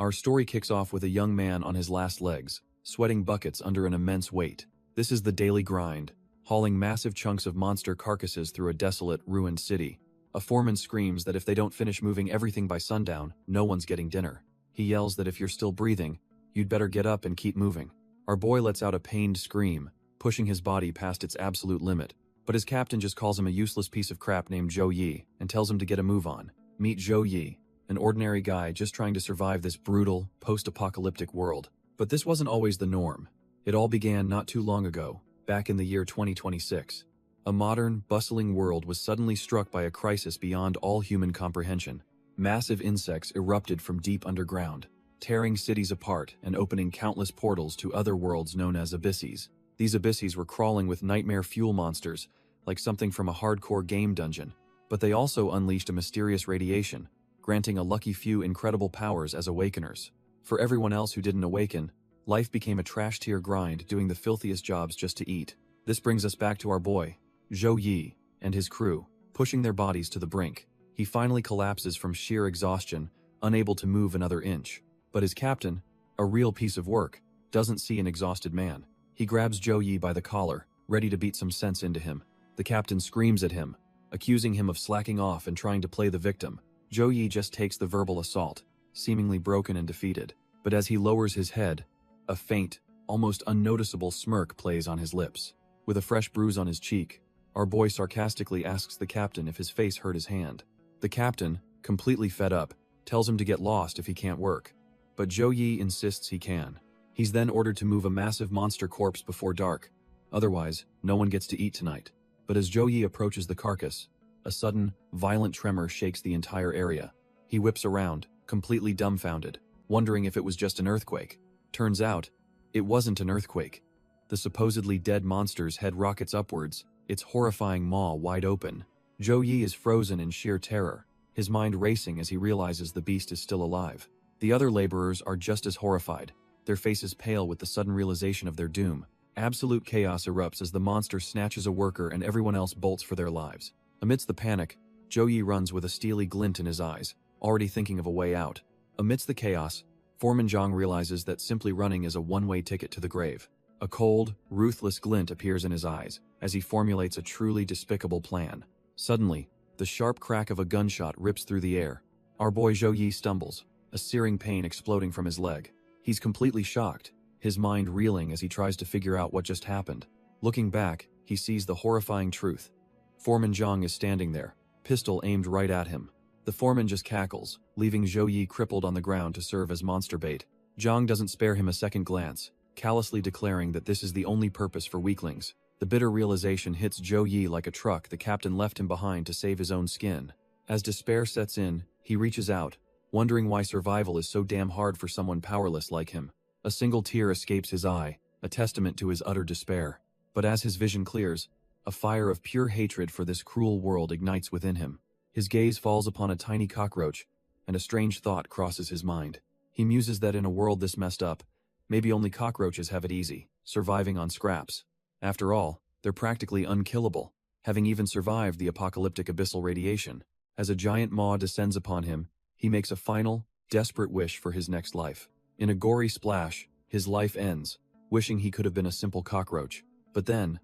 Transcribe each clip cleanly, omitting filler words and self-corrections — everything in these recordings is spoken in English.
Our story kicks off with a young man on his last legs, sweating buckets under an immense weight. This is the daily grind, hauling massive chunks of monster carcasses through a desolate, ruined city. A foreman screams that if they don't finish moving everything by sundown, no one's getting dinner. He yells that if you're still breathing, you'd better get up and keep moving. Our boy lets out a pained scream, pushing his body past its absolute limit. But his captain just calls him a useless piece of crap named Zhou Yi and tells him to get a move on. Meet Zhou Yi, an ordinary guy just trying to survive this brutal, post-apocalyptic world. But this wasn't always the norm. It all began not too long ago, back in the year 2026. A modern, bustling world was suddenly struck by a crisis beyond all human comprehension. Massive insects erupted from deep underground, tearing cities apart and opening countless portals to other worlds known as abysses. These abysses were crawling with nightmare fuel monsters, like something from a hardcore game dungeon. But they also unleashed a mysterious radiation, granting a lucky few incredible powers as awakeners. For everyone else who didn't awaken, life became a trash-tier grind doing the filthiest jobs just to eat. This brings us back to our boy, Zhou Yi, and his crew, pushing their bodies to the brink. He finally collapses from sheer exhaustion, unable to move another inch. But his captain, a real piece of work, doesn't see an exhausted man. He grabs Zhou Yi by the collar, ready to beat some sense into him. The captain screams at him, accusing him of slacking off and trying to play the victim. Zhou Yi just takes the verbal assault, seemingly broken and defeated. But as he lowers his head, a faint, almost unnoticeable smirk plays on his lips. With a fresh bruise on his cheek, our boy sarcastically asks the captain if his face hurt his hand. The captain, completely fed up, tells him to get lost if he can't work. But Zhou Yi insists he can. He's then ordered to move a massive monster corpse before dark. Otherwise, no one gets to eat tonight. But as Zhou Yi approaches the carcass, a sudden, violent tremor shakes the entire area. He whips around, completely dumbfounded, wondering if it was just an earthquake. Turns out, it wasn't an earthquake. The supposedly dead monster's head rockets upwards, its horrifying maw wide open. Zhou Yi is frozen in sheer terror, his mind racing as he realizes the beast is still alive. The other laborers are just as horrified, their faces pale with the sudden realization of their doom. Absolute chaos erupts as the monster snatches a worker and everyone else bolts for their lives. Amidst the panic, Zhou Yi runs with a steely glint in his eyes, already thinking of a way out. Amidst the chaos, Foreman Zhang realizes that simply running is a one-way ticket to the grave. A cold, ruthless glint appears in his eyes as he formulates a truly despicable plan. Suddenly, the sharp crack of a gunshot rips through the air. Our boy Zhou Yi stumbles, a searing pain exploding from his leg. He's completely shocked, his mind reeling as he tries to figure out what just happened. Looking back, he sees the horrifying truth. Foreman Zhang is standing there, pistol aimed right at him. The foreman just cackles, leaving Zhou Yi crippled on the ground to serve as monster bait. Zhang doesn't spare him a second glance, callously declaring that this is the only purpose for weaklings. The bitter realization hits Zhou Yi like a truck the captain left him behind to save his own skin. As despair sets in, he reaches out, wondering why survival is so damn hard for someone powerless like him. A single tear escapes his eye, a testament to his utter despair. But as his vision clears, a fire of pure hatred for this cruel world ignites within him. His gaze falls upon a tiny cockroach, and a strange thought crosses his mind. He muses that in a world this messed up, maybe only cockroaches have it easy, surviving on scraps. After all, they're practically unkillable, having even survived the apocalyptic abyssal radiation. As a giant maw descends upon him, he makes a final, desperate wish for his next life. In a gory splash, his life ends, wishing he could have been a simple cockroach. But then,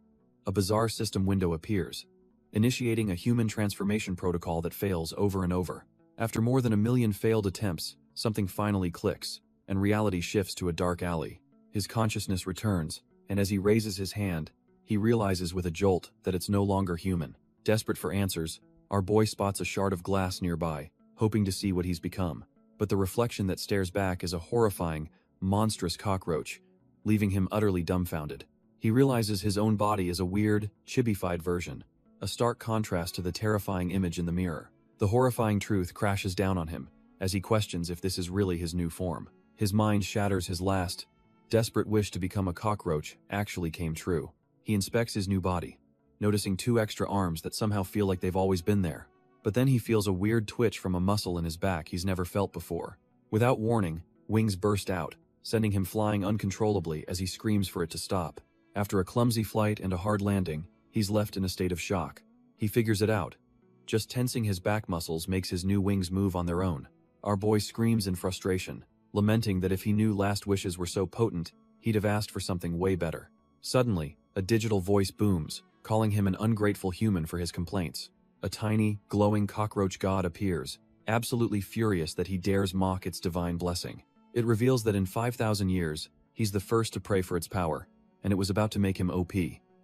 a bizarre system window appears, initiating a human transformation protocol that fails over and over. After more than 1 million failed attempts, something finally clicks, and reality shifts to a dark alley. His consciousness returns, and as he raises his hand, he realizes with a jolt that it's no longer human. Desperate for answers, our boy spots a shard of glass nearby, hoping to see what he's become. But the reflection that stares back is a horrifying, monstrous cockroach, leaving him utterly dumbfounded. He realizes his own body is a weird, chibified version, a stark contrast to the terrifying image in the mirror. The horrifying truth crashes down on him, as he questions if this is really his new form. His mind shatters. His last, desperate wish to become a cockroach actually came true. He inspects his new body, noticing 2 extra arms that somehow feel like they've always been there. But then he feels a weird twitch from a muscle in his back he's never felt before. Without warning, wings burst out, sending him flying uncontrollably as he screams for it to stop. After a clumsy flight and a hard landing, he's left in a state of shock. He figures it out. Just tensing his back muscles makes his new wings move on their own. Our boy screams in frustration, lamenting that if he knew last wishes were so potent, he'd have asked for something way better. Suddenly, a digital voice booms, calling him an ungrateful human for his complaints. A tiny, glowing cockroach god appears, absolutely furious that he dares mock its divine blessing. It reveals that in 5,000 years, he's the first to pray for its power, and it was about to make him OP.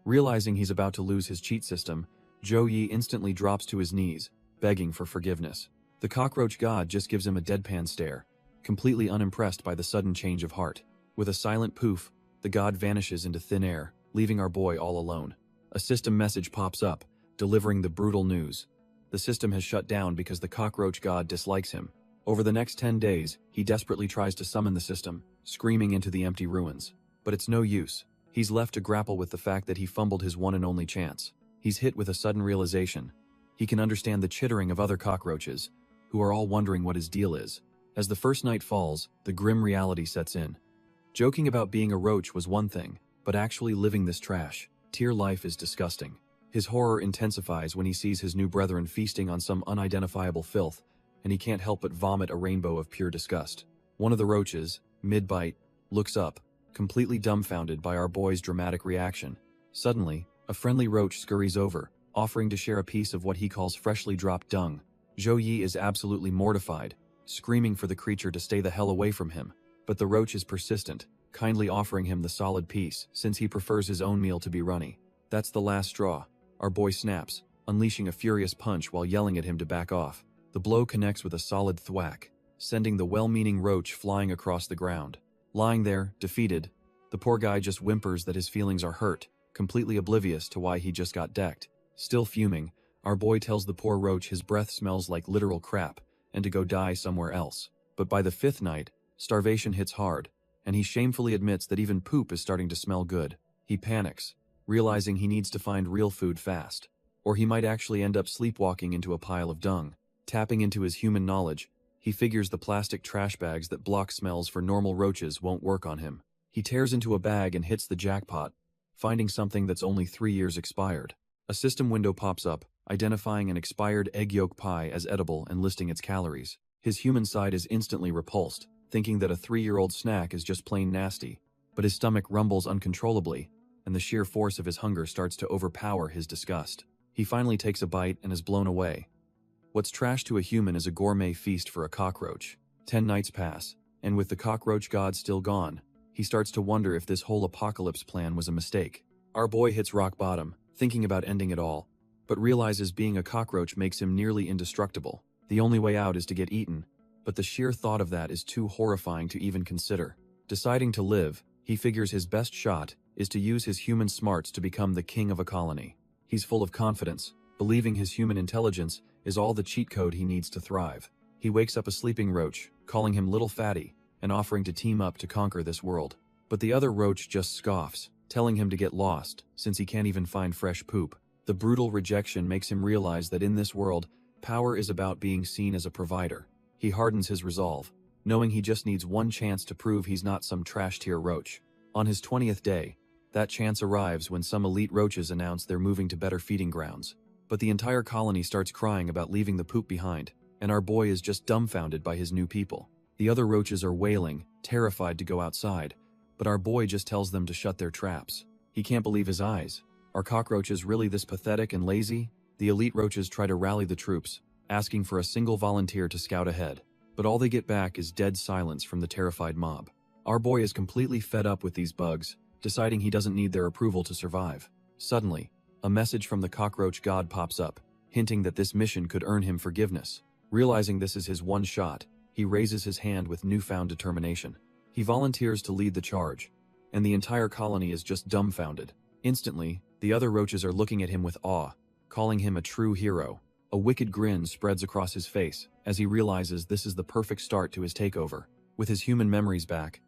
Realizing he's about to lose his cheat system, Zhou Yi instantly drops to his knees, begging for forgiveness. The cockroach god just gives him a deadpan stare, completely unimpressed by the sudden change of heart. With a silent poof, the god vanishes into thin air, leaving our boy all alone. A system message pops up, delivering the brutal news. The system has shut down because the cockroach god dislikes him. Over the next 10 days, he desperately tries to summon the system, screaming into the empty ruins. But it's no use. He's left to grapple with the fact that he fumbled his one and only chance. He's hit with a sudden realization. He can understand the chittering of other cockroaches, who are all wondering what his deal is. As the first night falls, the grim reality sets in. Joking about being a roach was one thing, but actually living this trash, tier life is disgusting. His horror intensifies when he sees his new brethren feasting on some unidentifiable filth, and he can't help but vomit a rainbow of pure disgust. One of the roaches, mid-bite, looks up, completely dumbfounded by our boy's dramatic reaction. Suddenly, a friendly roach scurries over, offering to share a piece of what he calls freshly dropped dung. Zhou Yi is absolutely mortified, screaming for the creature to stay the hell away from him. But the roach is persistent, kindly offering him the solid piece, since he prefers his own meal to be runny. That's the last straw. Our boy snaps, unleashing a furious punch while yelling at him to back off. The blow connects with a solid thwack, sending the well-meaning roach flying across the ground. Lying there, defeated, the poor guy just whimpers that his feelings are hurt, completely oblivious to why he just got decked. Still fuming, our boy tells the poor roach his breath smells like literal crap, and to go die somewhere else. But by the 5th night, starvation hits hard, and he shamefully admits that even poop is starting to smell good. He panics, realizing he needs to find real food fast, or he might actually end up sleepwalking into a pile of dung. Tapping into his human knowledge, he figures the plastic trash bags that block smells for normal roaches won't work on him. He tears into a bag and hits the jackpot, finding something that's only 3 years expired. A system window pops up, identifying an expired egg yolk pie as edible and listing its calories. His human side is instantly repulsed, thinking that a 3-year-old snack is just plain nasty. But his stomach rumbles uncontrollably, and the sheer force of his hunger starts to overpower his disgust. He finally takes a bite and is blown away. What's trash to a human is a gourmet feast for a cockroach. 10 nights pass, and with the cockroach god still gone, he starts to wonder if this whole apocalypse plan was a mistake. Our boy hits rock bottom, thinking about ending it all, but realizes being a cockroach makes him nearly indestructible. The only way out is to get eaten, but the sheer thought of that is too horrifying to even consider. Deciding to live, he figures his best shot is to use his human smarts to become the king of a colony. He's full of confidence, believing his human intelligence is all the cheat code he needs to thrive. He wakes up a sleeping roach, calling him Little Fatty, and offering to team up to conquer this world. But the other roach just scoffs, telling him to get lost, since he can't even find fresh poop. The brutal rejection makes him realize that in this world, power is about being seen as a provider. He hardens his resolve, knowing he just needs one chance to prove he's not some trash-tier roach. On his 20th day, that chance arrives when some elite roaches announce they're moving to better feeding grounds. But the entire colony starts crying about leaving the poop behind, and our boy is just dumbfounded by his new people. The other roaches are wailing, terrified to go outside, but our boy just tells them to shut their traps. He can't believe his eyes. Are cockroaches really this pathetic and lazy? The elite roaches try to rally the troops, asking for a single volunteer to scout ahead, but all they get back is dead silence from the terrified mob. Our boy is completely fed up with these bugs, deciding he doesn't need their approval to survive. Suddenly, a message from the cockroach god pops up, hinting that this mission could earn him forgiveness. Realizing this is his one shot, he raises his hand with newfound determination. He volunteers to lead the charge, and the entire colony is just dumbfounded. Instantly, the other roaches are looking at him with awe, calling him a true hero. A wicked grin spreads across his face as he realizes this is the perfect start to his takeover. With his human memories back,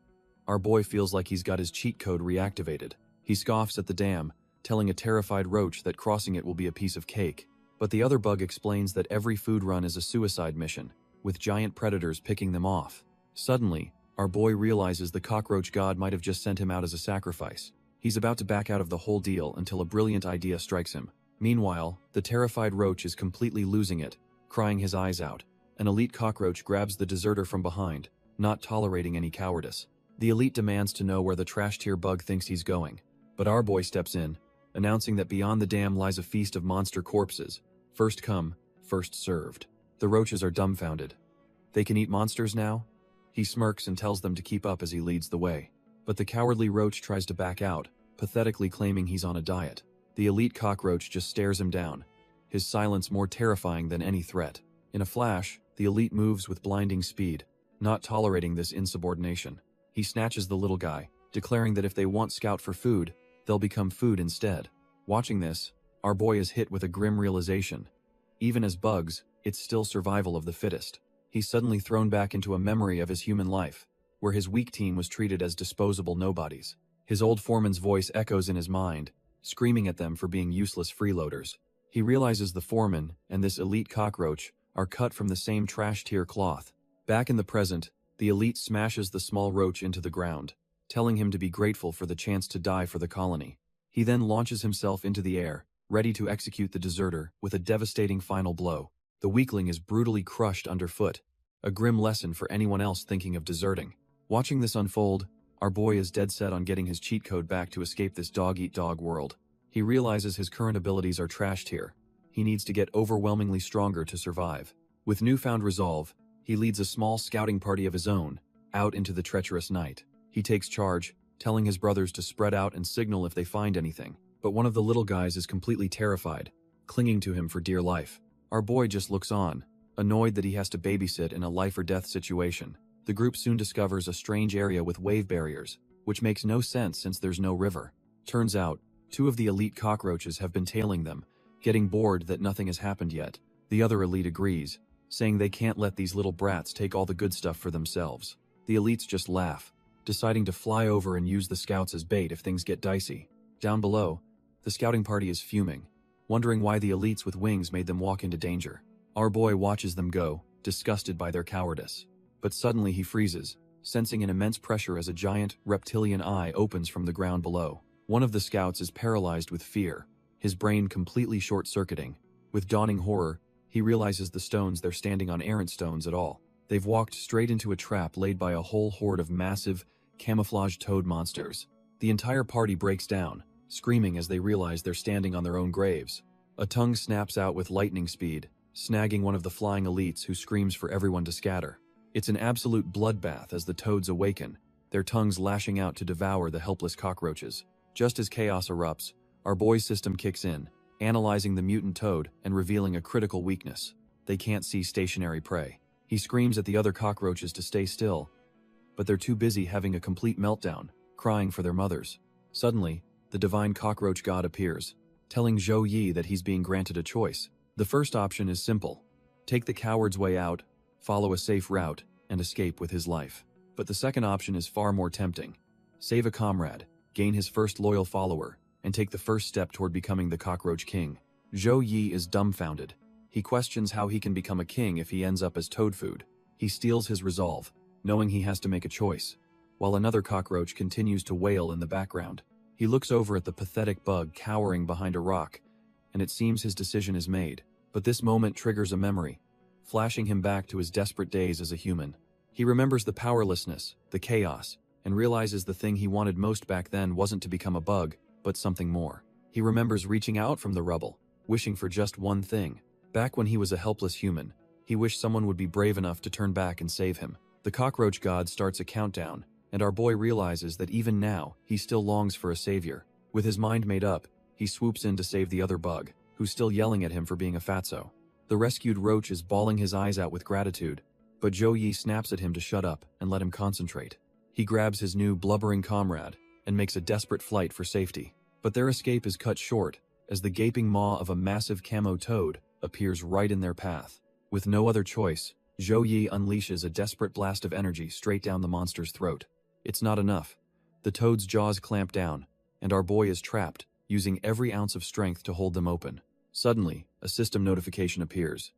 our boy feels like he's got his cheat code reactivated. He scoffs at the dam, telling a terrified roach that crossing it will be a piece of cake. But the other bug explains that every food run is a suicide mission, with giant predators picking them off. Suddenly, our boy realizes the cockroach god might have just sent him out as a sacrifice. He's about to back out of the whole deal until a brilliant idea strikes him. Meanwhile, the terrified roach is completely losing it, crying his eyes out. An elite cockroach grabs the deserter from behind, not tolerating any cowardice. The elite demands to know where the trash tier bug thinks he's going, but our boy steps in, announcing that beyond the dam lies a feast of monster corpses. First come, first served. The roaches are dumbfounded. They can eat monsters now? He smirks and tells them to keep up as he leads the way. But the cowardly roach tries to back out, pathetically claiming he's on a diet. The elite cockroach just stares him down, his silence more terrifying than any threat. In a flash, the elite moves with blinding speed, not tolerating this insubordination. He snatches the little guy, declaring that if they want Scout for food, they'll become food instead. Watching this, our boy is hit with a grim realization. Even as bugs, it's still survival of the fittest. He's suddenly thrown back into a memory of his human life, where his weak team was treated as disposable nobodies. His old foreman's voice echoes in his mind, screaming at them for being useless freeloaders. He realizes the foreman and this elite cockroach are cut from the same trash tier cloth. Back in the present, the elite smashes the small roach into the ground, telling him to be grateful for the chance to die for the colony. He then launches himself into the air, ready to execute the deserter with a devastating final blow. The weakling is brutally crushed underfoot, a grim lesson for anyone else thinking of deserting. Watching this unfold, our boy is dead set on getting his cheat code back to escape this dog-eat-dog world. He realizes his current abilities are trashed here. He needs to get overwhelmingly stronger to survive. With newfound resolve, he leads a small scouting party of his own, out into the treacherous night. He takes charge, telling his brothers to spread out and signal if they find anything. But one of the little guys is completely terrified, clinging to him for dear life. Our boy just looks on, annoyed that he has to babysit in a life-or-death situation. The group soon discovers a strange area with wave barriers, which makes no sense since there's no river. Turns out, 2 of the elite cockroaches have been tailing them, getting bored that nothing has happened yet. The other elite agrees, saying they can't let these little brats take all the good stuff for themselves. The elites just laugh, deciding to fly over and use the scouts as bait if things get dicey. Down below, the scouting party is fuming, wondering why the elites with wings made them walk into danger. Our boy watches them go, disgusted by their cowardice. But suddenly he freezes, sensing an immense pressure as a giant, reptilian eye opens from the ground below. One of the scouts is paralyzed with fear, his brain completely short-circuiting. With dawning horror, he realizes the stones they're standing on aren't stones at all. They've walked straight into a trap laid by a whole horde of massive, camouflaged toad monsters. The entire party breaks down, screaming as they realize they're standing on their own graves. A tongue snaps out with lightning speed, snagging one of the flying elites who screams for everyone to scatter. It's an absolute bloodbath as the toads awaken, their tongues lashing out to devour the helpless cockroaches. Just as chaos erupts, our boy's system kicks in, analyzing the mutant toad and revealing a critical weakness. They can't see stationary prey. He screams at the other cockroaches to stay still, but they're too busy having a complete meltdown, crying for their mothers. Suddenly, the divine cockroach god appears, telling Zhou Yi that he's being granted a choice. The first option is simple: take the coward's way out, follow a safe route, and escape with his life. But the second option is far more tempting. Save a comrade, gain his first loyal follower, and take the first step toward becoming the cockroach king. Zhou Yi is dumbfounded. He questions how he can become a king if he ends up as toad food. He steels his resolve, knowing he has to make a choice, while another cockroach continues to wail in the background. He looks over at the pathetic bug cowering behind a rock, and it seems his decision is made. But this moment triggers a memory, flashing him back to his desperate days as a human. He remembers the powerlessness, the chaos, and realizes the thing he wanted most back then wasn't to become a bug, but something more. He remembers reaching out from the rubble, wishing for just one thing. Back when he was a helpless human, he wished someone would be brave enough to turn back and save him. The cockroach god starts a countdown, and our boy realizes that even now, he still longs for a savior. With his mind made up, he swoops in to save the other bug, who's still yelling at him for being a fatso. The rescued roach is bawling his eyes out with gratitude, but Zhou Yi snaps at him to shut up and let him concentrate. He grabs his new blubbering comrade and makes a desperate flight for safety. But their escape is cut short as the gaping maw of a massive camo toad appears right in their path. With no other choice, Zhou Yi unleashes a desperate blast of energy straight down the monster's throat. It's not enough. The toad's jaws clamp down, and our boy is trapped, using every ounce of strength to hold them open. Suddenly, a system notification appears.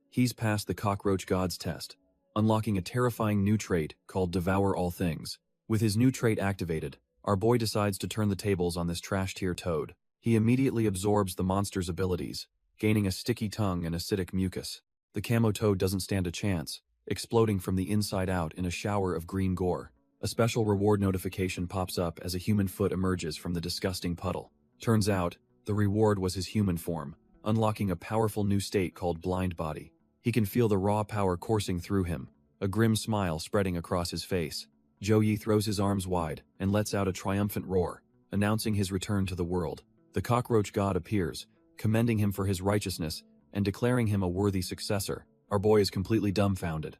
He's passed the cockroach god's test, unlocking a terrifying new trait called Devour All Things. With his new trait activated, our boy decides to turn the tables on this trash-tier toad. He immediately absorbs the monster's abilities, gaining a sticky tongue and acidic mucus. The camo toad doesn't stand a chance, exploding from the inside out in a shower of green gore. A special reward notification pops up as a human foot emerges from the disgusting puddle. Turns out, the reward was his human form, unlocking a powerful new state called Blind Body. He can feel the raw power coursing through him, a grim smile spreading across his face. Yi throws his arms wide and lets out a triumphant roar, announcing his return to the world. The cockroach god appears, commending him for his righteousness and declaring him a worthy successor. Our boy is completely dumbfounded,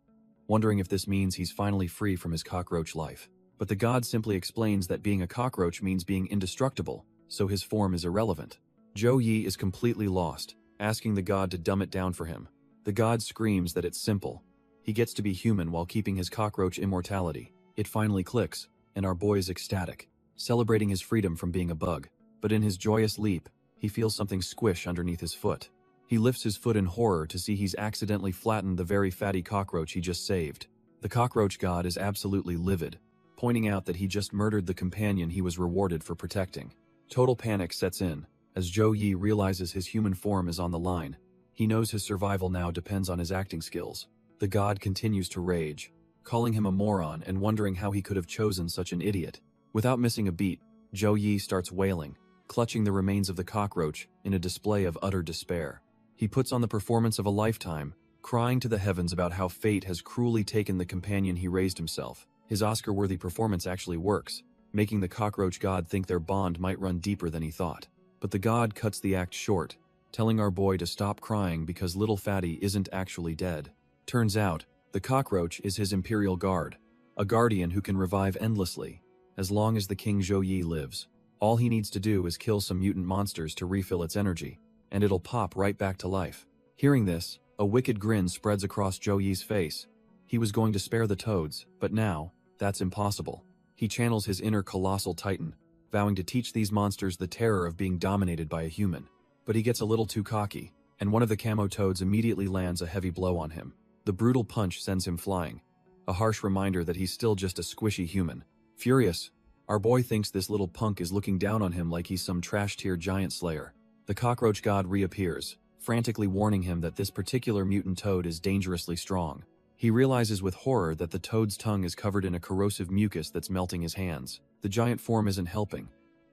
wondering if this means he's finally free from his cockroach life. But the god simply explains that being a cockroach means being indestructible, so his form is irrelevant. Yi is completely lost, asking the god to dumb it down for him. The god screams that it's simple. He gets to be human while keeping his cockroach immortality. It finally clicks, and our boy is ecstatic, celebrating his freedom from being a bug. But in his joyous leap, he feels something squish underneath his foot. He lifts his foot in horror to see he's accidentally flattened the very fatty cockroach he just saved. The cockroach god is absolutely livid, pointing out that he just murdered the companion he was rewarded for protecting. Total panic sets in, as Yi realizes his human form is on the line. He knows his survival now depends on his acting skills. The god continues to rage, calling him a moron and wondering how he could have chosen such an idiot. Without missing a beat, Yi starts wailing, clutching the remains of the cockroach in a display of utter despair. He puts on the performance of a lifetime, crying to the heavens about how fate has cruelly taken the companion he raised himself. His Oscar-worthy performance actually works, making the cockroach god think their bond might run deeper than he thought. But the god cuts the act short, telling our boy to stop crying because little fatty isn't actually dead. Turns out, the cockroach is his imperial guard, a guardian who can revive endlessly, as long as the King Yi lives. All he needs to do is kill some mutant monsters to refill its energy, and it'll pop right back to life. Hearing this, a wicked grin spreads across Yi's face. He was going to spare the toads, but now, that's impossible. He channels his inner colossal titan, vowing to teach these monsters the terror of being dominated by a human. But he gets a little too cocky, and one of the camo toads immediately lands a heavy blow on him. The brutal punch sends him flying, a harsh reminder that he's still just a squishy human. Furious, our boy thinks this little punk is looking down on him like he's some trash-tier giant slayer. The cockroach god reappears, frantically warning him that this particular mutant toad is dangerously strong. He realizes with horror that the toad's tongue is covered in a corrosive mucus that's melting his hands. The giant form isn't helping,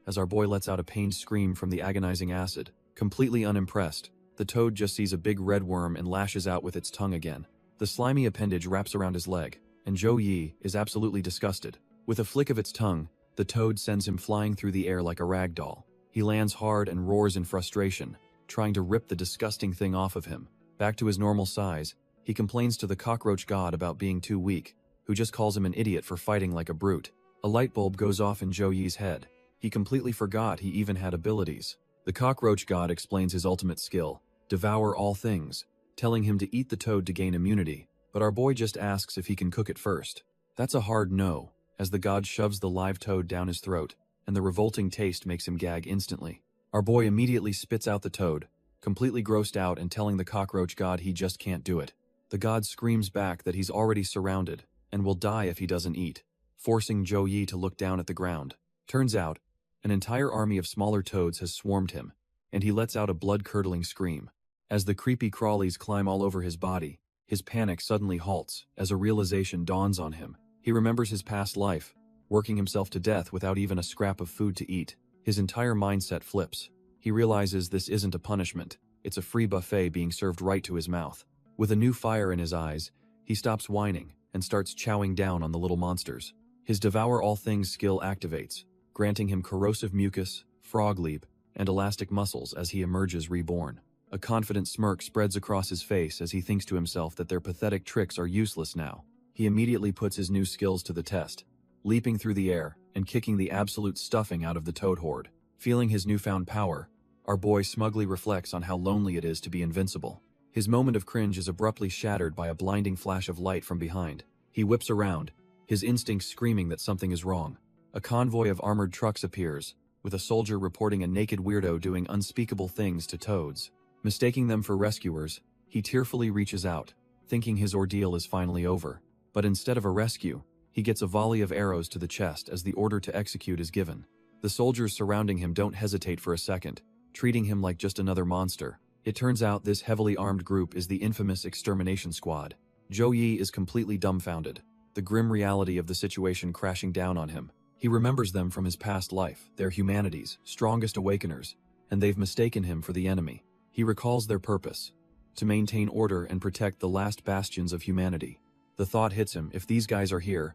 as our boy lets out a pained scream from the agonizing acid. Completely unimpressed, the toad just sees a big red worm and lashes out with its tongue again. The slimy appendage wraps around his leg, and Yi is absolutely disgusted. With a flick of its tongue, the toad sends him flying through the air like a rag doll. He lands hard and roars in frustration, trying to rip the disgusting thing off of him. Back to his normal size, he complains to the cockroach god about being too weak, who just calls him an idiot for fighting like a brute. A light bulb goes off in Yi's head. He completely forgot he even had abilities. The cockroach god explains his ultimate skill, Devour all things, telling him to eat the toad to gain immunity, but our boy just asks if he can cook it first. That's a hard no, as the god shoves the live toad down his throat, and the revolting taste makes him gag instantly. Our boy immediately spits out the toad, completely grossed out and telling the cockroach god he just can't do it. The god screams back that he's already surrounded, and will die if he doesn't eat, forcing Yi to look down at the ground. Turns out, an entire army of smaller toads has swarmed him, and he lets out a blood-curdling scream. As the creepy crawlies climb all over his body, his panic suddenly halts as a realization dawns on him. He remembers his past life, working himself to death without even a scrap of food to eat. His entire mindset flips. He realizes this isn't a punishment, it's a free buffet being served right to his mouth. With a new fire in his eyes, he stops whining and starts chowing down on the little monsters. His Devour All Things skill activates, granting him corrosive mucus, frog leap, and elastic muscles as he emerges reborn. A confident smirk spreads across his face as he thinks to himself that their pathetic tricks are useless now. He immediately puts his new skills to the test, leaping through the air and kicking the absolute stuffing out of the toad horde. Feeling his newfound power, our boy smugly reflects on how lonely it is to be invincible. His moment of cringe is abruptly shattered by a blinding flash of light from behind. He whips around, his instincts screaming that something is wrong. A convoy of armored trucks appears, with a soldier reporting a naked weirdo doing unspeakable things to toads. Mistaking them for rescuers, he tearfully reaches out, thinking his ordeal is finally over. But instead of a rescue, he gets a volley of arrows to the chest as the order to execute is given. The soldiers surrounding him don't hesitate for a second, treating him like just another monster. It turns out this heavily armed group is the infamous Extermination Squad. Zhou Yi is completely dumbfounded, the grim reality of the situation crashing down on him. He remembers them from his past life, their humanity's strongest awakeners, and they've mistaken him for the enemy. He recalls their purpose: to maintain order and protect the last bastions of humanity. The thought hits him, if these guys are here,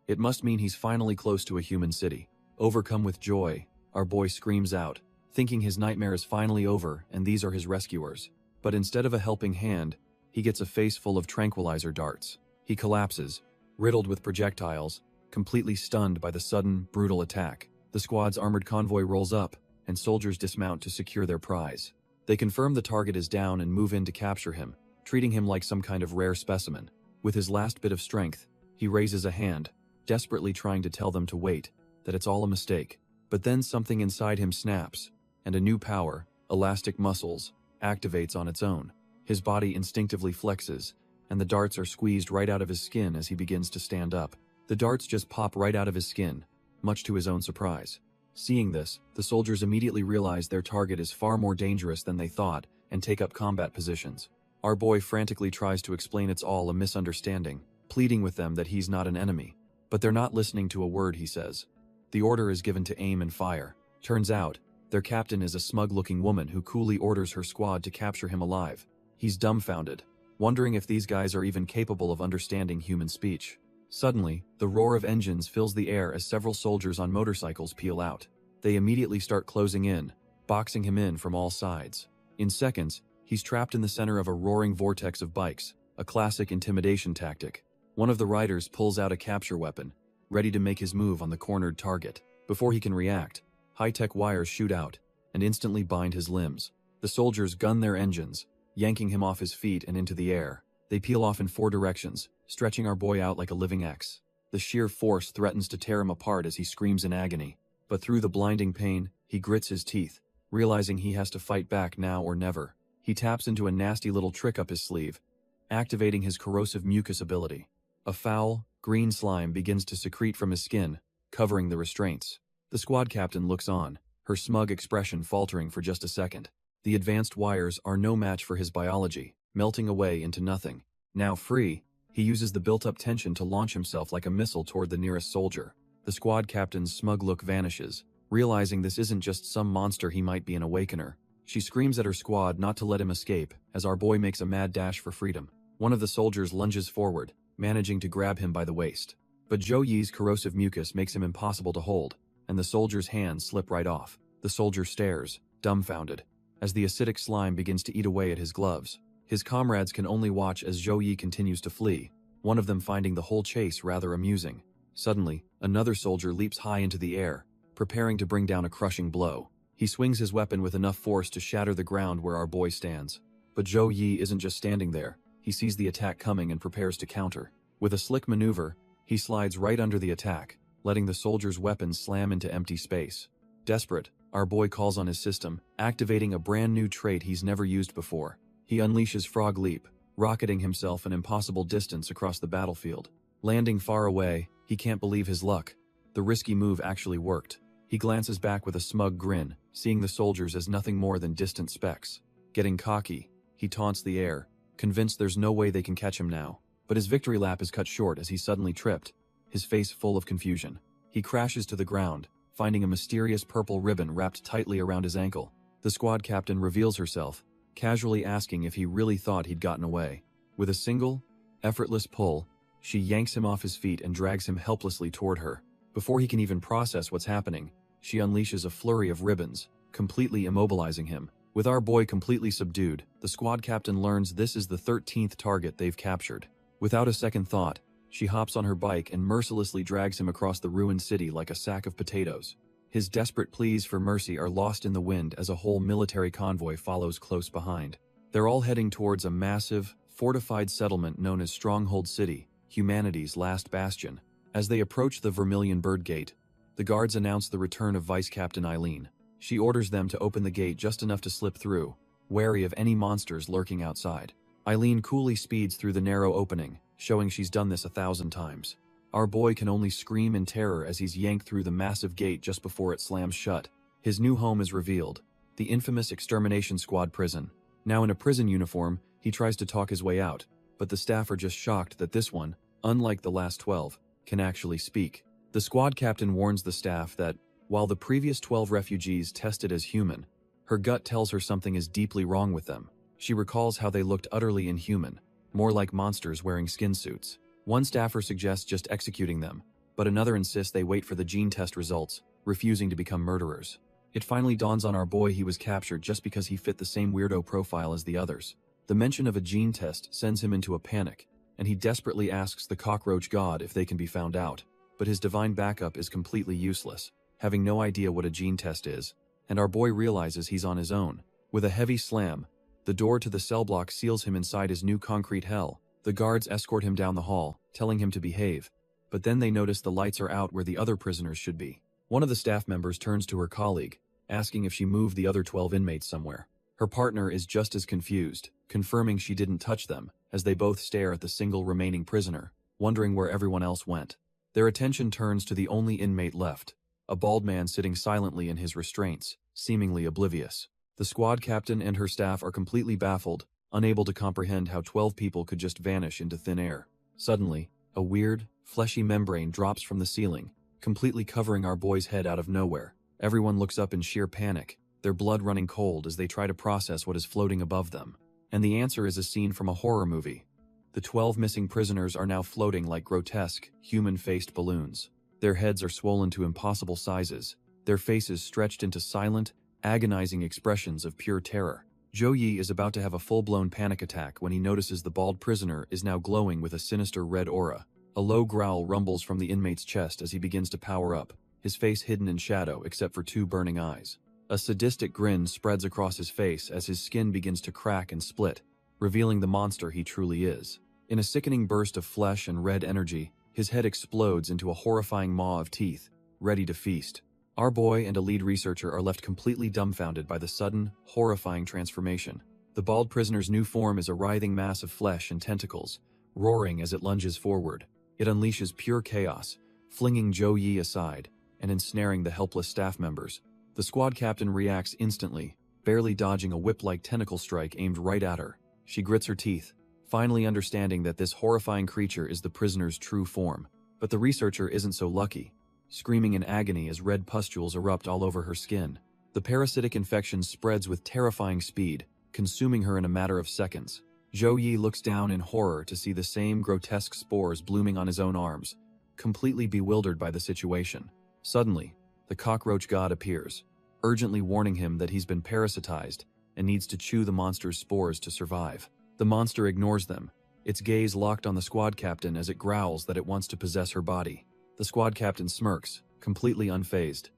it must mean he's finally close to a human city. Overcome with joy, our boy screams out, thinking his nightmare is finally over and these are his rescuers. But instead of a helping hand, he gets a face full of tranquilizer darts. He collapses, riddled with projectiles, completely stunned by the sudden, brutal attack. The squad's armored convoy rolls up, and soldiers dismount to secure their prize. They confirm the target is down and move in to capture him, treating him like some kind of rare specimen. With his last bit of strength, he raises a hand, desperately trying to tell them to wait, that it's all a mistake. But then something inside him snaps, and a new power, elastic muscles, activates on its own. His body instinctively flexes, and the darts are squeezed right out of his skin as he begins to stand up. The darts just pop right out of his skin, much to his own surprise. Seeing this, the soldiers immediately realize their target is far more dangerous than they thought and take up combat positions. Our boy frantically tries to explain it's all a misunderstanding, pleading with them that he's not an enemy. But they're not listening to a word he says. The order is given to aim and fire. Turns out, their captain is a smug-looking woman who coolly orders her squad to capture him alive. He's dumbfounded, wondering if these guys are even capable of understanding human speech. Suddenly, the roar of engines fills the air as several soldiers on motorcycles peel out. They immediately start closing in, boxing him in from all sides. In seconds, he's trapped in the center of a roaring vortex of bikes, a classic intimidation tactic. One of the riders pulls out a capture weapon, ready to make his move on the cornered target. Before he can react, high-tech wires shoot out and instantly bind his limbs. The soldiers gun their engines, yanking him off his feet and into the air. They peel off in 4 directions, stretching our boy out like a living X. The sheer force threatens to tear him apart as he screams in agony. But through the blinding pain, he grits his teeth, realizing he has to fight back now or never. He taps into a nasty little trick up his sleeve, activating his corrosive mucus ability. A foul, green slime begins to secrete from his skin, covering the restraints. The squad captain looks on, her smug expression faltering for just a second. The advanced wires are no match for his biology, melting away into nothing. Now free, he uses the built-up tension to launch himself like a missile toward the nearest soldier. The squad captain's smug look vanishes, realizing this isn't just some monster he might be an awakener. She screams at her squad not to let him escape, as our boy makes a mad dash for freedom. One of the soldiers lunges forward, managing to grab him by the waist. But Zhou Yi's corrosive mucus makes him impossible to hold, and the soldier's hands slip right off. The soldier stares, dumbfounded, as the acidic slime begins to eat away at his gloves. His comrades can only watch as Zhou Yi continues to flee, one of them finding the whole chase rather amusing. Suddenly, another soldier leaps high into the air, preparing to bring down a crushing blow. He swings his weapon with enough force to shatter the ground where our boy stands. But Zhou Yi isn't just standing there. He sees the attack coming and prepares to counter. With a slick maneuver, he slides right under the attack, letting the soldier's weapon slam into empty space. Desperate, our boy calls on his system, activating a brand new trait he's never used before. He unleashes Frog Leap, rocketing himself an impossible distance across the battlefield. Landing far away, he can't believe his luck. The risky move actually worked. He glances back with a smug grin, seeing the soldiers as nothing more than distant specks. Getting cocky, he taunts the air, convinced there's no way they can catch him now. But his victory lap is cut short as he's suddenly tripped, his face full of confusion. He crashes to the ground, finding a mysterious purple ribbon wrapped tightly around his ankle. The squad captain reveals herself, casually asking if he really thought he'd gotten away. With a single, effortless pull, she yanks him off his feet and drags him helplessly toward her. Before he can even process what's happening, she unleashes a flurry of ribbons, completely immobilizing him. With our boy completely subdued, the squad captain learns this is the 13th target they've captured. Without a second thought, she hops on her bike and mercilessly drags him across the ruined city like a sack of potatoes. His desperate pleas for mercy are lost in the wind as a whole military convoy follows close behind. They're all heading towards a massive, fortified settlement known as Stronghold City, humanity's last bastion. As they approach the Vermilion Bird Gate, the guards announce the return of Vice Captain Eileen. She orders them to open the gate just enough to slip through, wary of any monsters lurking outside. Eileen coolly speeds through the narrow opening, showing she's done this 1,000 times. Our boy can only scream in terror as he's yanked through the massive gate just before it slams shut. His new home is revealed, the infamous Extermination Squad prison. Now in a prison uniform, he tries to talk his way out, but the staff are just shocked that this one, unlike the last 12, can actually speak. The squad captain warns the staff that, while the previous 12 refugees tested as human, her gut tells her something is deeply wrong with them. She recalls how they looked utterly inhuman, more like monsters wearing skin suits. One staffer suggests just executing them, but another insists they wait for the gene test results, refusing to become murderers. It finally dawns on our boy he was captured just because he fit the same weirdo profile as the others. The mention of a gene test sends him into a panic, and he desperately asks the cockroach god if they can be found out. But his divine backup is completely useless, having no idea what a gene test is, and our boy realizes he's on his own. With a heavy slam, the door to the cell block seals him inside his new concrete hell. The guards escort him down the hall, telling him to behave, but then they notice the lights are out where the other prisoners should be. One of the staff members turns to her colleague, asking if she moved the other 12 inmates somewhere. Her partner is just as confused, confirming she didn't touch them, as they both stare at the single remaining prisoner, wondering where everyone else went. Their attention turns to the only inmate left, a bald man sitting silently in his restraints, seemingly oblivious. The squad captain and her staff are completely baffled, unable to comprehend how 12 people could just vanish into thin air. Suddenly, a weird, fleshy membrane drops from the ceiling, completely covering our boy's head out of nowhere. Everyone looks up in sheer panic, their blood running cold as they try to process what is floating above them. And the answer is a scene from a horror movie. The 12 missing prisoners are now floating like grotesque, human-faced balloons. Their heads are swollen to impossible sizes, their faces stretched into silent, agonizing expressions of pure terror. Zhou Yi is about to have a full-blown panic attack when he notices the bald prisoner is now glowing with a sinister red aura. A low growl rumbles from the inmate's chest as he begins to power up, his face hidden in shadow except for two burning eyes. A sadistic grin spreads across his face as his skin begins to crack and split, revealing the monster he truly is. In a sickening burst of flesh and red energy, his head explodes into a horrifying maw of teeth, ready to feast. Our boy and a lead researcher are left completely dumbfounded by the sudden, horrifying transformation. The bald prisoner's new form is a writhing mass of flesh and tentacles, roaring as it lunges forward. It unleashes pure chaos, flinging Zhou Yi aside and ensnaring the helpless staff members. The squad captain reacts instantly, barely dodging a whip-like tentacle strike aimed right at her. She grits her teeth, finally understanding that this horrifying creature is the prisoner's true form. But the researcher isn't so lucky, screaming in agony as red pustules erupt all over her skin. The parasitic infection spreads with terrifying speed, consuming her in a matter of seconds. Zhou Yi looks down in horror to see the same grotesque spores blooming on his own arms, completely bewildered by the situation. Suddenly, the cockroach god appears, urgently warning him that he's been parasitized and needs to chew the monster's spores to survive. The monster ignores them, its gaze locked on the squad captain as it growls that it wants to possess her body. The squad captain smirks, completely unfazed.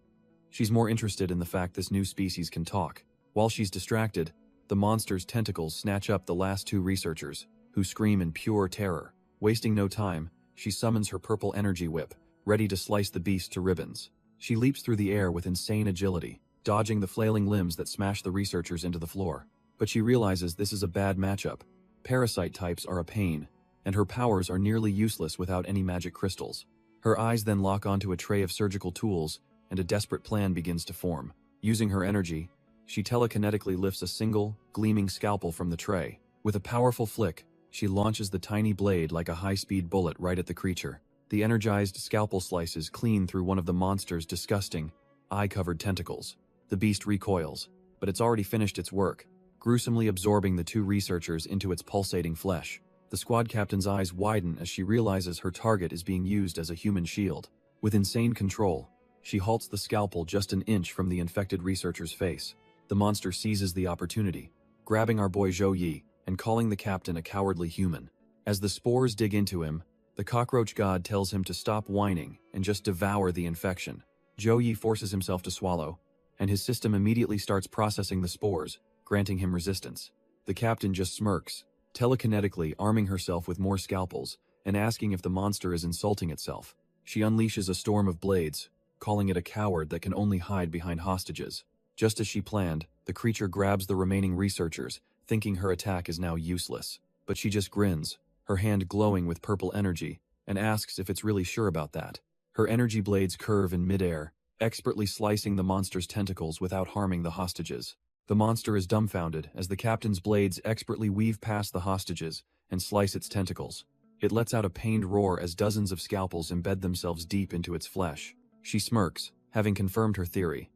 She's more interested in the fact this new species can talk. While she's distracted, the monster's tentacles snatch up the last two researchers, who scream in pure terror. Wasting no time, she summons her purple energy whip, ready to slice the beast to ribbons. She leaps through the air with insane agility, dodging the flailing limbs that smash the researchers into the floor. But she realizes this is a bad matchup. Parasite types are a pain, and her powers are nearly useless without any magic crystals. Her eyes then lock onto a tray of surgical tools, and a desperate plan begins to form. Using her energy, she telekinetically lifts a single, gleaming scalpel from the tray. With a powerful flick, she launches the tiny blade like a high-speed bullet right at the creature. The energized scalpel slices clean through one of the monster's disgusting, eye-covered tentacles. The beast recoils, but it's already finished its work, gruesomely absorbing the two researchers into its pulsating flesh. The squad captain's eyes widen as she realizes her target is being used as a human shield. With insane control, she halts the scalpel just an inch from the infected researcher's face. The monster seizes the opportunity, grabbing our boy Zhou Yi and calling the captain a cowardly human. As the spores dig into him, the cockroach god tells him to stop whining and just devour the infection. Zhou Yi forces himself to swallow, and his system immediately starts processing the spores, granting him resistance. The captain just smirks, telekinetically arming herself with more scalpels and asking if the monster is insulting itself. She unleashes a storm of blades, calling it a coward that can only hide behind hostages. Just as she planned, the creature grabs the remaining researchers, thinking her attack is now useless. But she just grins, her hand glowing with purple energy, and asks if it's really sure about that. Her energy blades curve in midair, expertly slicing the monster's tentacles without harming the hostages. The monster is dumbfounded as the captain's blades expertly weave past the hostages and slice its tentacles. It lets out a pained roar as dozens of scalpels embed themselves deep into its flesh. She smirks, having confirmed her theory.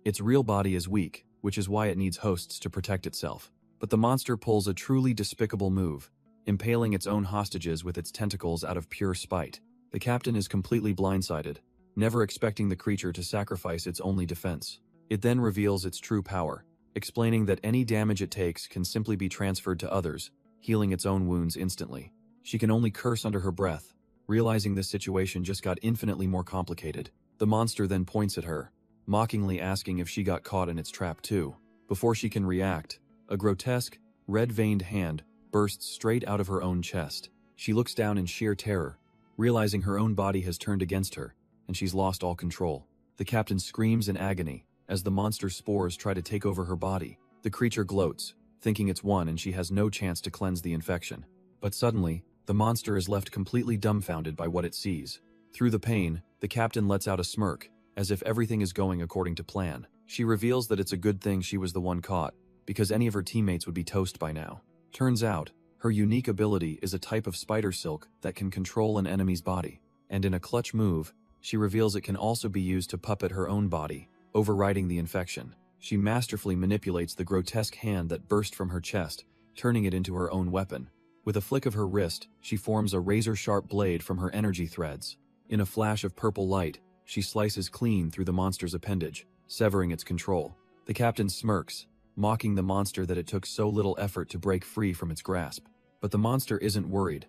Its real body is weak, which is why it needs hosts to protect itself. But the monster pulls a truly despicable move, impaling its own hostages with its tentacles out of pure spite. The captain is completely blindsided, never expecting the creature to sacrifice its only defense. It then reveals its true power, explaining that any damage it takes can simply be transferred to others, healing its own wounds instantly. She can only curse under her breath, realizing this situation just got infinitely more complicated. The monster then points at her, mockingly asking if she got caught in its trap too. Before she can react, a grotesque, red-veined hand bursts straight out of her own chest. She looks down in sheer terror, realizing her own body has turned against her, and she's lost all control. The captain screams in agony as the monster's spores try to take over her body. The creature gloats, thinking it's won and she has no chance to cleanse the infection. But suddenly, the monster is left completely dumbfounded by what it sees. Through the pain, the captain lets out a smirk, as if everything is going according to plan. She reveals that it's a good thing she was the one caught, because any of her teammates would be toast by now. Turns out, her unique ability is a type of spider silk that can control an enemy's body, and in a clutch move, she reveals it can also be used to puppet her own body, overriding the infection. She masterfully manipulates the grotesque hand that burst from her chest, turning it into her own weapon. With a flick of her wrist, she forms a razor-sharp blade from her energy threads. In a flash of purple light, she slices clean through the monster's appendage, severing its control. The captain smirks, mocking the monster that it took so little effort to break free from its grasp. But the monster isn't worried,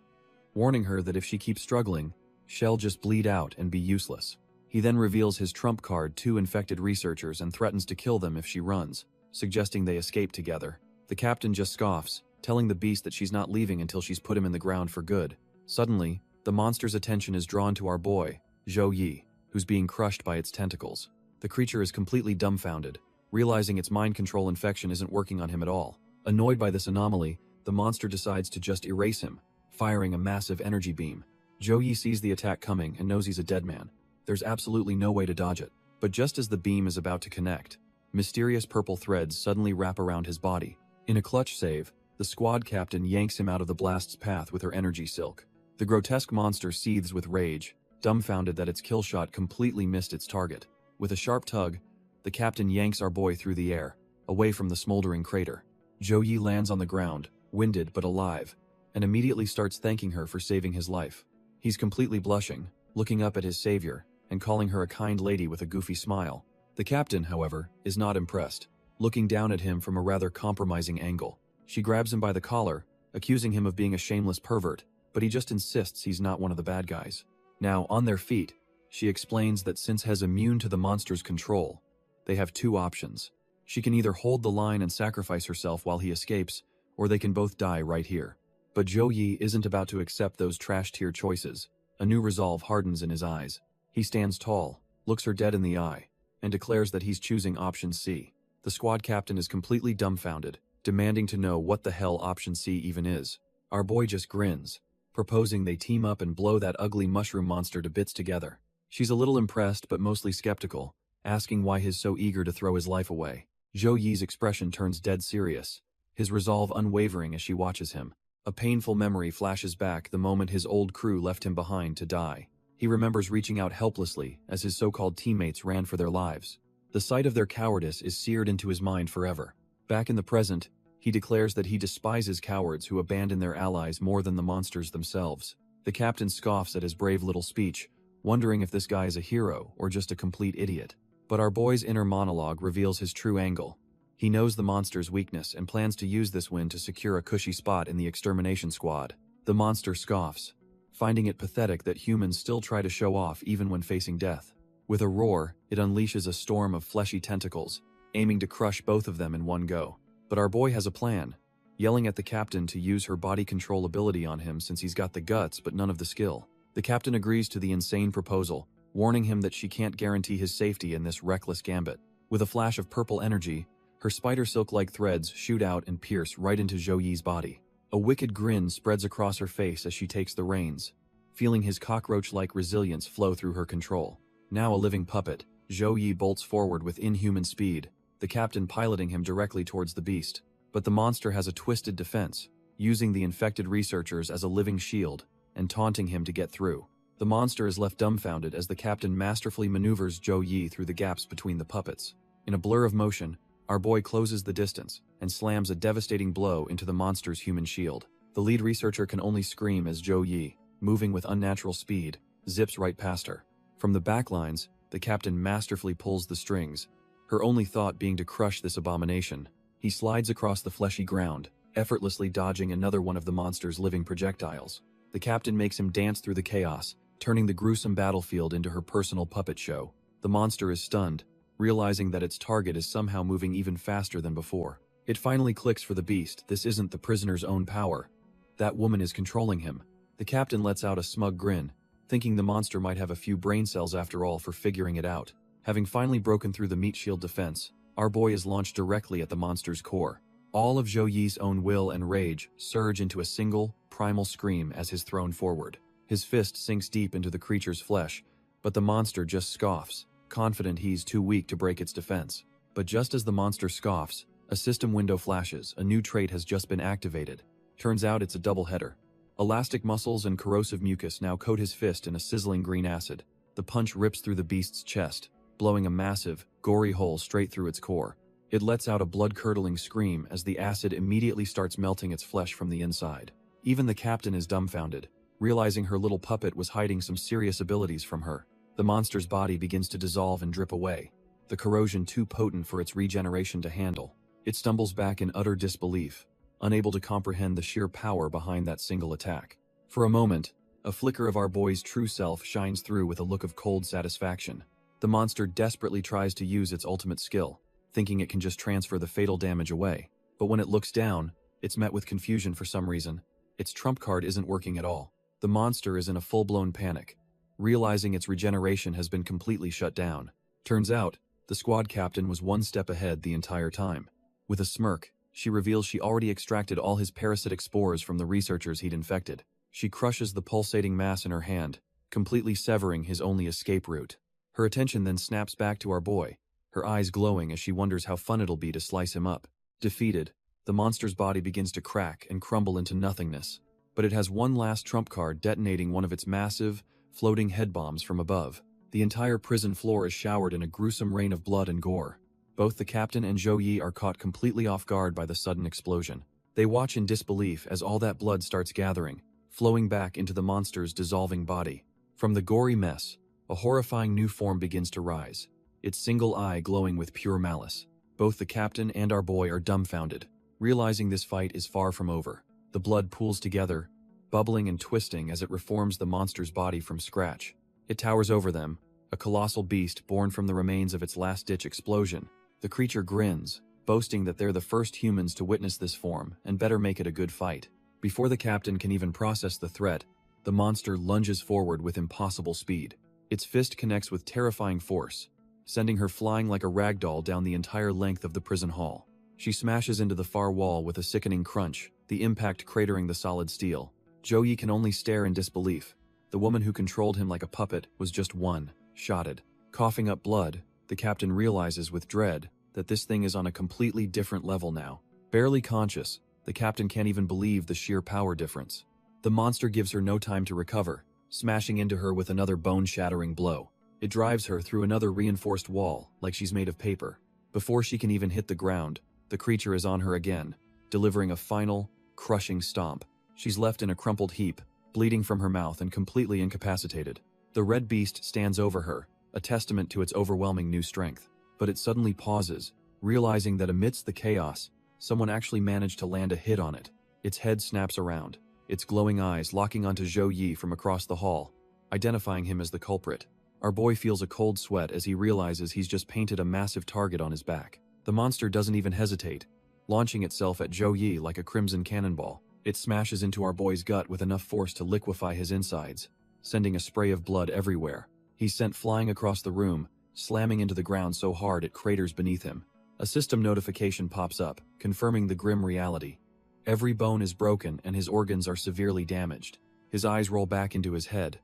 warning her that if she keeps struggling, she'll just bleed out and be useless. He then reveals his trump card to infected researchers and threatens to kill them if she runs, suggesting they escape together. The captain just scoffs, telling the beast that she's not leaving until she's put him in the ground for good. Suddenly, the monster's attention is drawn to our boy, Zhou Yi, who's being crushed by its tentacles. The creature is completely dumbfounded, realizing its mind control infection isn't working on him at all. Annoyed by this anomaly, the monster decides to just erase him, firing a massive energy beam. Zhou Yi sees the attack coming and knows he's a dead man. There's absolutely no way to dodge it. But just as the beam is about to connect, mysterious purple threads suddenly wrap around his body. In a clutch save, the squad captain yanks him out of the blast's path with her energy silk. The grotesque monster seethes with rage, dumbfounded that its kill shot completely missed its target. With a sharp tug, the captain yanks our boy through the air, away from the smoldering crater. Zhou Yi lands on the ground, winded but alive, and immediately starts thanking her for saving his life. He's completely blushing, looking up at his savior, and calling her a kind lady with a goofy smile. The captain, however, is not impressed, looking down at him from a rather compromising angle. She grabs him by the collar, accusing him of being a shameless pervert, but he just insists he's not one of the bad guys. Now, on their feet, she explains that since he's immune to the monster's control, they have two options. She can either hold the line and sacrifice herself while he escapes, or they can both die right here. But Zhou Yi isn't about to accept those trash-tier choices. A new resolve hardens in his eyes. He stands tall, looks her dead in the eye, and declares that he's choosing option C. The squad captain is completely dumbfounded, demanding to know what the hell option C even is. Our boy just grins, proposing they team up and blow that ugly mushroom monster to bits together. She's a little impressed but mostly skeptical, asking why he's so eager to throw his life away. Zhou Yi's expression turns dead serious, his resolve unwavering as she watches him. A painful memory flashes back the moment his old crew left him behind to die. He remembers reaching out helplessly as his so-called teammates ran for their lives. The sight of their cowardice is seared into his mind forever. Back in the present, he declares that he despises cowards who abandon their allies more than the monsters themselves. The captain scoffs at his brave little speech, wondering if this guy is a hero or just a complete idiot. But our boy's inner monologue reveals his true angle. He knows the monster's weakness and plans to use this win to secure a cushy spot in the extermination squad. The monster scoffs, finding it pathetic that humans still try to show off even when facing death. With a roar, it unleashes a storm of fleshy tentacles, aiming to crush both of them in one go. But our boy has a plan, yelling at the captain to use her body control ability on him since he's got the guts but none of the skill. The captain agrees to the insane proposal, warning him that she can't guarantee his safety in this reckless gambit. With a flash of purple energy, her spider silk-like threads shoot out and pierce right into Zhou Yi's body. A wicked grin spreads across her face as she takes the reins, feeling his cockroach-like resilience flow through her control. Now a living puppet, Zhou Yi bolts forward with inhuman speed, the captain piloting him directly towards the beast. But the monster has a twisted defense, using the infected researchers as a living shield and taunting him to get through. The monster is left dumbfounded as the captain masterfully maneuvers Zhou Yi through the gaps between the puppets. In a blur of motion, our boy closes the distance and slams a devastating blow into the monster's human shield. The lead researcher can only scream as Zhou Yi, moving with unnatural speed, zips right past her. From the backlines, the captain masterfully pulls the strings, her only thought being to crush this abomination. He slides across the fleshy ground, effortlessly dodging another one of the monster's living projectiles. The captain makes him dance through the chaos, turning the gruesome battlefield into her personal puppet show. The monster is stunned, realizing that its target is somehow moving even faster than before. It finally clicks for the beast: this isn't the prisoner's own power. That woman is controlling him. The captain lets out a smug grin, thinking the monster might have a few brain cells after all for figuring it out. Having finally broken through the meat shield defense, our boy is launched directly at the monster's core. All of Zhou Yi's own will and rage surge into a single, primal scream as he's thrown forward. His fist sinks deep into the creature's flesh, but the monster just scoffs, confident he's too weak to break its defense. But just as the monster scoffs, a system window flashes. A new trait has just been activated. Turns out it's a double-header. Elastic muscles and corrosive mucus now coat his fist in a sizzling green acid. The punch rips through the beast's chest, blowing a massive, gory hole straight through its core. It lets out a blood-curdling scream as the acid immediately starts melting its flesh from the inside. Even the captain is dumbfounded, realizing her little puppet was hiding some serious abilities from her. The monster's body begins to dissolve and drip away, the corrosion too potent for its regeneration to handle. It stumbles back in utter disbelief, unable to comprehend the sheer power behind that single attack. For a moment, a flicker of our boy's true self shines through with a look of cold satisfaction. The monster desperately tries to use its ultimate skill, thinking it can just transfer the fatal damage away. But when it looks down, it's met with confusion for some reason. Its trump card isn't working at all. The monster is in a full-blown panic, realizing its regeneration has been completely shut down. Turns out, the squad captain was one step ahead the entire time. With a smirk, she reveals she already extracted all his parasitic spores from the researchers he'd infected. She crushes the pulsating mass in her hand, completely severing his only escape route. Her attention then snaps back to our boy, her eyes glowing as she wonders how fun it'll be to slice him up. Defeated, the monster's body begins to crack and crumble into nothingness. But it has one last trump card, detonating one of its massive, floating head bombs from above. The entire prison floor is showered in a gruesome rain of blood and gore. Both the captain and Zhou Yi are caught completely off guard by the sudden explosion. They watch in disbelief as all that blood starts gathering, flowing back into the monster's dissolving body. From the gory mess, a horrifying new form begins to rise, its single eye glowing with pure malice. Both the captain and our boy are dumbfounded, realizing this fight is far from over. The blood pools together, bubbling and twisting as it reforms the monster's body from scratch. It towers over them, a colossal beast born from the remains of its last-ditch explosion. The creature grins, boasting that they're the first humans to witness this form and better make it a good fight. Before the captain can even process the threat, the monster lunges forward with impossible speed. Its fist connects with terrifying force, sending her flying like a ragdoll down the entire length of the prison hall. She smashes into the far wall with a sickening crunch, the impact cratering the solid steel. Zhou Yi can only stare in disbelief. The woman who controlled him like a puppet was just one-shotted. Coughing up blood, the captain realizes with dread that this thing is on a completely different level now. Barely conscious, the captain can't even believe the sheer power difference. The monster gives her no time to recover, smashing into her with another bone-shattering blow. It drives her through another reinforced wall, like she's made of paper. Before she can even hit the ground, the creature is on her again, delivering a final, crushing stomp. She's left in a crumpled heap, bleeding from her mouth and completely incapacitated. The red beast stands over her, a testament to its overwhelming new strength. But it suddenly pauses, realizing that amidst the chaos, someone actually managed to land a hit on it. Its head snaps around, its glowing eyes locking onto Zhou Yi from across the hall, identifying him as the culprit. Our boy feels a cold sweat as he realizes he's just painted a massive target on his back. The monster doesn't even hesitate, launching itself at Zhou Yi like a crimson cannonball. It smashes into our boy's gut with enough force to liquefy his insides, sending a spray of blood everywhere. He's sent flying across the room, slamming into the ground so hard it craters beneath him. A system notification pops up, confirming the grim reality. Every bone is broken and his organs are severely damaged. His eyes roll back into his head.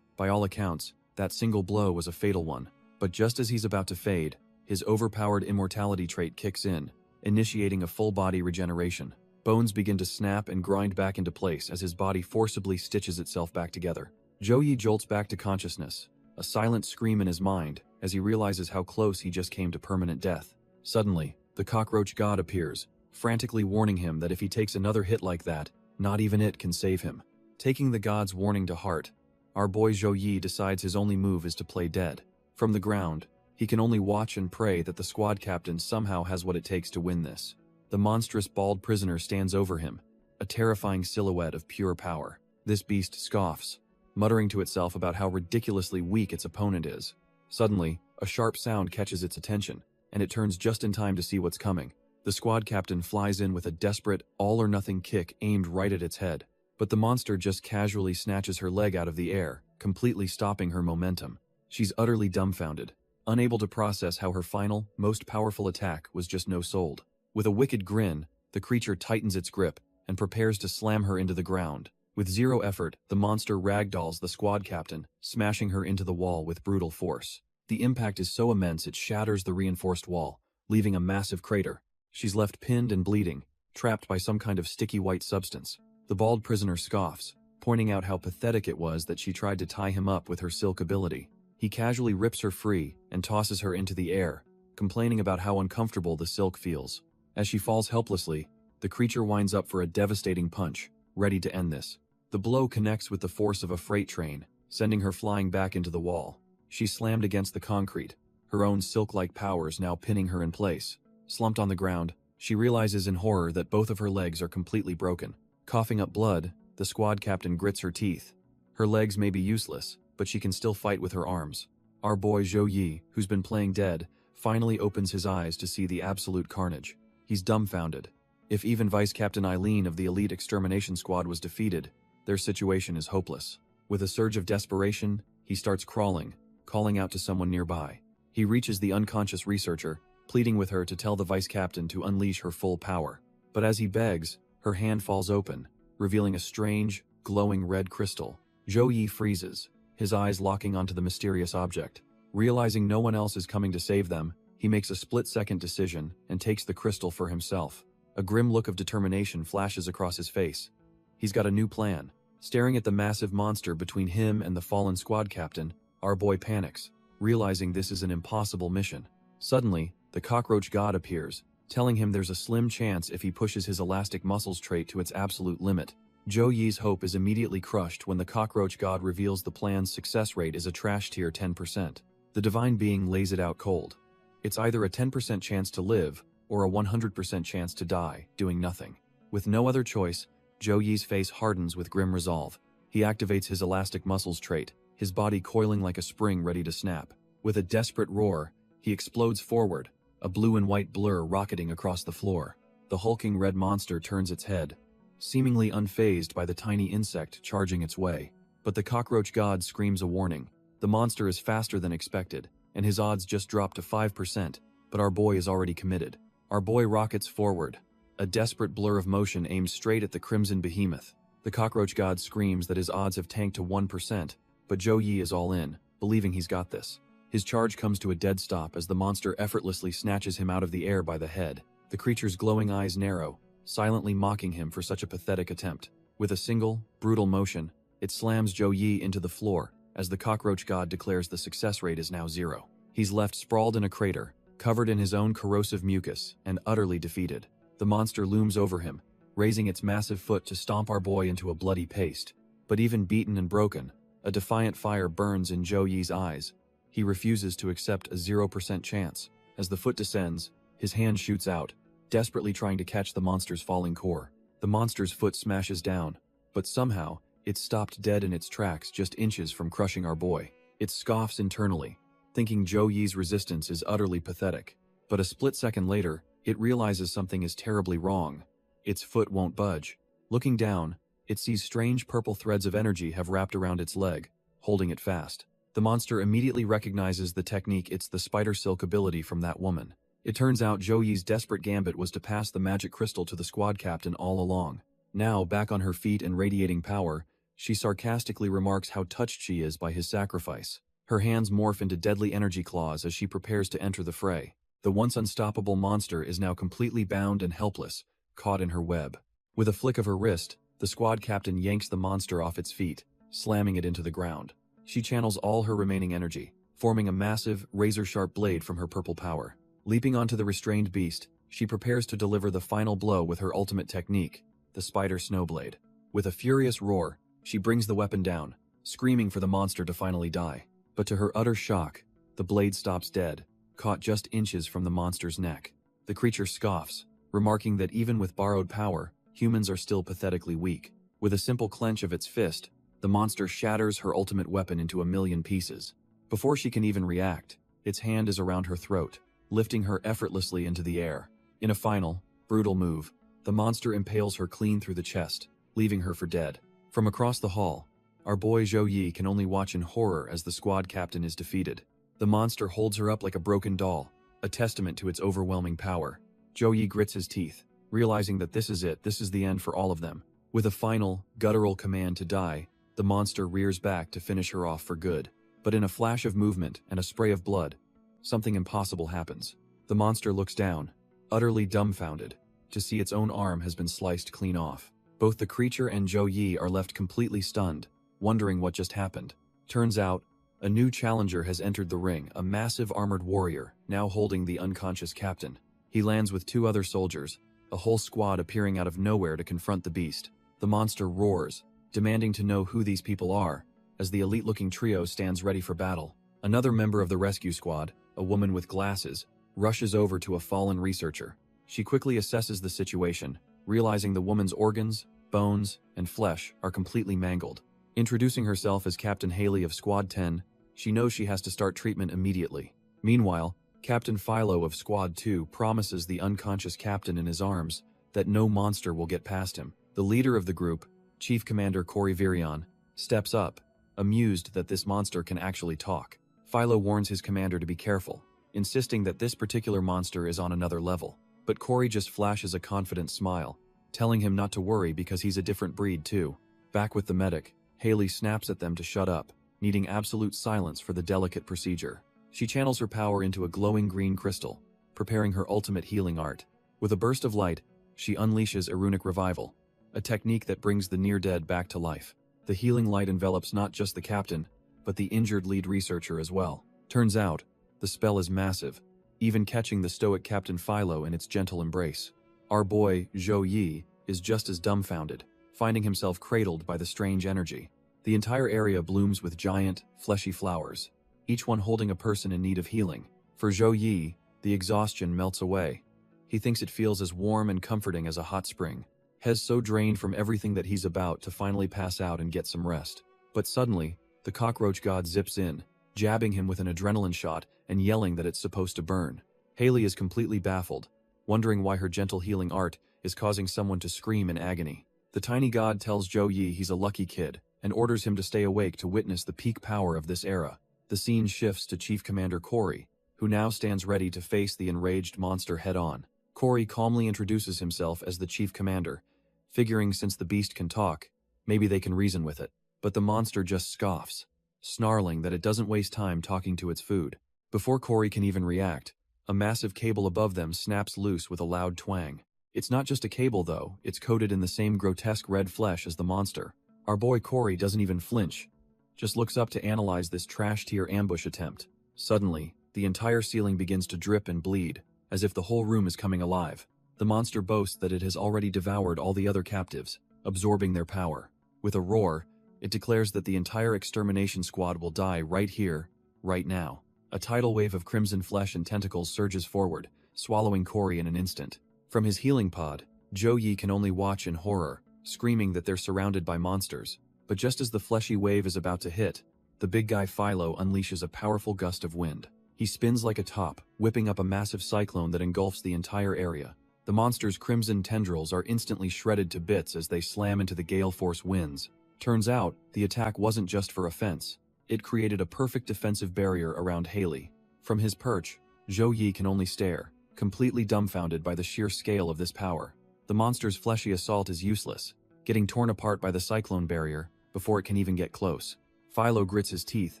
By all accounts, that single blow was a fatal one. But just as he's about to fade, his overpowered immortality trait kicks in, initiating a full-body regeneration. Bones begin to snap and grind back into place as his body forcibly stitches itself back together. Zhou jolts back to consciousness, a silent scream in his mind as he realizes how close he just came to permanent death. Suddenly, the cockroach god appears, frantically warning him that if he takes another hit like that, not even it can save him. Taking the god's warning to heart, our boy Zhou decides his only move is to play dead. From the ground, he can only watch and pray that the squad captain somehow has what it takes to win this. The monstrous bald prisoner stands over him, a terrifying silhouette of pure power. This beast scoffs, muttering to itself about how ridiculously weak its opponent is. Suddenly, a sharp sound catches its attention, and it turns just in time to see what's coming. The squad captain flies in with a desperate, all-or-nothing kick aimed right at its head, but the monster just casually snatches her leg out of the air, completely stopping her momentum. She's utterly dumbfounded, unable to process how her final, most powerful attack was just no-sold. With a wicked grin, the creature tightens its grip and prepares to slam her into the ground. With zero effort, the monster ragdolls the squad captain, smashing her into the wall with brutal force. The impact is so immense it shatters the reinforced wall, leaving a massive crater. She's left pinned and bleeding, trapped by some kind of sticky white substance. The bald prisoner scoffs, pointing out how pathetic it was that she tried to tie him up with her silk ability. He casually rips her free and tosses her into the air, complaining about how uncomfortable the silk feels. As she falls helplessly, the creature winds up for a devastating punch, ready to end this. The blow connects with the force of a freight train, sending her flying back into the wall. She slammed against the concrete, her own silk-like powers now pinning her in place. Slumped on the ground, she realizes in horror that both of her legs are completely broken. Coughing up blood, the squad captain grits her teeth. Her legs may be useless, but she can still fight with her arms. Our boy Zhou, who's been playing dead, finally opens his eyes to see the absolute carnage. He's dumbfounded. If even Vice Captain Eileen of the elite extermination squad was defeated, their situation is hopeless. With a surge of desperation, he starts crawling, calling out to someone nearby. He reaches the unconscious researcher, pleading with her to tell the vice captain to unleash her full power. But as he begs, her hand falls open, revealing a strange, glowing red crystal. Zhou freezes, his eyes locking onto the mysterious object. Realizing no one else is coming to save them, he makes a split-second decision and takes the crystal for himself. A grim look of determination flashes across his face. He's got a new plan. Staring at the massive monster between him and the fallen squad captain, our boy panics, realizing this is an impossible mission. Suddenly, the cockroach god appears, telling him there's a slim chance if he pushes his elastic muscles trait to its absolute limit. Zhou hope is immediately crushed when the cockroach god reveals the plan's success rate is a trash tier 10%. The divine being lays it out cold. It's either a 10% chance to live, or a 100% chance to die, doing nothing. With no other choice, Zhou face hardens with grim resolve. He activates his elastic muscles trait, his body coiling like a spring ready to snap. With a desperate roar, he explodes forward, a blue and white blur rocketing across the floor. The hulking red monster turns its head, seemingly unfazed by the tiny insect charging its way. But the cockroach god screams a warning. The monster is faster than expected, and his odds just drop to 5%, but our boy is already committed. Our boy rockets forward, a desperate blur of motion aimed straight at the crimson behemoth. The cockroach god screams that his odds have tanked to 1%, but Zhou is all in, believing he's got this. His charge comes to a dead stop as the monster effortlessly snatches him out of the air by the head. The creature's glowing eyes narrow, silently mocking him for such a pathetic attempt. With a single, brutal motion, it slams Zhou into the floor, as the cockroach god declares the success rate is now 0. He's left sprawled in a crater, covered in his own corrosive mucus, and utterly defeated. The monster looms over him, raising its massive foot to stomp our boy into a bloody paste. But even beaten and broken, a defiant fire burns in Zhou eyes. He refuses to accept a 0% chance. As the foot descends, his hand shoots out, desperately trying to catch the monster's falling core. The monster's foot smashes down, but somehow, it's stopped dead in its tracks just inches from crushing our boy. It scoffs internally, thinking Zhou resistance is utterly pathetic. But a split second later, it realizes something is terribly wrong. Its foot won't budge. Looking down, it sees strange purple threads of energy have wrapped around its leg, holding it fast. The monster immediately recognizes the technique. It's the spider silk ability from that woman. It turns out Zhou's desperate gambit was to pass the magic crystal to the squad captain all along. Now, back on her feet and radiating power, she sarcastically remarks how touched she is by his sacrifice. Her hands morph into deadly energy claws as she prepares to enter the fray. The once unstoppable monster is now completely bound and helpless, caught in her web. With a flick of her wrist, the squad captain yanks the monster off its feet, slamming it into the ground. She channels all her remaining energy, forming a massive, razor-sharp blade from her purple power. Leaping onto the restrained beast, she prepares to deliver the final blow with her ultimate technique, the spider snowblade. With a furious roar, she brings the weapon down, screaming for the monster to finally die. But to her utter shock, the blade stops dead, caught just inches from the monster's neck. The creature scoffs, remarking that even with borrowed power, humans are still pathetically weak. With a simple clench of its fist, the monster shatters her ultimate weapon into a million pieces. Before she can even react, its hand is around her throat, lifting her effortlessly into the air. In a final, brutal move, the monster impales her clean through the chest, leaving her for dead. From across the hall, our boy Zhou Yi can only watch in horror as the squad captain is defeated. The monster holds her up like a broken doll, a testament to its overwhelming power. Zhou Yi grits his teeth, realizing that this is it, this is the end for all of them. With a final, guttural command to die, the monster rears back to finish her off for good. But in a flash of movement and a spray of blood, something impossible happens. The monster looks down, utterly dumbfounded, to see its own arm has been sliced clean off. Both the creature and Zhou Yi are left completely stunned, wondering what just happened. Turns out, a new challenger has entered the ring, a massive armored warrior, now holding the unconscious captain. He lands with 2 other soldiers, a whole squad appearing out of nowhere to confront the beast. The monster roars, demanding to know who these people are, as the elite-looking trio stands ready for battle. Another member of the rescue squad, a woman with glasses, rushes over to a fallen researcher. She quickly assesses the situation, realizing the woman's organs, bones, and flesh are completely mangled. Introducing herself as Captain Haley of Squad 10, she knows she has to start treatment immediately. Meanwhile, Captain Philo of Squad 2 promises the unconscious captain in his arms that no monster will get past him. The leader of the group, Chief Commander Cory Virion, steps up, amused that this monster can actually talk. Philo warns his commander to be careful, insisting that this particular monster is on another level. But Cory just flashes a confident smile, telling him not to worry because he's a different breed too. Back with the medic, Haley snaps at them to shut up, needing absolute silence for the delicate procedure. She channels her power into a glowing green crystal, preparing her ultimate healing art. With a burst of light, she unleashes a runic revival, a technique that brings the near-dead back to life. The healing light envelops not just the captain, but the injured lead researcher as well. Turns out, the spell is massive, even catching the stoic Captain Philo in its gentle embrace. Our boy, Zhou Yi, is just as dumbfounded, finding himself cradled by the strange energy. The entire area blooms with giant, fleshy flowers, each one holding a person in need of healing. For Zhou Yi, the exhaustion melts away. He thinks it feels as warm and comforting as a hot spring. Hez so drained from everything that he's about to finally pass out and get some rest. But suddenly, the cockroach god zips in, jabbing him with an adrenaline shot and yelling that it's supposed to burn. Haley is completely baffled, wondering why her gentle healing art is causing someone to scream in agony. The tiny god tells Zhou Yi he's a lucky kid and orders him to stay awake to witness the peak power of this era. The scene shifts to Chief Commander Cory, who now stands ready to face the enraged monster head-on. Cory calmly introduces himself as the Chief Commander, figuring since the beast can talk, maybe they can reason with it. But the monster just scoffs, snarling that it doesn't waste time talking to its food. Before Cory can even react, a massive cable above them snaps loose with a loud twang. It's not just a cable though, it's coated in the same grotesque red flesh as the monster. Our boy Cory doesn't even flinch, just looks up to analyze this trash-tier ambush attempt. Suddenly, the entire ceiling begins to drip and bleed, as if the whole room is coming alive. The monster boasts that it has already devoured all the other captives, absorbing their power. With a roar, it declares that the entire extermination squad will die right here, right now. A tidal wave of crimson flesh and tentacles surges forward, swallowing Cory in an instant. From his healing pod, Zhou Yi can only watch in horror, screaming that they're surrounded by monsters. But just as the fleshy wave is about to hit, the big guy Philo unleashes a powerful gust of wind. He spins like a top, whipping up a massive cyclone that engulfs the entire area. The monster's crimson tendrils are instantly shredded to bits as they slam into the gale force winds. Turns out, the attack wasn't just for offense. It created a perfect defensive barrier around Haley. From his perch, Zhou Yi can only stare, completely dumbfounded by the sheer scale of this power. The monster's fleshy assault is useless, getting torn apart by the cyclone barrier before it can even get close. Philo grits his teeth,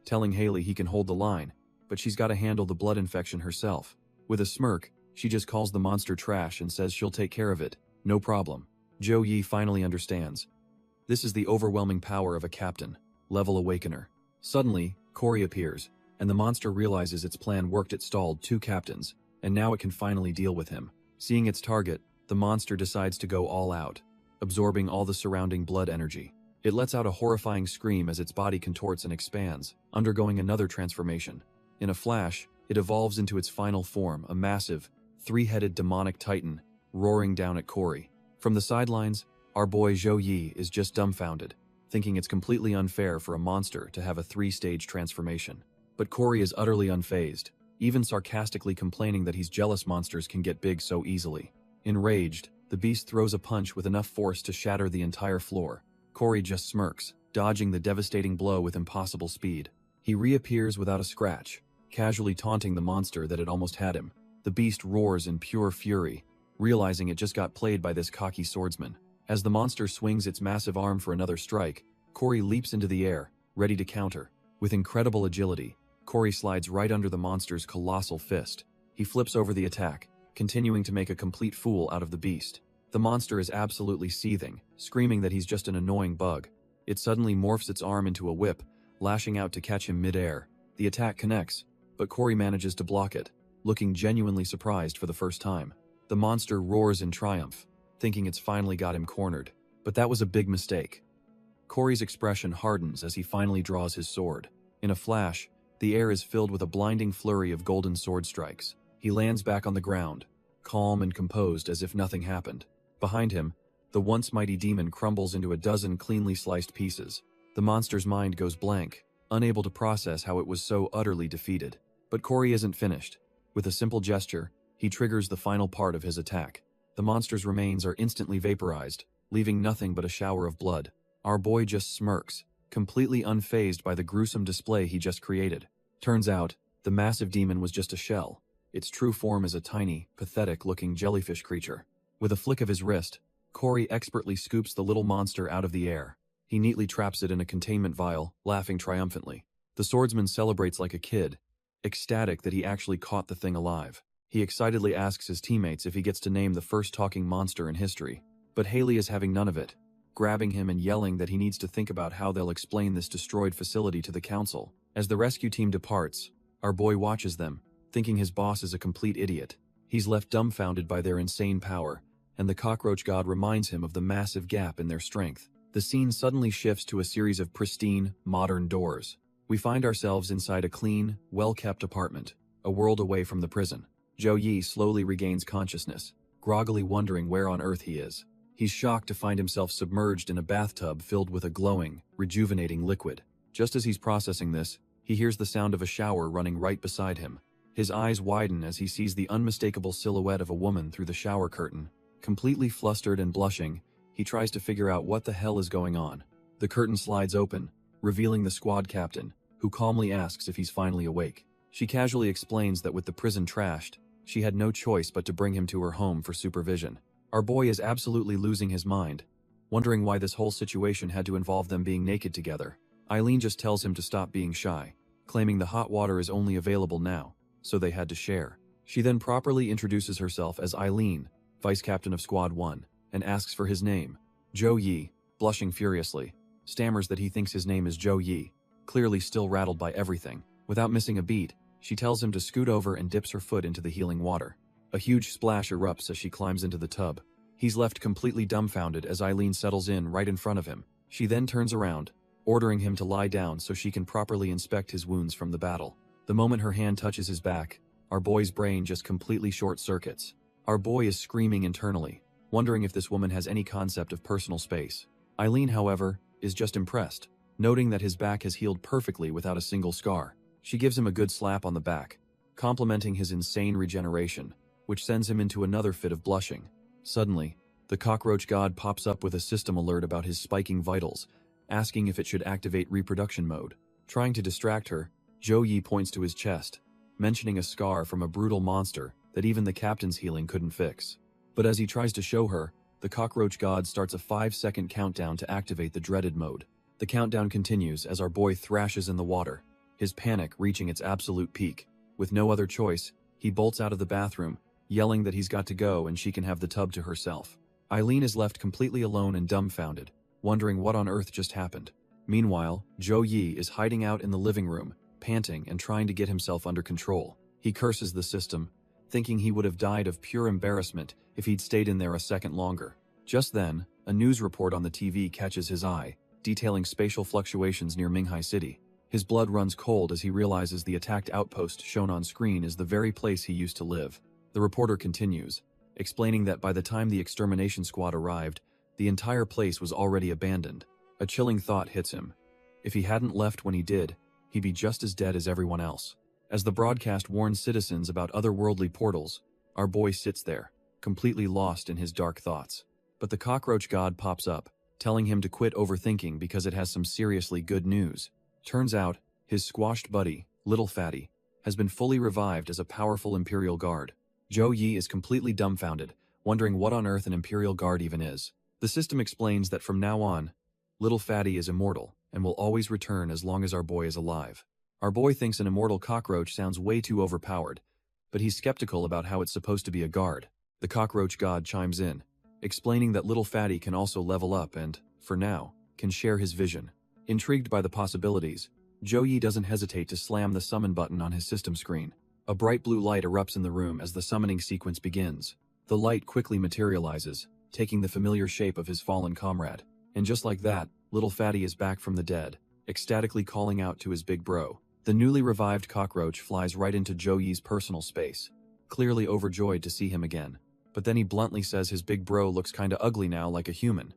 telling Haley he can hold the line, but she's got to handle the blood infection herself. With a smirk, she just calls the monster trash and says she'll take care of it, no problem. Zhou Yi finally understands. This is the overwhelming power of a captain, level awakener. Suddenly, Cory appears, and the monster realizes its plan worked. It stalled 2 captains, and now it can finally deal with him. Seeing its target, the monster decides to go all out, absorbing all the surrounding blood energy. It lets out a horrifying scream as its body contorts and expands, undergoing another transformation. In a flash, it evolves into its final form, a massive, 3-headed demonic titan, roaring down at Cory. From the sidelines, our boy Zhou Yi is just dumbfounded, thinking it's completely unfair for a monster to have a 3-stage transformation. But Cory is utterly unfazed, even sarcastically complaining that he's jealous monsters can get big so easily. Enraged, the beast throws a punch with enough force to shatter the entire floor. Cory just smirks, dodging the devastating blow with impossible speed. He reappears without a scratch, casually taunting the monster that had almost had him. The beast roars in pure fury, realizing it just got played by this cocky swordsman. As the monster swings its massive arm for another strike, Cory leaps into the air, ready to counter. With incredible agility, Cory slides right under the monster's colossal fist. He flips over the attack, continuing to make a complete fool out of the beast. The monster is absolutely seething, screaming that he's just an annoying bug. It suddenly morphs its arm into a whip, lashing out to catch him mid-air. The attack connects, but Cory manages to block it, looking genuinely surprised for the first time. The monster roars in triumph, thinking it's finally got him cornered. But that was a big mistake. Cory's expression hardens as he finally draws his sword. In a flash, the air is filled with a blinding flurry of golden sword strikes. He lands back on the ground, calm and composed as if nothing happened. Behind him, the once mighty demon crumbles into a dozen cleanly sliced pieces. The monster's mind goes blank, unable to process how it was so utterly defeated. But Cory isn't finished. With a simple gesture, he triggers the final part of his attack. The monster's remains are instantly vaporized, leaving nothing but a shower of blood. Our boy just smirks, completely unfazed by the gruesome display he just created. Turns out, the massive demon was just a shell. Its true form is a tiny, pathetic-looking jellyfish creature. With a flick of his wrist, Cory expertly scoops the little monster out of the air. He neatly traps it in a containment vial, laughing triumphantly. The swordsman celebrates like a kid, ecstatic that he actually caught the thing alive. He excitedly asks his teammates if he gets to name the first talking monster in history. But Haley is having none of it, grabbing him and yelling that he needs to think about how they'll explain this destroyed facility to the council. As the rescue team departs, our boy watches them, thinking his boss is a complete idiot. He's left dumbfounded by their insane power, and the cockroach god reminds him of the massive gap in their strength. The scene suddenly shifts to a series of pristine, modern doors. We find ourselves inside a clean, well-kept apartment, a world away from the prison. Zhou Yi slowly regains consciousness, groggily wondering where on earth he is. He's shocked to find himself submerged in a bathtub filled with a glowing, rejuvenating liquid. Just as he's processing this, he hears the sound of a shower running right beside him. His eyes widen as he sees the unmistakable silhouette of a woman through the shower curtain. Completely flustered and blushing, he tries to figure out what the hell is going on. The curtain slides open, revealing the squad captain, who calmly asks if he's finally awake. She casually explains that with the prison trashed, she had no choice but to bring him to her home for supervision. Our boy is absolutely losing his mind, wondering why this whole situation had to involve them being naked together. Eileen just tells him to stop being shy, claiming the hot water is only available now, so they had to share. She then properly introduces herself as Eileen, vice captain of Squad 1, and asks for his name. Zhou Yi, blushing furiously, stammers that he thinks his name is Zhou Yi, clearly still rattled by everything. Without missing a beat, she tells him to scoot over and dips her foot into the healing water. A huge splash erupts as she climbs into the tub. He's left completely dumbfounded as Eileen settles in right in front of him. She then turns around, ordering him to lie down so she can properly inspect his wounds from the battle. The moment her hand touches his back, our boy's brain just completely short-circuits. Our boy is screaming internally, wondering if this woman has any concept of personal space. Eileen, however, is just impressed, noting that his back has healed perfectly without a single scar. She gives him a good slap on the back, complimenting his insane regeneration, which sends him into another fit of blushing. Suddenly, the cockroach god pops up with a system alert about his spiking vitals, asking if it should activate reproduction mode. Trying to distract her, Zhou Yi points to his chest, mentioning a scar from a brutal monster that even the captain's healing couldn't fix. But as he tries to show her, the cockroach god starts a 5-second countdown to activate the dreaded mode. The countdown continues as our boy thrashes in the water, his panic reaching its absolute peak. With no other choice, he bolts out of the bathroom, yelling that he's got to go and she can have the tub to herself. Eileen is left completely alone and dumbfounded, wondering what on earth just happened. Meanwhile, Joe Yi is hiding out in the living room, panting and trying to get himself under control. He curses the system, thinking he would have died of pure embarrassment if he'd stayed in there a second longer. Just then, a news report on the TV catches his eye, detailing spatial fluctuations near Minghai City. His blood runs cold as he realizes the attacked outpost shown on screen is the very place he used to live. The reporter continues, explaining that by the time the extermination squad arrived, the entire place was already abandoned. A chilling thought hits him. If he hadn't left when he did, he'd be just as dead as everyone else. As the broadcast warns citizens about otherworldly portals, our boy sits there, completely lost in his dark thoughts. But the cockroach god pops up, telling him to quit overthinking because it has some seriously good news. Turns out, his squashed buddy, Little Fatty, has been fully revived as a powerful Imperial Guard. Joe Yi is completely dumbfounded, wondering what on earth an Imperial Guard even is. The system explains that from now on, Little Fatty is immortal and will always return as long as our boy is alive. Our boy thinks an immortal cockroach sounds way too overpowered, but he's skeptical about how it's supposed to be a guard. The cockroach god chimes in, explaining that Little Fatty can also level up and, for now, can share his vision. Intrigued by the possibilities, Joe Yi doesn't hesitate to slam the summon button on his system screen. A bright blue light erupts in the room as the summoning sequence begins. The light quickly materializes, taking the familiar shape of his fallen comrade. And just like that, Little Fatty is back from the dead, ecstatically calling out to his big bro. The newly revived cockroach flies right into Joe Yi's personal space, clearly overjoyed to see him again. But then he bluntly says his big bro looks kinda ugly now like a human,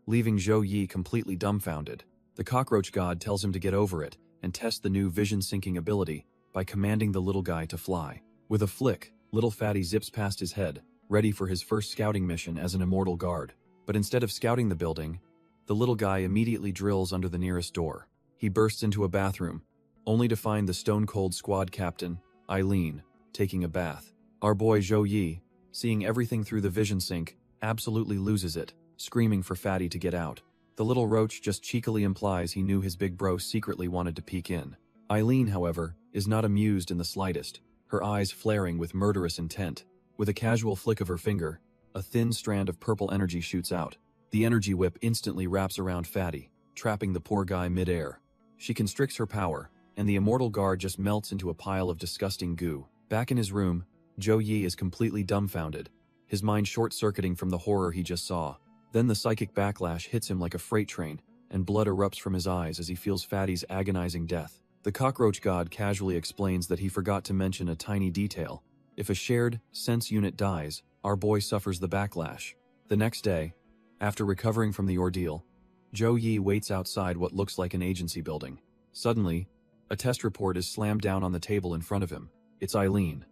leaving Joe Yi completely dumbfounded. The cockroach god tells him to get over it and test the new vision syncing ability by commanding the little guy to fly. With a flick, Little Fatty zips past his head, ready for his first scouting mission as an immortal guard. But instead of scouting the building, the little guy immediately drills under the nearest door. He bursts into a bathroom, only to find the stone-cold squad captain, Eileen, taking a bath. Our boy Joe Yi, seeing everything through the vision sync, absolutely loses it, screaming for Fatty to get out. The little roach just cheekily implies he knew his big bro secretly wanted to peek in. Eileen, however, is not amused in the slightest, her eyes flaring with murderous intent. With a casual flick of her finger, a thin strand of purple energy shoots out. The energy whip instantly wraps around Fatty, trapping the poor guy mid-air. She constricts her power, and the immortal guard just melts into a pile of disgusting goo. Back in his room, Joe Yi is completely dumbfounded, his mind short-circuiting from the horror he just saw. Then the psychic backlash hits him like a freight train, and blood erupts from his eyes as he feels Fatty's agonizing death. The cockroach god casually explains that he forgot to mention a tiny detail. If a shared sense unit dies, our boy suffers the backlash. The next day, after recovering from the ordeal, Joe Yi waits outside what looks like an agency building. Suddenly, a test report is slammed down on the table in front of him. It's Eileen,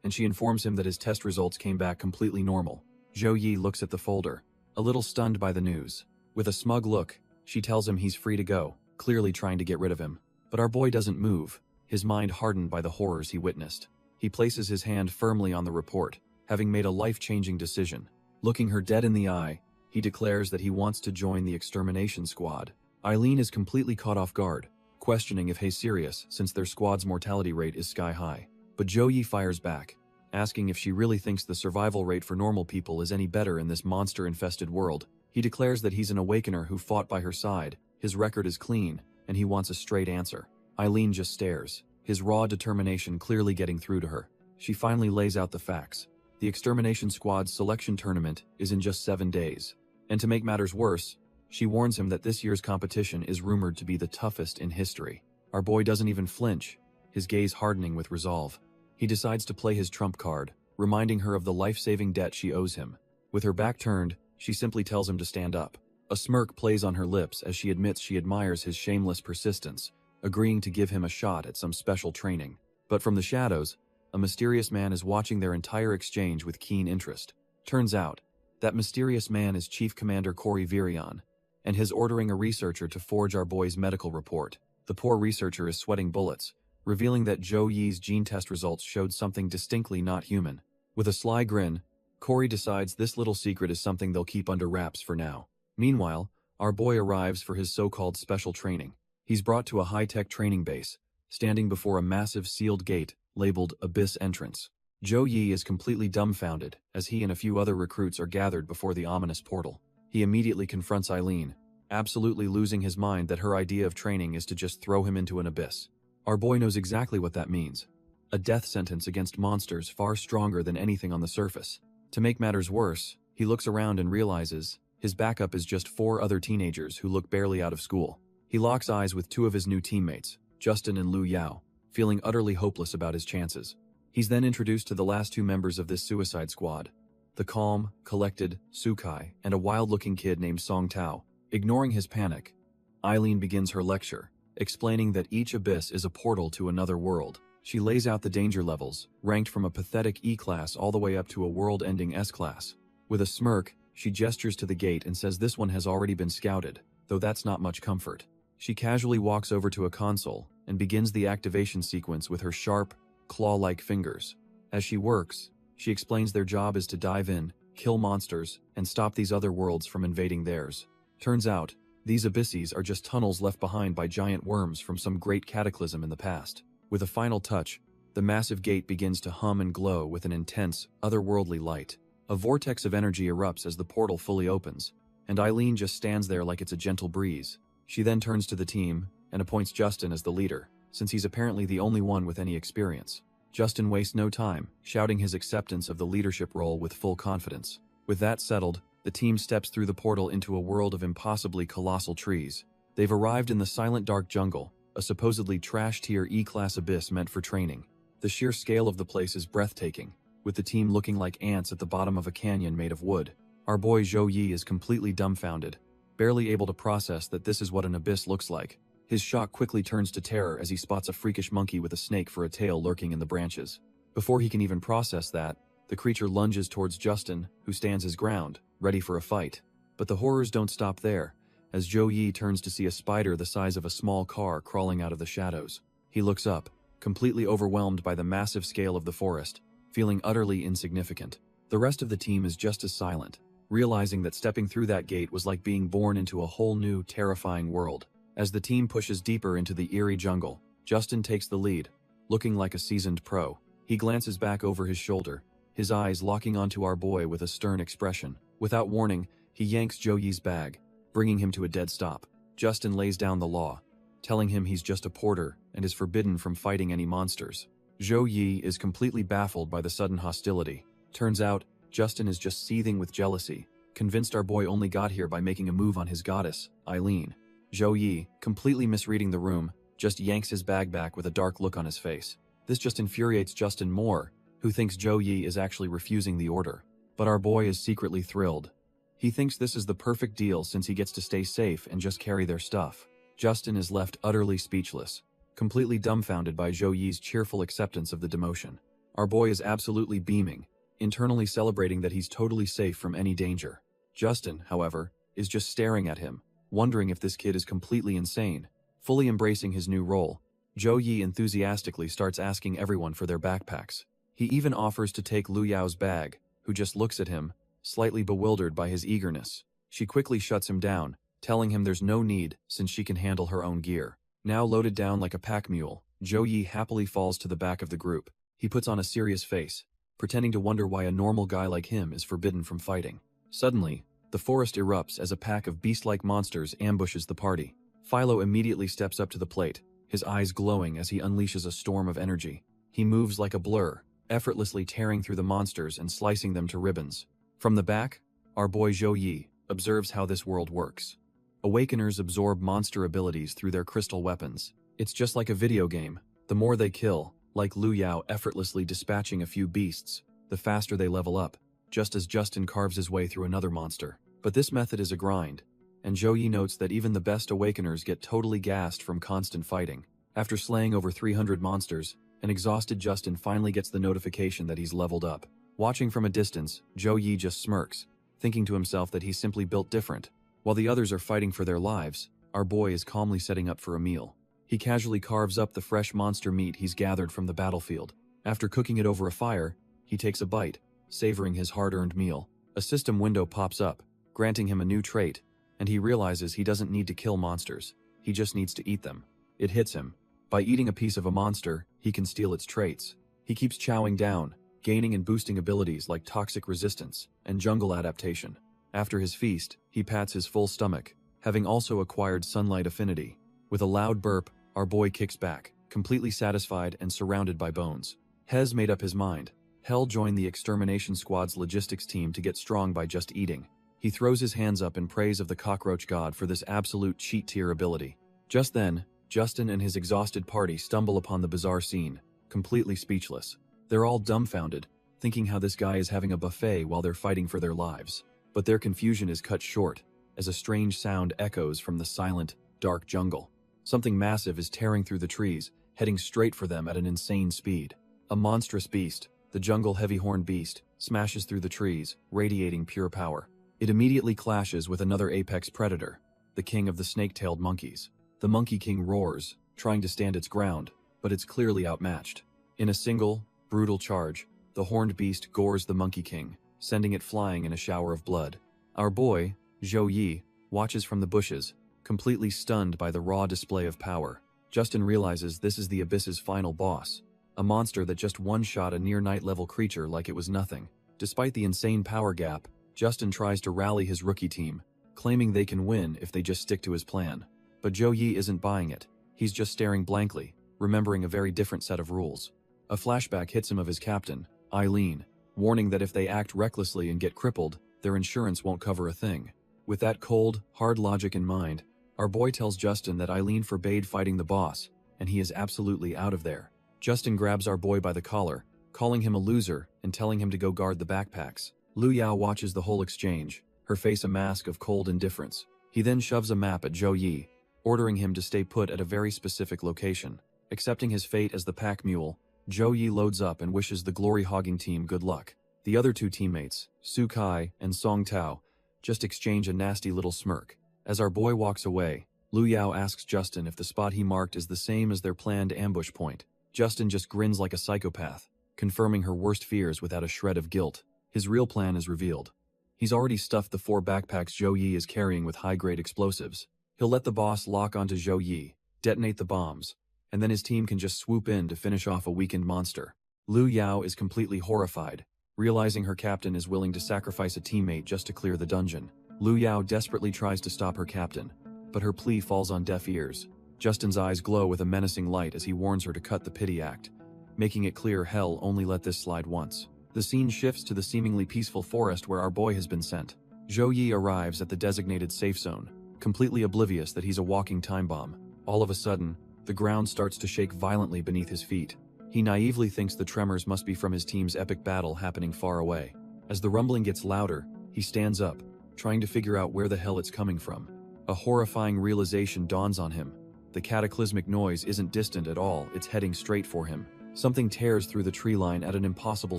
and she informs him that his test results came back completely normal. Joe Yi looks at the folder, a little stunned by the news. With a smug look, she tells him he's free to go, clearly trying to get rid of him. But our boy doesn't move, his mind hardened by the horrors he witnessed. He places his hand firmly on the report, having made a life-changing decision. Looking her dead in the eye, he declares that he wants to join the extermination squad. Eileen is completely caught off guard, questioning if he's serious since their squad's mortality rate is sky-high. But Joe Yi fires back, asking if she really thinks the survival rate for normal people is any better in this monster-infested world. He declares that he's an awakener who fought by her side, his record is clean, and he wants a straight answer. Eileen just stares, his raw determination clearly getting through to her. She finally lays out the facts. The extermination squad's selection tournament is in just 7 days. And to make matters worse, she warns him that this year's competition is rumored to be the toughest in history. Our boy doesn't even flinch, his gaze hardening with resolve. He decides to play his trump card, reminding her of the life-saving debt she owes him. With her back turned, she simply tells him to stand up. A smirk plays on her lips as she admits she admires his shameless persistence, agreeing to give him a shot at some special training. But from the shadows, a mysterious man is watching their entire exchange with keen interest. Turns out, that mysterious man is Chief Commander Corey Virion, and he's ordering a researcher to forge our boy's medical report. The poor researcher is sweating bullets, revealing that Joe Yi's gene test results showed something distinctly not human. With a sly grin, Corey decides this little secret is something they'll keep under wraps for now. Meanwhile, our boy arrives for his so-called special training. He's brought to a high-tech training base, standing before a massive sealed gate labeled Abyss Entrance. Zhou Yi is completely dumbfounded as he and a few other recruits are gathered before the ominous portal. He immediately confronts Eileen, absolutely losing his mind that her idea of training is to just throw him into an abyss. Our boy knows exactly what that means. A death sentence against monsters far stronger than anything on the surface. To make matters worse, he looks around and realizes his backup is just 4 other teenagers who look barely out of school. He locks eyes with 2 of his new teammates, Justin and Lu Yao, feeling utterly hopeless about his chances. He's then introduced to the last 2 members of this suicide squad, the calm, collected Sukai and a wild-looking kid named Song Tao. Ignoring his panic, Eileen begins her lecture, explaining that each abyss is a portal to another world. She lays out the danger levels, ranked from a pathetic E-class all the way up to a world-ending S-class. With a smirk, she gestures to the gate and says this one has already been scouted, though that's not much comfort. She casually walks over to a console and begins the activation sequence with her sharp, claw-like fingers. As she works, she explains their job is to dive in, kill monsters, and stop these other worlds from invading theirs. Turns out, these abysses are just tunnels left behind by giant worms from some great cataclysm in the past. With a final touch, the massive gate begins to hum and glow with an intense, otherworldly light. A vortex of energy erupts as the portal fully opens, and Eileen just stands there like it's a gentle breeze. She then turns to the team and appoints Justin as the leader, since he's apparently the only one with any experience. Justin wastes no time, shouting his acceptance of the leadership role with full confidence. With that settled, the team steps through the portal into a world of impossibly colossal trees. They've arrived in the silent dark jungle, a supposedly trash-tier E-class abyss meant for training. The sheer scale of the place is breathtaking, with the team looking like ants at the bottom of a canyon made of wood. Our boy Zhou Yi is completely dumbfounded, barely able to process that this is what an abyss looks like. His shock quickly turns to terror as he spots a freakish monkey with a snake for a tail lurking in the branches. Before he can even process that, the creature lunges towards Justin, who stands his ground, ready for a fight. But the horrors don't stop there, as Zhou Yi turns to see a spider the size of a small car crawling out of the shadows. He looks up, completely overwhelmed by the massive scale of the forest, feeling utterly insignificant. The rest of the team is just as silent, realizing that stepping through that gate was like being born into a whole new, terrifying world. As the team pushes deeper into the eerie jungle, Justin takes the lead, looking like a seasoned pro. He glances back over his shoulder, his eyes locking onto our boy with a stern expression. Without warning, he yanks Zhou Yi's bag, bringing him to a dead stop. Justin lays down the law, telling him he's just a porter and is forbidden from fighting any monsters. Zhou Yi is completely baffled by the sudden hostility. Turns out, Justin is just seething with jealousy, convinced our boy only got here by making a move on his goddess, Eileen. Zhou Yi, completely misreading the room, just yanks his bag back with a dark look on his face. This just infuriates Justin more, who thinks Zhou Yi is actually refusing the order. But our boy is secretly thrilled. He thinks this is the perfect deal since he gets to stay safe and just carry their stuff. Justin is left utterly speechless, completely dumbfounded by Zhou Yi's cheerful acceptance of the demotion. Our boy is absolutely beaming, internally celebrating that he's totally safe from any danger. Justin, however, is just staring at him, wondering if this kid is completely insane. Fully embracing his new role, Zhou Yi enthusiastically starts asking everyone for their backpacks. He even offers to take Lu Yao's bag, who just looks at him, slightly bewildered by his eagerness. She quickly shuts him down, telling him there's no need since she can handle her own gear. Now loaded down like a pack mule, Zhou Yi happily falls to the back of the group. He puts on a serious face, pretending to wonder why a normal guy like him is forbidden from fighting. Suddenly, the forest erupts as a pack of beast-like monsters ambushes the party. Philo immediately steps up to the plate, his eyes glowing as he unleashes a storm of energy. He moves like a blur, effortlessly tearing through the monsters and slicing them to ribbons. From the back, our boy Zhou Yi observes how this world works. Awakeners absorb monster abilities through their crystal weapons. It's just like a video game. The more they kill, like Lu Yao effortlessly dispatching a few beasts, the faster they level up, just as Justin carves his way through another monster. But this method is a grind, and Zhou Yi notes that even the best Awakeners get totally gassed from constant fighting. After slaying over 300 monsters, an exhausted Justin finally gets the notification that he's leveled up. Watching from a distance, Zhou Yi just smirks, thinking to himself that he's simply built different. While the others are fighting for their lives, our boy is calmly setting up for a meal. He casually carves up the fresh monster meat he's gathered from the battlefield. After cooking it over a fire, he takes a bite, savoring his hard-earned meal. A system window pops up, granting him a new trait, and he realizes he doesn't need to kill monsters, he just needs to eat them. It hits him. By eating a piece of a monster, he can steal its traits. He keeps chowing down, gaining and boosting abilities like toxic resistance and jungle adaptation. After his feast, he pats his full stomach, having also acquired sunlight affinity. With a loud burp, our boy kicks back, completely satisfied and surrounded by bones. Hez made up his mind. Hell joined the extermination squad's logistics team to get strong by just eating. He throws his hands up in praise of the cockroach god for this absolute cheat tier ability. Just then, Justin and his exhausted party stumble upon the bizarre scene, completely speechless. They're all dumbfounded, thinking how this guy is having a buffet while they're fighting for their lives. But their confusion is cut short, as a strange sound echoes from the silent, dark jungle. Something massive is tearing through the trees, heading straight for them at an insane speed. A monstrous beast, the jungle heavy-horned beast, smashes through the trees, radiating pure power. It immediately clashes with another apex predator, the king of the snake-tailed monkeys. The Monkey King roars, trying to stand its ground, but it's clearly outmatched. In a single, brutal charge, the horned beast gores the Monkey King, sending it flying in a shower of blood. Our boy, Zhou Yi, watches from the bushes, completely stunned by the raw display of power. Justin realizes this is the Abyss's final boss, a monster that just one-shot a near-night-level creature like it was nothing. Despite the insane power gap, Justin tries to rally his rookie team, claiming they can win if they just stick to his plan. But Zhou Yi isn't buying it. He's just staring blankly, remembering a very different set of rules. A flashback hits him of his captain, Eileen, warning that if they act recklessly and get crippled, their insurance won't cover a thing. With that cold, hard logic in mind, our boy tells Justin that Eileen forbade fighting the boss, and he is absolutely out of there. Justin grabs our boy by the collar, calling him a loser and telling him to go guard the backpacks. Lu Yao watches the whole exchange, her face a mask of cold indifference. He then shoves a map at Zhou Yi, ordering him to stay put at a very specific location. Accepting his fate as the pack mule, Zhou Yi loads up and wishes the glory-hogging team good luck. The other two teammates, Su Kai and Song Tao, just exchange a nasty little smirk. As our boy walks away, Lu Yao asks Justin if the spot he marked is the same as their planned ambush point. Justin just grins like a psychopath, confirming her worst fears without a shred of guilt. His real plan is revealed. He's already stuffed the 4 backpacks Zhou Yi is carrying with high-grade explosives. He'll let the boss lock onto Zhou Yi, detonate the bombs, and then his team can just swoop in to finish off a weakened monster. Lu Yao is completely horrified, realizing her captain is willing to sacrifice a teammate just to clear the dungeon. Lu Yao desperately tries to stop her captain, but her plea falls on deaf ears. Justin's eyes glow with a menacing light as he warns her to cut the pity act, making it clear hell only let this slide once. The scene shifts to the seemingly peaceful forest where our boy has been sent. Zhou Yi arrives at the designated safe zone, completely oblivious that he's a walking time bomb. All of a sudden, the ground starts to shake violently beneath his feet. He naively thinks the tremors must be from his team's epic battle happening far away. As the rumbling gets louder, he stands up, trying to figure out where the hell it's coming from. A horrifying realization dawns on him. The cataclysmic noise isn't distant at all, it's heading straight for him. Something tears through the tree line at an impossible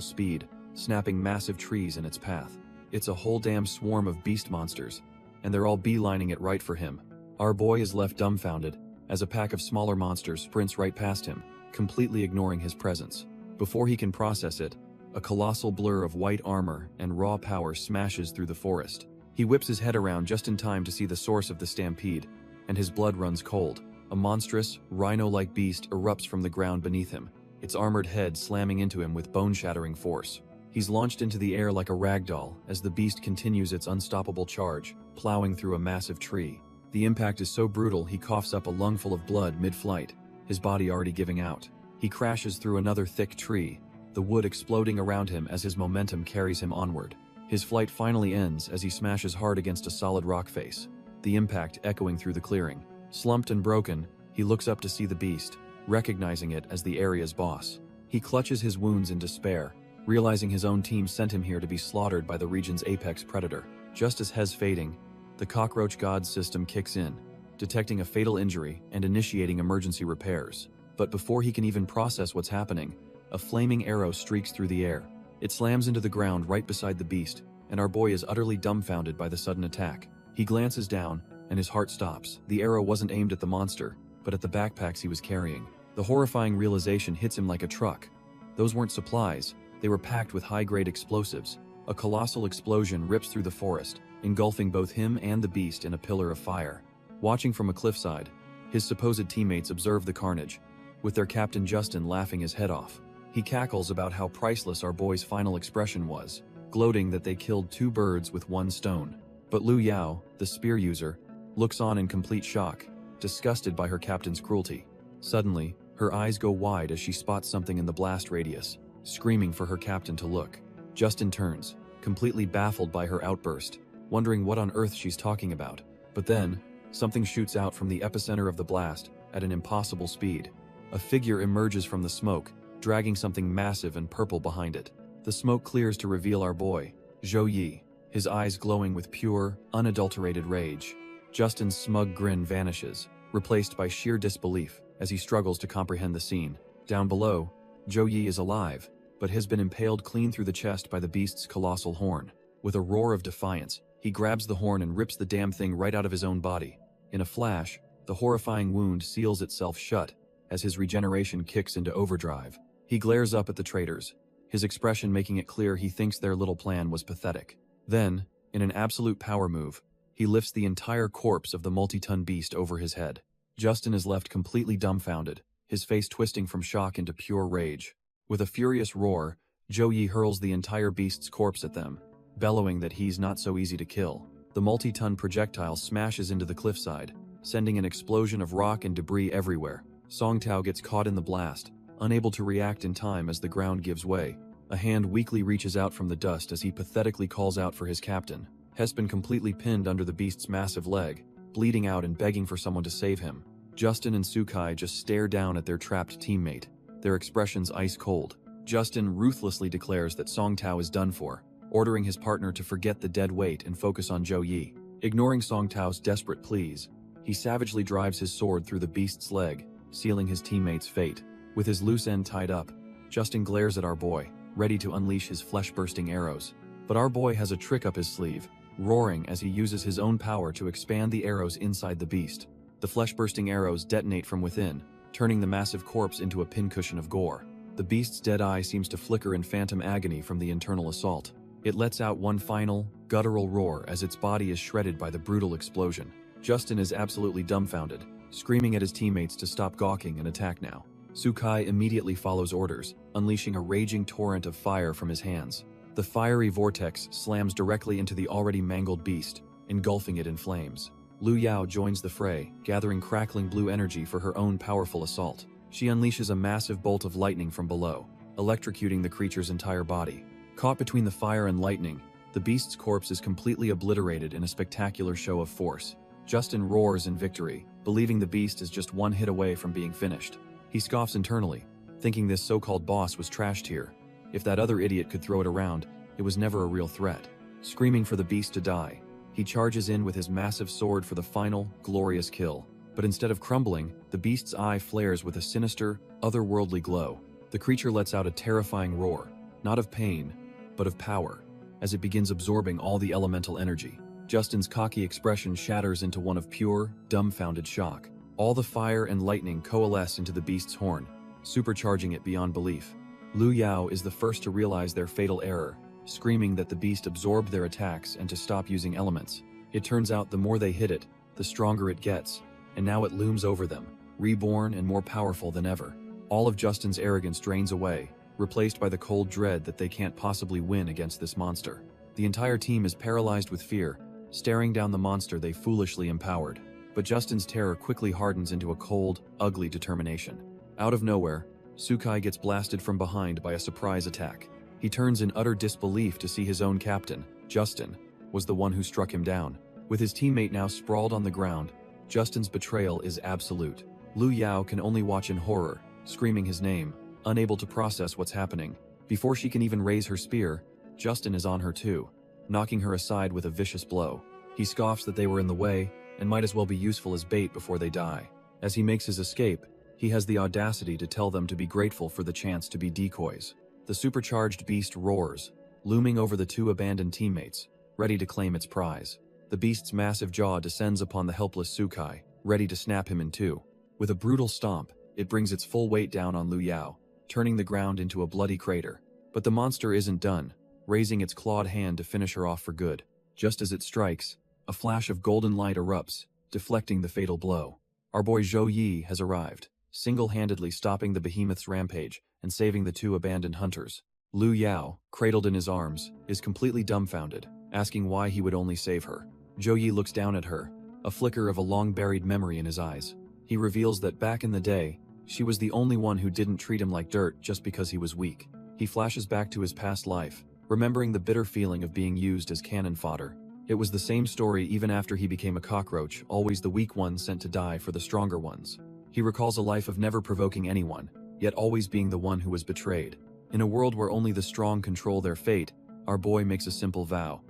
speed, snapping massive trees in its path. It's a whole damn swarm of beast monsters, and they're all beelining it right for him. Our boy is left dumbfounded, as a pack of smaller monsters sprints right past him, completely ignoring his presence. Before he can process it, a colossal blur of white armor and raw power smashes through the forest. He whips his head around just in time to see the source of the stampede, and his blood runs cold. A monstrous, rhino-like beast erupts from the ground beneath him, its armored head slamming into him with bone-shattering force. He's launched into the air like a ragdoll as the beast continues its unstoppable charge, plowing through a massive tree. The impact is so brutal he coughs up a lungful of blood mid-flight, his body already giving out. He crashes through another thick tree, the wood exploding around him as his momentum carries him onward. His flight finally ends as he smashes hard against a solid rock face, the impact echoing through the clearing. Slumped and broken, he looks up to see the beast, recognizing it as the area's boss. He clutches his wounds in despair, realizing his own team sent him here to be slaughtered by the region's apex predator. Just as Hez fading, the cockroach god's system kicks in, detecting a fatal injury and initiating emergency repairs. But before he can even process what's happening, a flaming arrow streaks through the air. It slams into the ground right beside the beast, and our boy is utterly dumbfounded by the sudden attack. He glances down, and his heart stops. The arrow wasn't aimed at the monster, but at the backpacks he was carrying. The horrifying realization hits him like a truck. Those weren't supplies, they were packed with high-grade explosives. A colossal explosion rips through the forest, engulfing both him and the beast in a pillar of fire. Watching from a cliffside, his supposed teammates observe the carnage, with their captain Justin laughing his head off. He cackles about how priceless our boy's final expression was, gloating that they killed 2 birds with 1 stone. But Lu Yao, the spear user, looks on in complete shock, disgusted by her captain's cruelty. Suddenly, her eyes go wide as she spots something in the blast radius, screaming for her captain to look. Justin turns, completely baffled by her outburst, wondering what on earth she's talking about. But then, something shoots out from the epicenter of the blast at an impossible speed. A figure emerges from the smoke, dragging something massive and purple behind it. The smoke clears to reveal our boy, Zhou Yi, his eyes glowing with pure, unadulterated rage. Justin's smug grin vanishes, replaced by sheer disbelief as he struggles to comprehend the scene. Down below, Zhou Yi is alive, but has been impaled clean through the chest by the beast's colossal horn. With a roar of defiance, he grabs the horn and rips the damn thing right out of his own body. In a flash, the horrifying wound seals itself shut as his regeneration kicks into overdrive. He glares up at the traitors, his expression making it clear he thinks their little plan was pathetic. Then, in an absolute power move, he lifts the entire corpse of the multi-ton beast over his head. Justin is left completely dumbfounded, his face twisting from shock into pure rage. With a furious roar, Zhou Yi hurls the entire beast's corpse at them, bellowing that he's not so easy to kill. The multi-ton projectile smashes into the cliffside, sending an explosion of rock and debris everywhere. Song Tao gets caught in the blast, unable to react in time as the ground gives way. A hand weakly reaches out from the dust as he pathetically calls out for his captain. He's been completely pinned under the beast's massive leg, bleeding out and begging for someone to save him. Justin and Sukai just stare down at their trapped teammate, their expressions ice cold. Justin ruthlessly declares that Song Tao is done for, ordering his partner to forget the dead weight and focus on Zhou Yi. Ignoring Song Tao's desperate pleas, he savagely drives his sword through the beast's leg, sealing his teammate's fate. With his loose end tied up, Justin glares at our boy, ready to unleash his flesh-bursting arrows. But our boy has a trick up his sleeve, roaring as he uses his own power to expand the arrows inside the beast. The flesh-bursting arrows detonate from within, turning the massive corpse into a pincushion of gore. The beast's dead eye seems to flicker in phantom agony from the internal assault. It lets out one final, guttural roar as its body is shredded by the brutal explosion. Justin is absolutely dumbfounded, screaming at his teammates to stop gawking and attack now. Sukai immediately follows orders, unleashing a raging torrent of fire from his hands. The fiery vortex slams directly into the already mangled beast, engulfing it in flames. Lu Yao joins the fray, gathering crackling blue energy for her own powerful assault. She unleashes a massive bolt of lightning from below, electrocuting the creature's entire body. Caught between the fire and lightning, the beast's corpse is completely obliterated in a spectacular show of force. Justin roars in victory, believing the beast is just one hit away from being finished. He scoffs internally, thinking this so-called boss was trashed here. If that other idiot could throw it around, it was never a real threat. Screaming for the beast to die, he charges in with his massive sword for the final, glorious kill. But instead of crumbling, the beast's eye flares with a sinister, otherworldly glow. The creature lets out a terrifying roar, not of pain, but of power, as it begins absorbing all the elemental energy. Justin's cocky expression shatters into one of pure, dumbfounded shock. All the fire and lightning coalesce into the beast's horn, supercharging it beyond belief. Lu Yao is the first to realize their fatal error, screaming that the beast absorbed their attacks and to stop using elements. It turns out the more they hit it, the stronger it gets, and now it looms over them, reborn and more powerful than ever. All of Justin's arrogance drains away, replaced by the cold dread that they can't possibly win against this monster. The entire team is paralyzed with fear, staring down the monster they foolishly empowered. But Justin's terror quickly hardens into a cold, ugly determination. Out of nowhere, Sukai gets blasted from behind by a surprise attack. He turns in utter disbelief to see his own captain, Justin, was the one who struck him down. With his teammate now sprawled on the ground, Justin's betrayal is absolute. Lu Yao can only watch in horror, screaming his name, unable to process what's happening. Before she can even raise her spear, Justin is on her too, knocking her aside with a vicious blow. He scoffs that they were in the way and might as well be useful as bait before they die. As he makes his escape, he has the audacity to tell them to be grateful for the chance to be decoys. The supercharged beast roars, looming over the 2 abandoned teammates, ready to claim its prize. The beast's massive jaw descends upon the helpless Sukai, ready to snap him in 2. With a brutal stomp, it brings its full weight down on Lu Yao, turning the ground into a bloody crater. But the monster isn't done, raising its clawed hand to finish her off for good. Just as it strikes, a flash of golden light erupts, deflecting the fatal blow. Our boy Zhou Yi has arrived, single-handedly stopping the behemoth's rampage and saving the two abandoned hunters. Lu Yao, cradled in his arms, is completely dumbfounded, asking why he would only save her. Zhou Yi looks down at her, a flicker of a long-buried memory in his eyes. He reveals that back in the day, she was the only one who didn't treat him like dirt just because he was weak. He flashes back to his past life, remembering the bitter feeling of being used as cannon fodder. It was the same story even after he became a cockroach, always the weak ones sent to die for the stronger ones. He recalls a life of never provoking anyone, yet always being the one who was betrayed. In a world where only the strong control their fate, our boy makes a simple vow.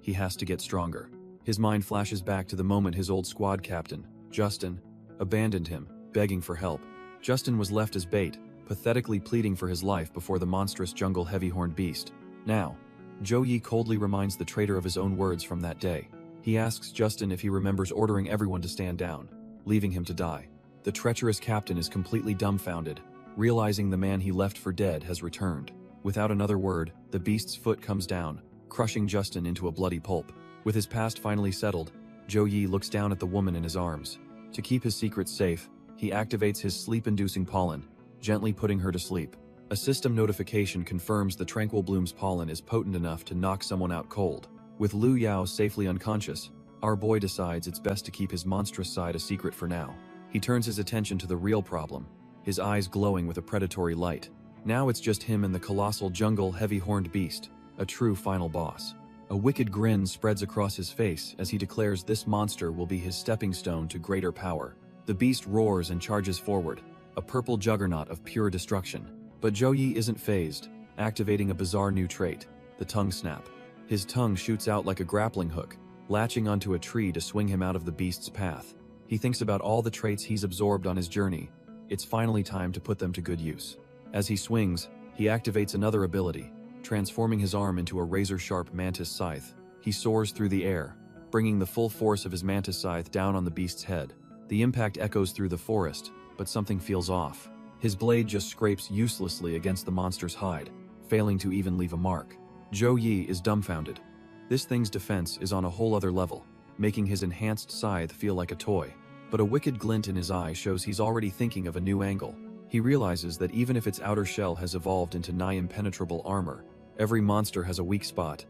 He has to get stronger. His mind flashes back to the moment his old squad captain, Justin, abandoned him, begging for help. Justin was left as bait, pathetically pleading for his life before the monstrous jungle heavy-horned beast. Now, Zhou Yi coldly reminds the traitor of his own words from that day. He asks Justin if he remembers ordering everyone to stand down, leaving him to die. The treacherous captain is completely dumbfounded, realizing the man he left for dead has returned. Without another word, the beast's foot comes down, crushing Justin into a bloody pulp. With his past finally settled, Zhou Yi looks down at the woman in his arms. To keep his secrets safe, he activates his sleep-inducing pollen, gently putting her to sleep. A system notification confirms the Tranquil Bloom's pollen is potent enough to knock someone out cold. With Lu Yao safely unconscious, our boy decides it's best to keep his monstrous side a secret for now. He turns his attention to the real problem, his eyes glowing with a predatory light. Now it's just him and the colossal jungle heavy-horned beast, a true final boss. A wicked grin spreads across his face as he declares this monster will be his stepping stone to greater power. The beast roars and charges forward, a purple juggernaut of pure destruction. But Zhou Yi isn't fazed, activating a bizarre new trait, the tongue snap. His tongue shoots out like a grappling hook, latching onto a tree to swing him out of the beast's path. He thinks about all the traits he's absorbed on his journey. It's finally time to put them to good use. As he swings, he activates another ability, transforming his arm into a razor-sharp mantis scythe. He soars through the air, bringing the full force of his mantis scythe down on the beast's head. The impact echoes through the forest, but something feels off. His blade just scrapes uselessly against the monster's hide, failing to even leave a mark. Zhou Yi is dumbfounded. This thing's defense is on a whole other level, making his enhanced scythe feel like a toy. But a wicked glint in his eye shows he's already thinking of a new angle. He realizes that even if its outer shell has evolved into nigh impenetrable armor, every monster has a weak spot,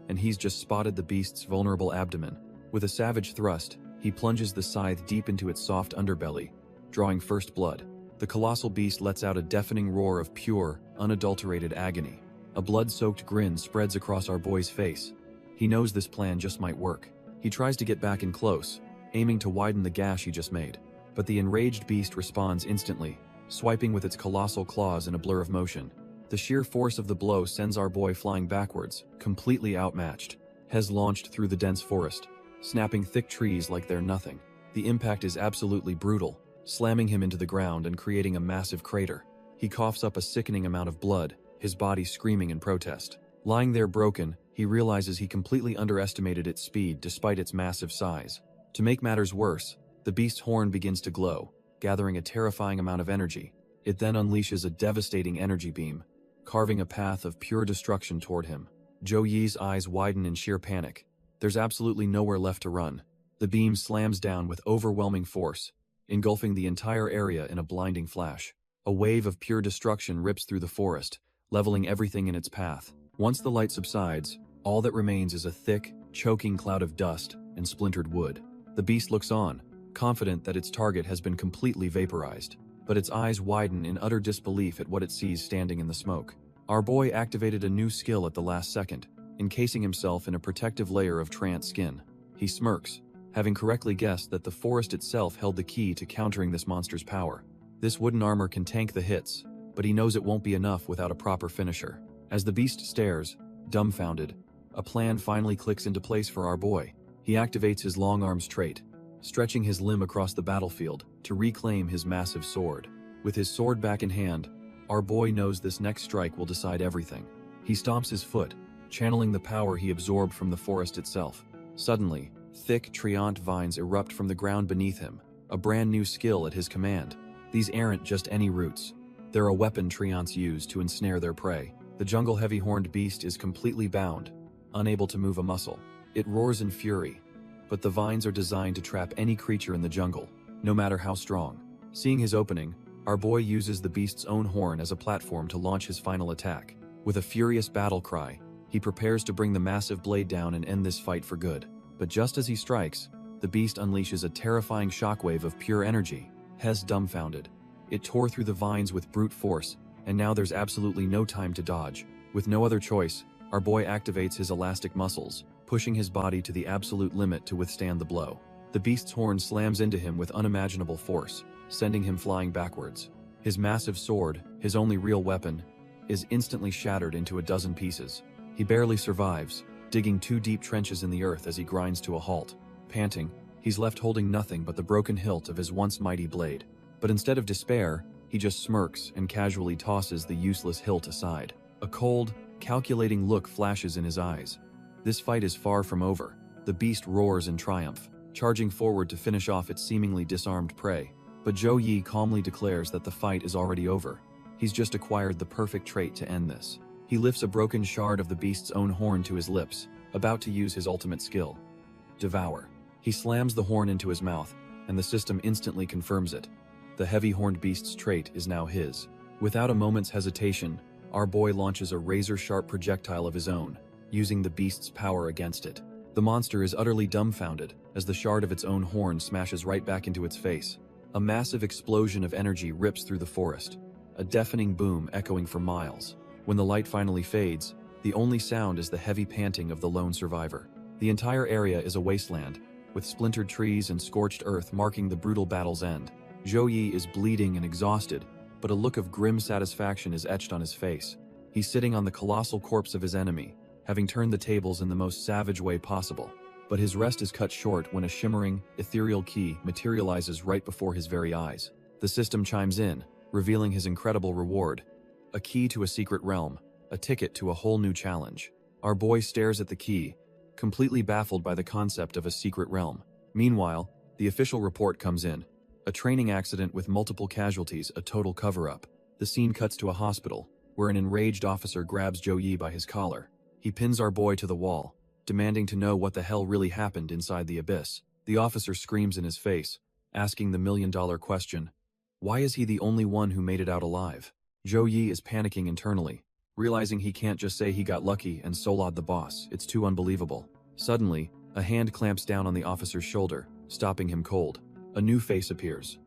and he's just spotted the beast's vulnerable abdomen. With a savage thrust, he plunges the scythe deep into its soft underbelly, drawing first blood. The colossal beast lets out a deafening roar of pure, unadulterated agony. A blood-soaked grin spreads across our boy's face. He knows this plan just might work. He tries to get back in close, aiming to widen the gash he just made. But the enraged beast responds instantly, swiping with its colossal claws in a blur of motion. The sheer force of the blow sends our boy flying backwards, completely outmatched. Hes launched through the dense forest, snapping thick trees like they're nothing. The impact is absolutely brutal, slamming him into the ground and creating a massive crater. He coughs up a sickening amount of blood, his body screaming in protest. Lying there broken, he realizes he completely underestimated its speed despite its massive size. To make matters worse, the beast's horn begins to glow, gathering a terrifying amount of energy. It then unleashes a devastating energy beam, carving a path of pure destruction toward him. Zhou Yi's eyes widen in sheer panic. There's absolutely nowhere left to run. The beam slams down with overwhelming force, engulfing the entire area in a blinding flash. A wave of pure destruction rips through the forest, leveling everything in its path. Once the light subsides, all that remains is a thick, choking cloud of dust and splintered wood. The beast looks on, confident that its target has been completely vaporized, but its eyes widen in utter disbelief at what it sees standing in the smoke. Our boy activated a new skill at the last second, encasing himself in a protective layer of trance skin. He smirks, having correctly guessed that the forest itself held the key to countering this monster's power. This wooden armor can tank the hits, but he knows it won't be enough without a proper finisher. As the beast stares, dumbfounded, a plan finally clicks into place for our boy. He activates his long arms trait, stretching his limb across the battlefield to reclaim his massive sword. With his sword back in hand, our boy knows this next strike will decide everything. He stomps his foot, channeling the power he absorbed from the forest itself. Suddenly, thick treant vines erupt from the ground beneath him, a brand new skill at his command. These aren't just any roots. They're a weapon treants use to ensnare their prey. The jungle heavy-horned beast is completely bound, unable to move a muscle. It roars in fury, but the vines are designed to trap any creature in the jungle, no matter how strong. Seeing his opening, Our boy uses the beast's own horn as a platform to launch his final attack. With a furious battle cry, he prepares to bring the massive blade down and end this fight for good. But just as he strikes, the beast unleashes a terrifying shockwave of pure energy. Hes dumbfounded. It tore through the vines with brute force, and now there's absolutely no time to dodge. With no other choice, our boy activates his elastic muscles, pushing his body to the absolute limit to withstand the blow. The beast's horn slams into him with unimaginable force, sending him flying backwards. His massive sword, his only real weapon, is instantly shattered into a dozen pieces. He barely survives, digging 2 deep trenches in the earth as he grinds to a halt. Panting, he's left holding nothing but the broken hilt of his once mighty blade. But instead of despair, he just smirks and casually tosses the useless hilt aside. A cold, calculating look flashes in his eyes. This fight is far from over. The beast roars in triumph, charging forward to finish off its seemingly disarmed prey. But Zhou Yi calmly declares that the fight is already over. He's just acquired the perfect trait to end this. He lifts a broken shard of the beast's own horn to his lips, about to use his ultimate skill. Devour. He slams the horn into his mouth, and the system instantly confirms it. The heavy-horned beast's trait is now his. Without a moment's hesitation, our boy launches a razor-sharp projectile of his own, using the beast's power against it. The monster is utterly dumbfounded as the shard of its own horn smashes right back into its face. A massive explosion of energy rips through the forest, a deafening boom echoing for miles. When the light finally fades, the only sound is the heavy panting of the lone survivor. The entire area is a wasteland, with splintered trees and scorched earth marking the brutal battle's end. Zhou Yi is bleeding and exhausted, but a look of grim satisfaction is etched on his face. He's sitting on the colossal corpse of his enemy, having turned the tables in the most savage way possible. But his rest is cut short when a shimmering, ethereal key materializes right before his very eyes. The system chimes in, revealing his incredible reward. A key to a secret realm, a ticket to a whole new challenge. Our boy stares at the key, completely baffled by the concept of a secret realm. Meanwhile, the official report comes in. A training accident with multiple casualties, a total cover-up. The scene cuts to a hospital, where an enraged officer grabs Zhou Yi by his collar. He pins our boy to the wall, demanding to know what the hell really happened inside the abyss. The officer screams in his face, asking the million-dollar question, why is he the only one who made it out alive? Zhou Yi is panicking internally, realizing he can't just say he got lucky and soloed the boss. It's too unbelievable. Suddenly, a hand clamps down on the officer's shoulder, stopping him cold. A new face appears.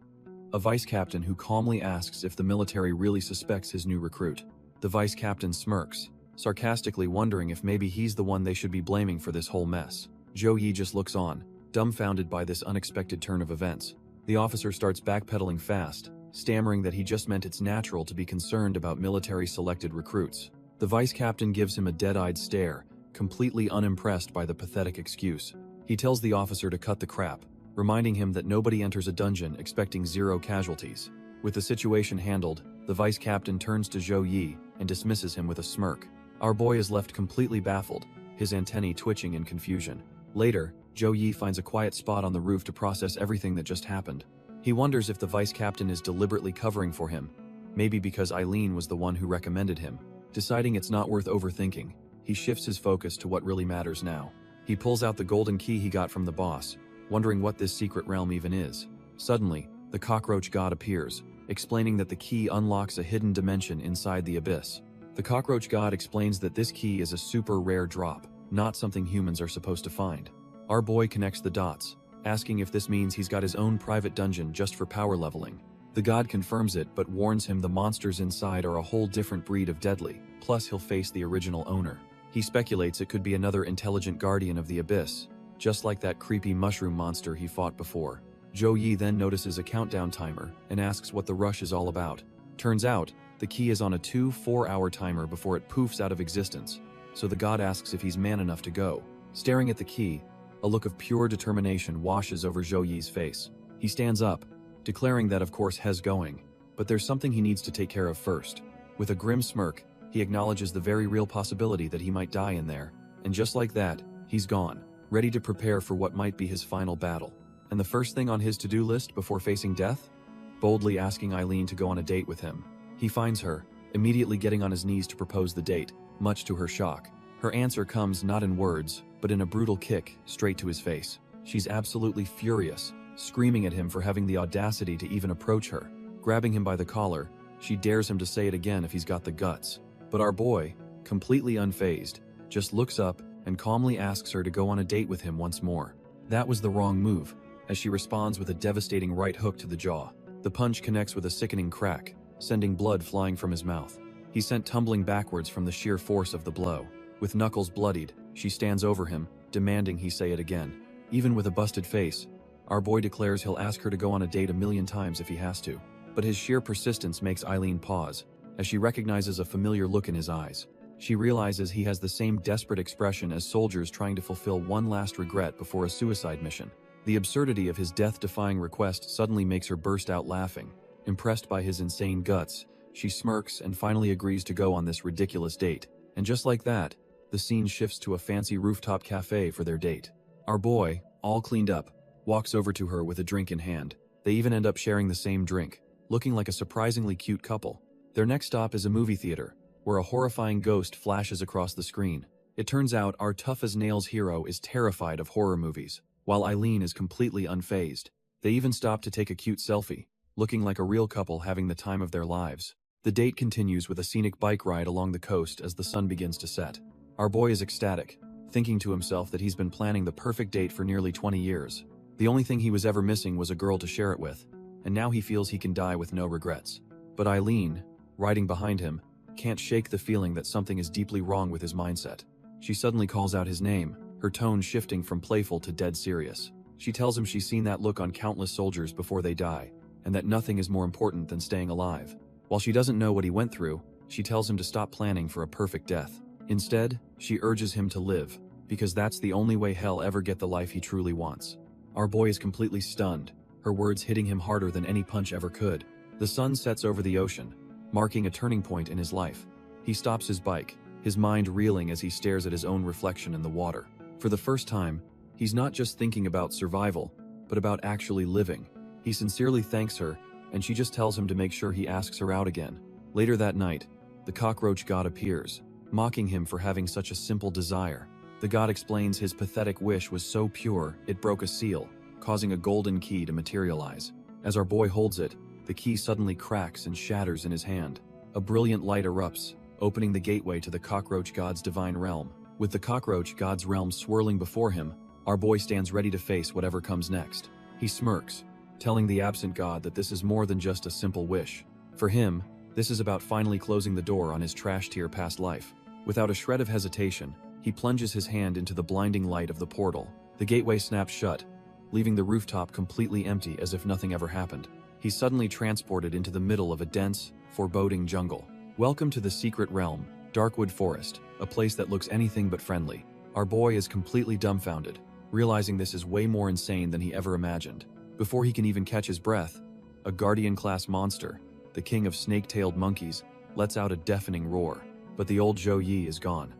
A vice captain who calmly asks if the military really suspects his new recruit. The vice captain smirks, sarcastically wondering if maybe he's the one they should be blaming for this whole mess. Zhou Yi just looks on, dumbfounded by this unexpected turn of events. The officer starts backpedaling fast, stammering that he just meant it's natural to be concerned about military-selected recruits. The vice captain gives him a dead-eyed stare, completely unimpressed by the pathetic excuse. He tells the officer to cut the crap, reminding him that nobody enters a dungeon expecting 0 casualties. With the situation handled, the vice captain turns to Zhou Yi and dismisses him with a smirk. Our boy is left completely baffled, his antennae twitching in confusion. Later, Zhou Yi finds a quiet spot on the roof to process everything that just happened. He wonders if the vice captain is deliberately covering for him, maybe because Eileen was the one who recommended him. Deciding it's not worth overthinking, he shifts his focus to what really matters now. He pulls out the golden key he got from the boss, wondering what this secret realm even is. Suddenly, the cockroach god appears, explaining that the key unlocks a hidden dimension inside the abyss. The cockroach god explains that this key is a super rare drop, not something humans are supposed to find. Our boy connects the dots, asking if this means he's got his own private dungeon just for power leveling. The god confirms it but warns him the monsters inside are a whole different breed of deadly, plus he'll face the original owner. He speculates it could be another intelligent guardian of the abyss, just like that creepy mushroom monster he fought before. Zhou Yi then notices a countdown timer and asks what the rush is all about. Turns out, the key is on a 4-hour timer before it poofs out of existence, so the god asks if he's man enough to go. Staring at the key, a look of pure determination washes over Zhou Yi's face. He stands up, declaring that of course he's going, but there's something he needs to take care of first. With a grim smirk, he acknowledges the very real possibility that he might die in there, and just like that, he's gone, ready to prepare for what might be his final battle. And the first thing on his to-do list before facing death? Boldly asking Eileen to go on a date with him. He finds her, immediately getting on his knees to propose the date, much to her shock. Her answer comes not in words, but in a brutal kick straight to his face. She's absolutely furious, screaming at him for having the audacity to even approach her. Grabbing him by the collar, she dares him to say it again if he's got the guts. But our boy, completely unfazed, just looks up and calmly asks her to go on a date with him once more. That was the wrong move, as she responds with a devastating right hook to the jaw. The punch connects with a sickening crack, sending blood flying from his mouth. He's sent tumbling backwards from the sheer force of the blow. With knuckles bloodied, she stands over him, demanding he say it again. Even with a busted face, our boy declares he'll ask her to go on a date 1,000,000 times if he has to. But his sheer persistence makes Eileen pause, as she recognizes a familiar look in his eyes. She realizes he has the same desperate expression as soldiers trying to fulfill one last regret before a suicide mission. The absurdity of his death-defying request suddenly makes her burst out laughing. Impressed by his insane guts, she smirks and finally agrees to go on this ridiculous date. And just like that, the scene shifts to a fancy rooftop cafe for their date. Our boy, all cleaned up, walks over to her with a drink in hand. They even end up sharing the same drink, looking like a surprisingly cute couple. Their next stop is a movie theater, where a horrifying ghost flashes across the screen. It turns out our tough-as-nails hero is terrified of horror movies, while Eileen is completely unfazed. They even stop to take a cute selfie, looking like a real couple having the time of their lives. The date continues with a scenic bike ride along the coast as the sun begins to set. Our boy is ecstatic, thinking to himself that he's been planning the perfect date for nearly 20 years. The only thing he was ever missing was a girl to share it with, and now he feels he can die with no regrets. But Eileen, riding behind him, can't shake the feeling that something is deeply wrong with his mindset. She suddenly calls out his name, her tone shifting from playful to dead serious. She tells him she's seen that look on countless soldiers before they die, and that nothing is more important than staying alive. While she doesn't know what he went through, she tells him to stop planning for a perfect death. Instead, she urges him to live, because that's the only way he'll ever get the life he truly wants. Our boy is completely stunned, her words hitting him harder than any punch ever could. The sun sets over the ocean, marking a turning point in his life. He stops his bike, his mind reeling as he stares at his own reflection in the water. For the first time, he's not just thinking about survival, but about actually living. He sincerely thanks her, and she just tells him to make sure he asks her out again. Later that night, the cockroach god appears, mocking him for having such a simple desire. The god explains his pathetic wish was so pure, it broke a seal, causing a golden key to materialize. As our boy holds it, the key suddenly cracks and shatters in his hand. A brilliant light erupts, opening the gateway to the cockroach god's divine realm. With the cockroach god's realm swirling before him, our boy stands ready to face whatever comes next. He smirks, telling the absent god that this is more than just a simple wish. For him, this is about finally closing the door on his trash-tier past life. Without a shred of hesitation, he plunges his hand into the blinding light of the portal. The gateway snaps shut, leaving the rooftop completely empty as if nothing ever happened. He's suddenly transported into the middle of a dense, foreboding jungle. Welcome to the secret realm, Darkwood Forest, a place that looks anything but friendly. Our boy is completely dumbfounded, realizing this is way more insane than he ever imagined. Before he can even catch his breath, a Guardian-class monster, the king of snake-tailed monkeys, lets out a deafening roar. But the old Zhou Yi is gone.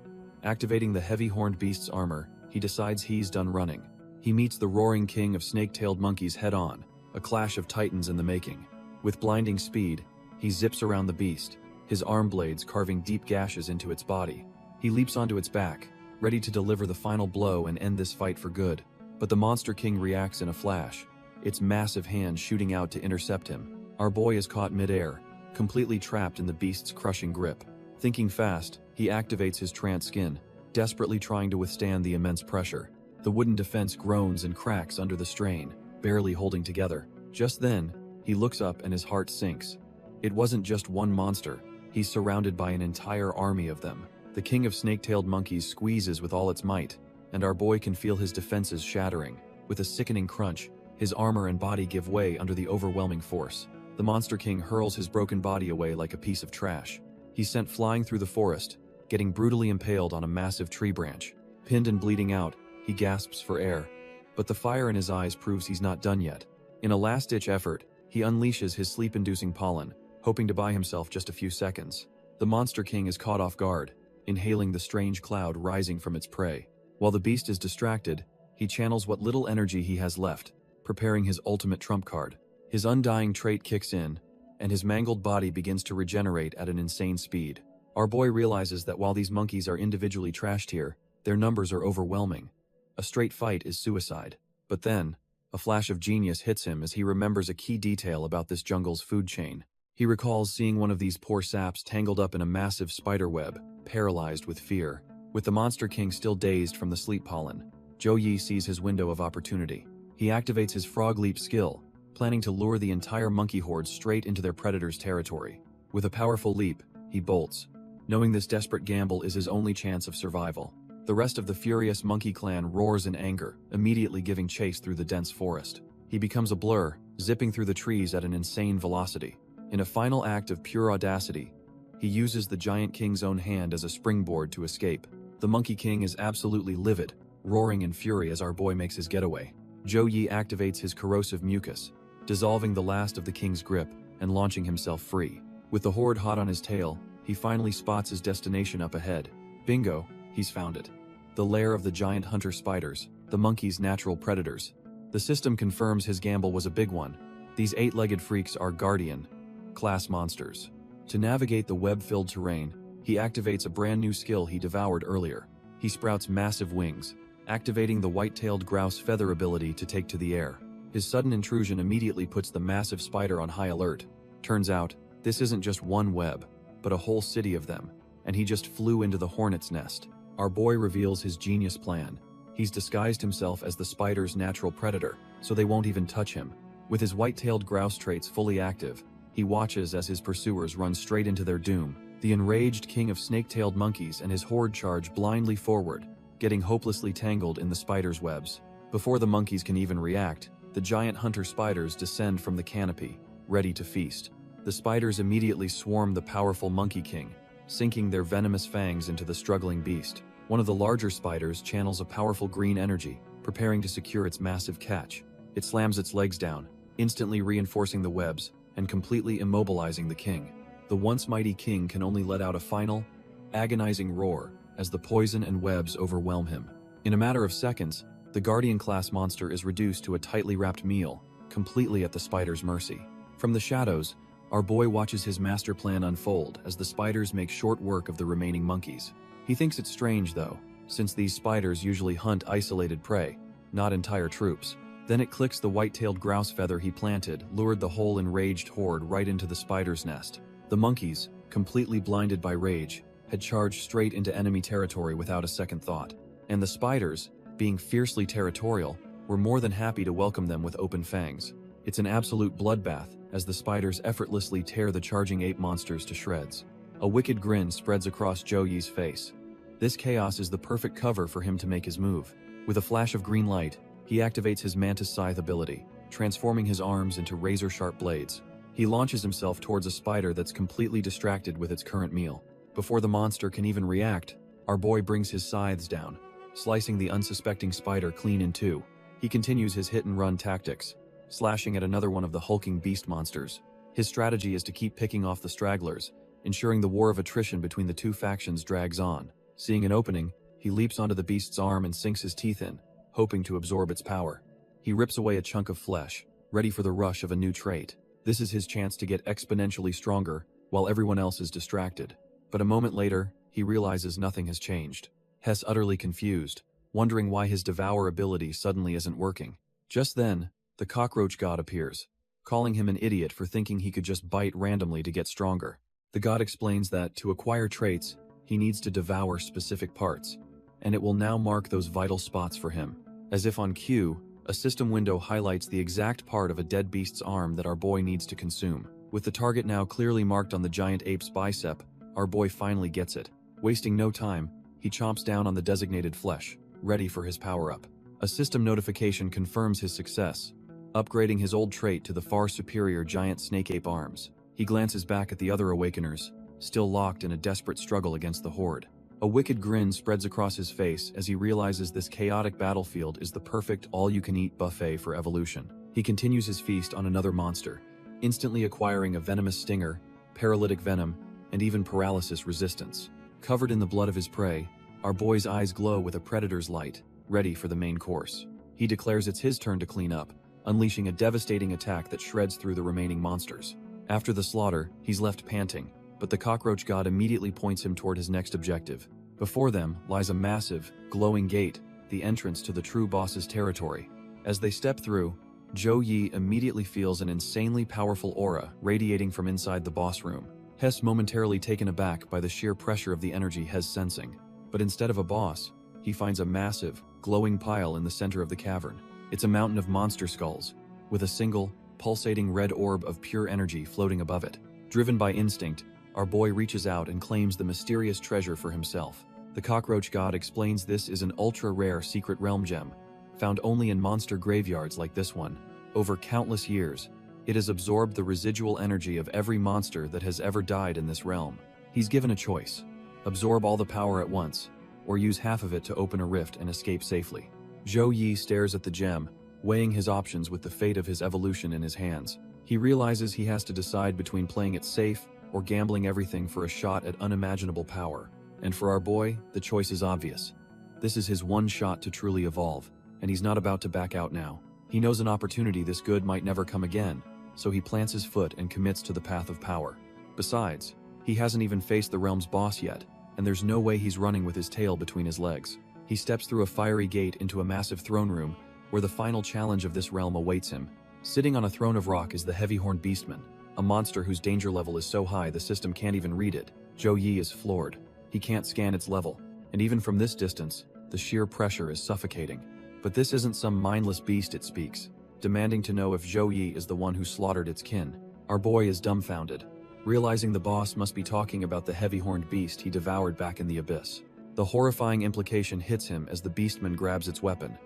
Activating the heavy-horned beast's armor, he decides he's done running. He meets the roaring king of snake-tailed monkeys head-on, a clash of titans in the making. With blinding speed, he zips around the beast, his arm blades carving deep gashes into its body. He leaps onto its back, ready to deliver the final blow and end this fight for good. But the Monster King reacts in a flash, its massive hand shooting out to intercept him. Our boy is caught mid-air, completely trapped in the beast's crushing grip. Thinking fast, he activates his trance skin, desperately trying to withstand the immense pressure. The wooden defense groans and cracks under the strain, barely holding together. Just then, he looks up and his heart sinks. It wasn't just one monster, he's surrounded by an entire army of them. The king of snake-tailed monkeys squeezes with all its might, and our boy can feel his defenses shattering. With a sickening crunch, his armor and body give way under the overwhelming force. The Monster King hurls his broken body away like a piece of trash. He's sent flying through the forest, getting brutally impaled on a massive tree branch. Pinned and bleeding out, he gasps for air. But the fire in his eyes proves he's not done yet. In a last-ditch effort, he unleashes his sleep-inducing pollen, hoping to buy himself just a few seconds. The Monster King is caught off guard, inhaling the strange cloud rising from its prey. While the beast is distracted, he channels what little energy he has left, preparing his ultimate trump card. His undying trait kicks in, and his mangled body begins to regenerate at an insane speed. Our boy realizes that while these monkeys are individually trashed here, their numbers are overwhelming. A straight fight is suicide. But then, A flash of genius hits him as he remembers a key detail about this jungle's food chain. He recalls seeing one of these poor saps tangled up in a massive spider web, paralyzed with fear. With the Monster King still dazed from the sleep pollen, Zhou Yi sees his window of opportunity. He activates his frog leap skill, planning to lure the entire monkey horde straight into their predator's territory. With a powerful leap, he bolts, knowing this desperate gamble is his only chance of survival. The rest of the furious monkey clan roars in anger, immediately giving chase through the dense forest. He becomes a blur, zipping through the trees at an insane velocity. In a final act of pure audacity, he uses the giant king's own hand as a springboard to escape. The Monkey King is absolutely livid, roaring in fury as our boy makes his getaway. Zhou Yi activates his corrosive mucus, dissolving the last of the king's grip and launching himself free. With the horde hot on his tail, he finally spots his destination up ahead. Bingo, he's found it. The lair of the giant hunter spiders, the monkey's natural predators. The system confirms his gamble was a big one. These 8-legged freaks are guardian class monsters. To navigate the web-filled terrain, he activates a brand new skill he devoured earlier. He sprouts massive wings, activating the white-tailed grouse feather ability to take to the air. His sudden intrusion immediately puts the massive spider on high alert. Turns out, this isn't just one web, but a whole city of them, and he just flew into the hornet's nest. Our boy reveals his genius plan. He's disguised himself as the spider's natural predator, so they won't even touch him. With his white-tailed grouse traits fully active, he watches as his pursuers run straight into their doom. The enraged king of snake-tailed monkeys and his horde charge blindly forward, getting hopelessly tangled in the spider's webs. Before the monkeys can even react, the giant hunter spiders descend from the canopy, ready to feast. The spiders immediately swarm the powerful Monkey King, sinking their venomous fangs into the struggling beast. One of the larger spiders channels a powerful green energy, preparing to secure its massive catch. It slams its legs down, instantly reinforcing the webs and completely immobilizing the king. The once mighty king can only let out a final, agonizing roar as the poison and webs overwhelm him. In a matter of seconds, the Guardian-class monster is reduced to a tightly wrapped meal, completely at the spider's mercy. From the shadows, our boy watches his master plan unfold as the spiders make short work of the remaining monkeys. He thinks it's strange, though, since these spiders usually hunt isolated prey, not entire troops. Then it clicks: the white-tailed grouse feather he planted lured the whole enraged horde right into the spider's nest. The monkeys, completely blinded by rage, had charged straight into enemy territory without a second thought. And the spiders, being fiercely territorial, were more than happy to welcome them with open fangs. It's an absolute bloodbath as the spiders effortlessly tear the charging ape monsters to shreds. A wicked grin spreads across Zhou Yi's face. This chaos is the perfect cover for him to make his move. With a flash of green light, he activates his Mantis Scythe ability, transforming his arms into razor-sharp blades. He launches himself towards a spider that's completely distracted with its current meal. Before the monster can even react, our boy brings his scythes down, slicing the unsuspecting spider clean in two. He continues his hit-and-run tactics, slashing at another one of the hulking beast monsters. His strategy is to keep picking off the stragglers, ensuring the war of attrition between the two factions drags on. Seeing an opening, he leaps onto the beast's arm and sinks his teeth in, hoping to absorb its power. He rips away a chunk of flesh, ready for the rush of a new trait. This is his chance to get exponentially stronger while everyone else is distracted. But a moment later, he realizes nothing has changed. Hess utterly confused, wondering why his Devour ability suddenly isn't working. Just then, the cockroach god appears, calling him an idiot for thinking he could just bite randomly to get stronger. The god explains that to acquire traits, he needs to devour specific parts, and it will now mark those vital spots for him. As if on cue, a system window highlights the exact part of a dead beast's arm that our boy needs to consume. With the target now clearly marked on the giant ape's bicep, our boy finally gets it. Wasting no time, he chomps down on the designated flesh, ready for his power-up. A system notification confirms his success, upgrading his old trait to the far superior giant snake ape arms. He glances back at the other awakeners, still locked in a desperate struggle against the horde. A wicked grin spreads across his face as he realizes this chaotic battlefield is the perfect all-you-can-eat buffet for evolution. He continues his feast on another monster, instantly acquiring a venomous stinger, paralytic venom, and even paralysis resistance. Covered in the blood of his prey, our boy's eyes glow with a predator's light, ready for the main course. He declares it's his turn to clean up, unleashing a devastating attack that shreds through the remaining monsters. After the slaughter, he's left panting, but the cockroach god immediately points him toward his next objective. Before them lies a massive, glowing gate, the entrance to the true boss's territory. As they step through, Zhou Yi immediately feels an insanely powerful aura radiating from inside the boss room. He's momentarily taken aback by the sheer pressure of the energy He's sensing. But instead of a boss, he finds a massive, glowing pile in the center of the cavern. It's a mountain of monster skulls, with a single, pulsating red orb of pure energy floating above it. Driven by instinct, our boy reaches out and claims the mysterious treasure for himself. The cockroach god explains this is an ultra-rare secret realm gem, found only in monster graveyards like this one. Over countless years, it has absorbed the residual energy of every monster that has ever died in this realm. He's given a choice: absorb all the power at once, or use half of it to open a rift and escape safely. Zhou Yi stares at the gem, weighing his options with the fate of his evolution in his hands. He realizes he has to decide between playing it safe or gambling everything for a shot at unimaginable power. And for our boy, the choice is obvious. This is his one shot to truly evolve, and he's not about to back out now. He knows an opportunity this good might never come again, so he plants his foot and commits to the path of power. Besides, he hasn't even faced the realm's boss yet, and there's no way he's running with his tail between his legs. He steps through a fiery gate into a massive throne room, where the final challenge of this realm awaits him. Sitting on a throne of rock is the heavy-horned beastman, a monster whose danger level is so high the system can't even read it. Zhou Yi is floored. He can't scan its level, and even from this distance, the sheer pressure is suffocating. But this isn't some mindless beast it speaks, demanding to know if Zhou Yi is the one who slaughtered its kin. Our boy is dumbfounded, realizing the boss must be talking about the heavy-horned beast he devoured back in the abyss. The horrifying implication hits him as the beastman grabs its weapon.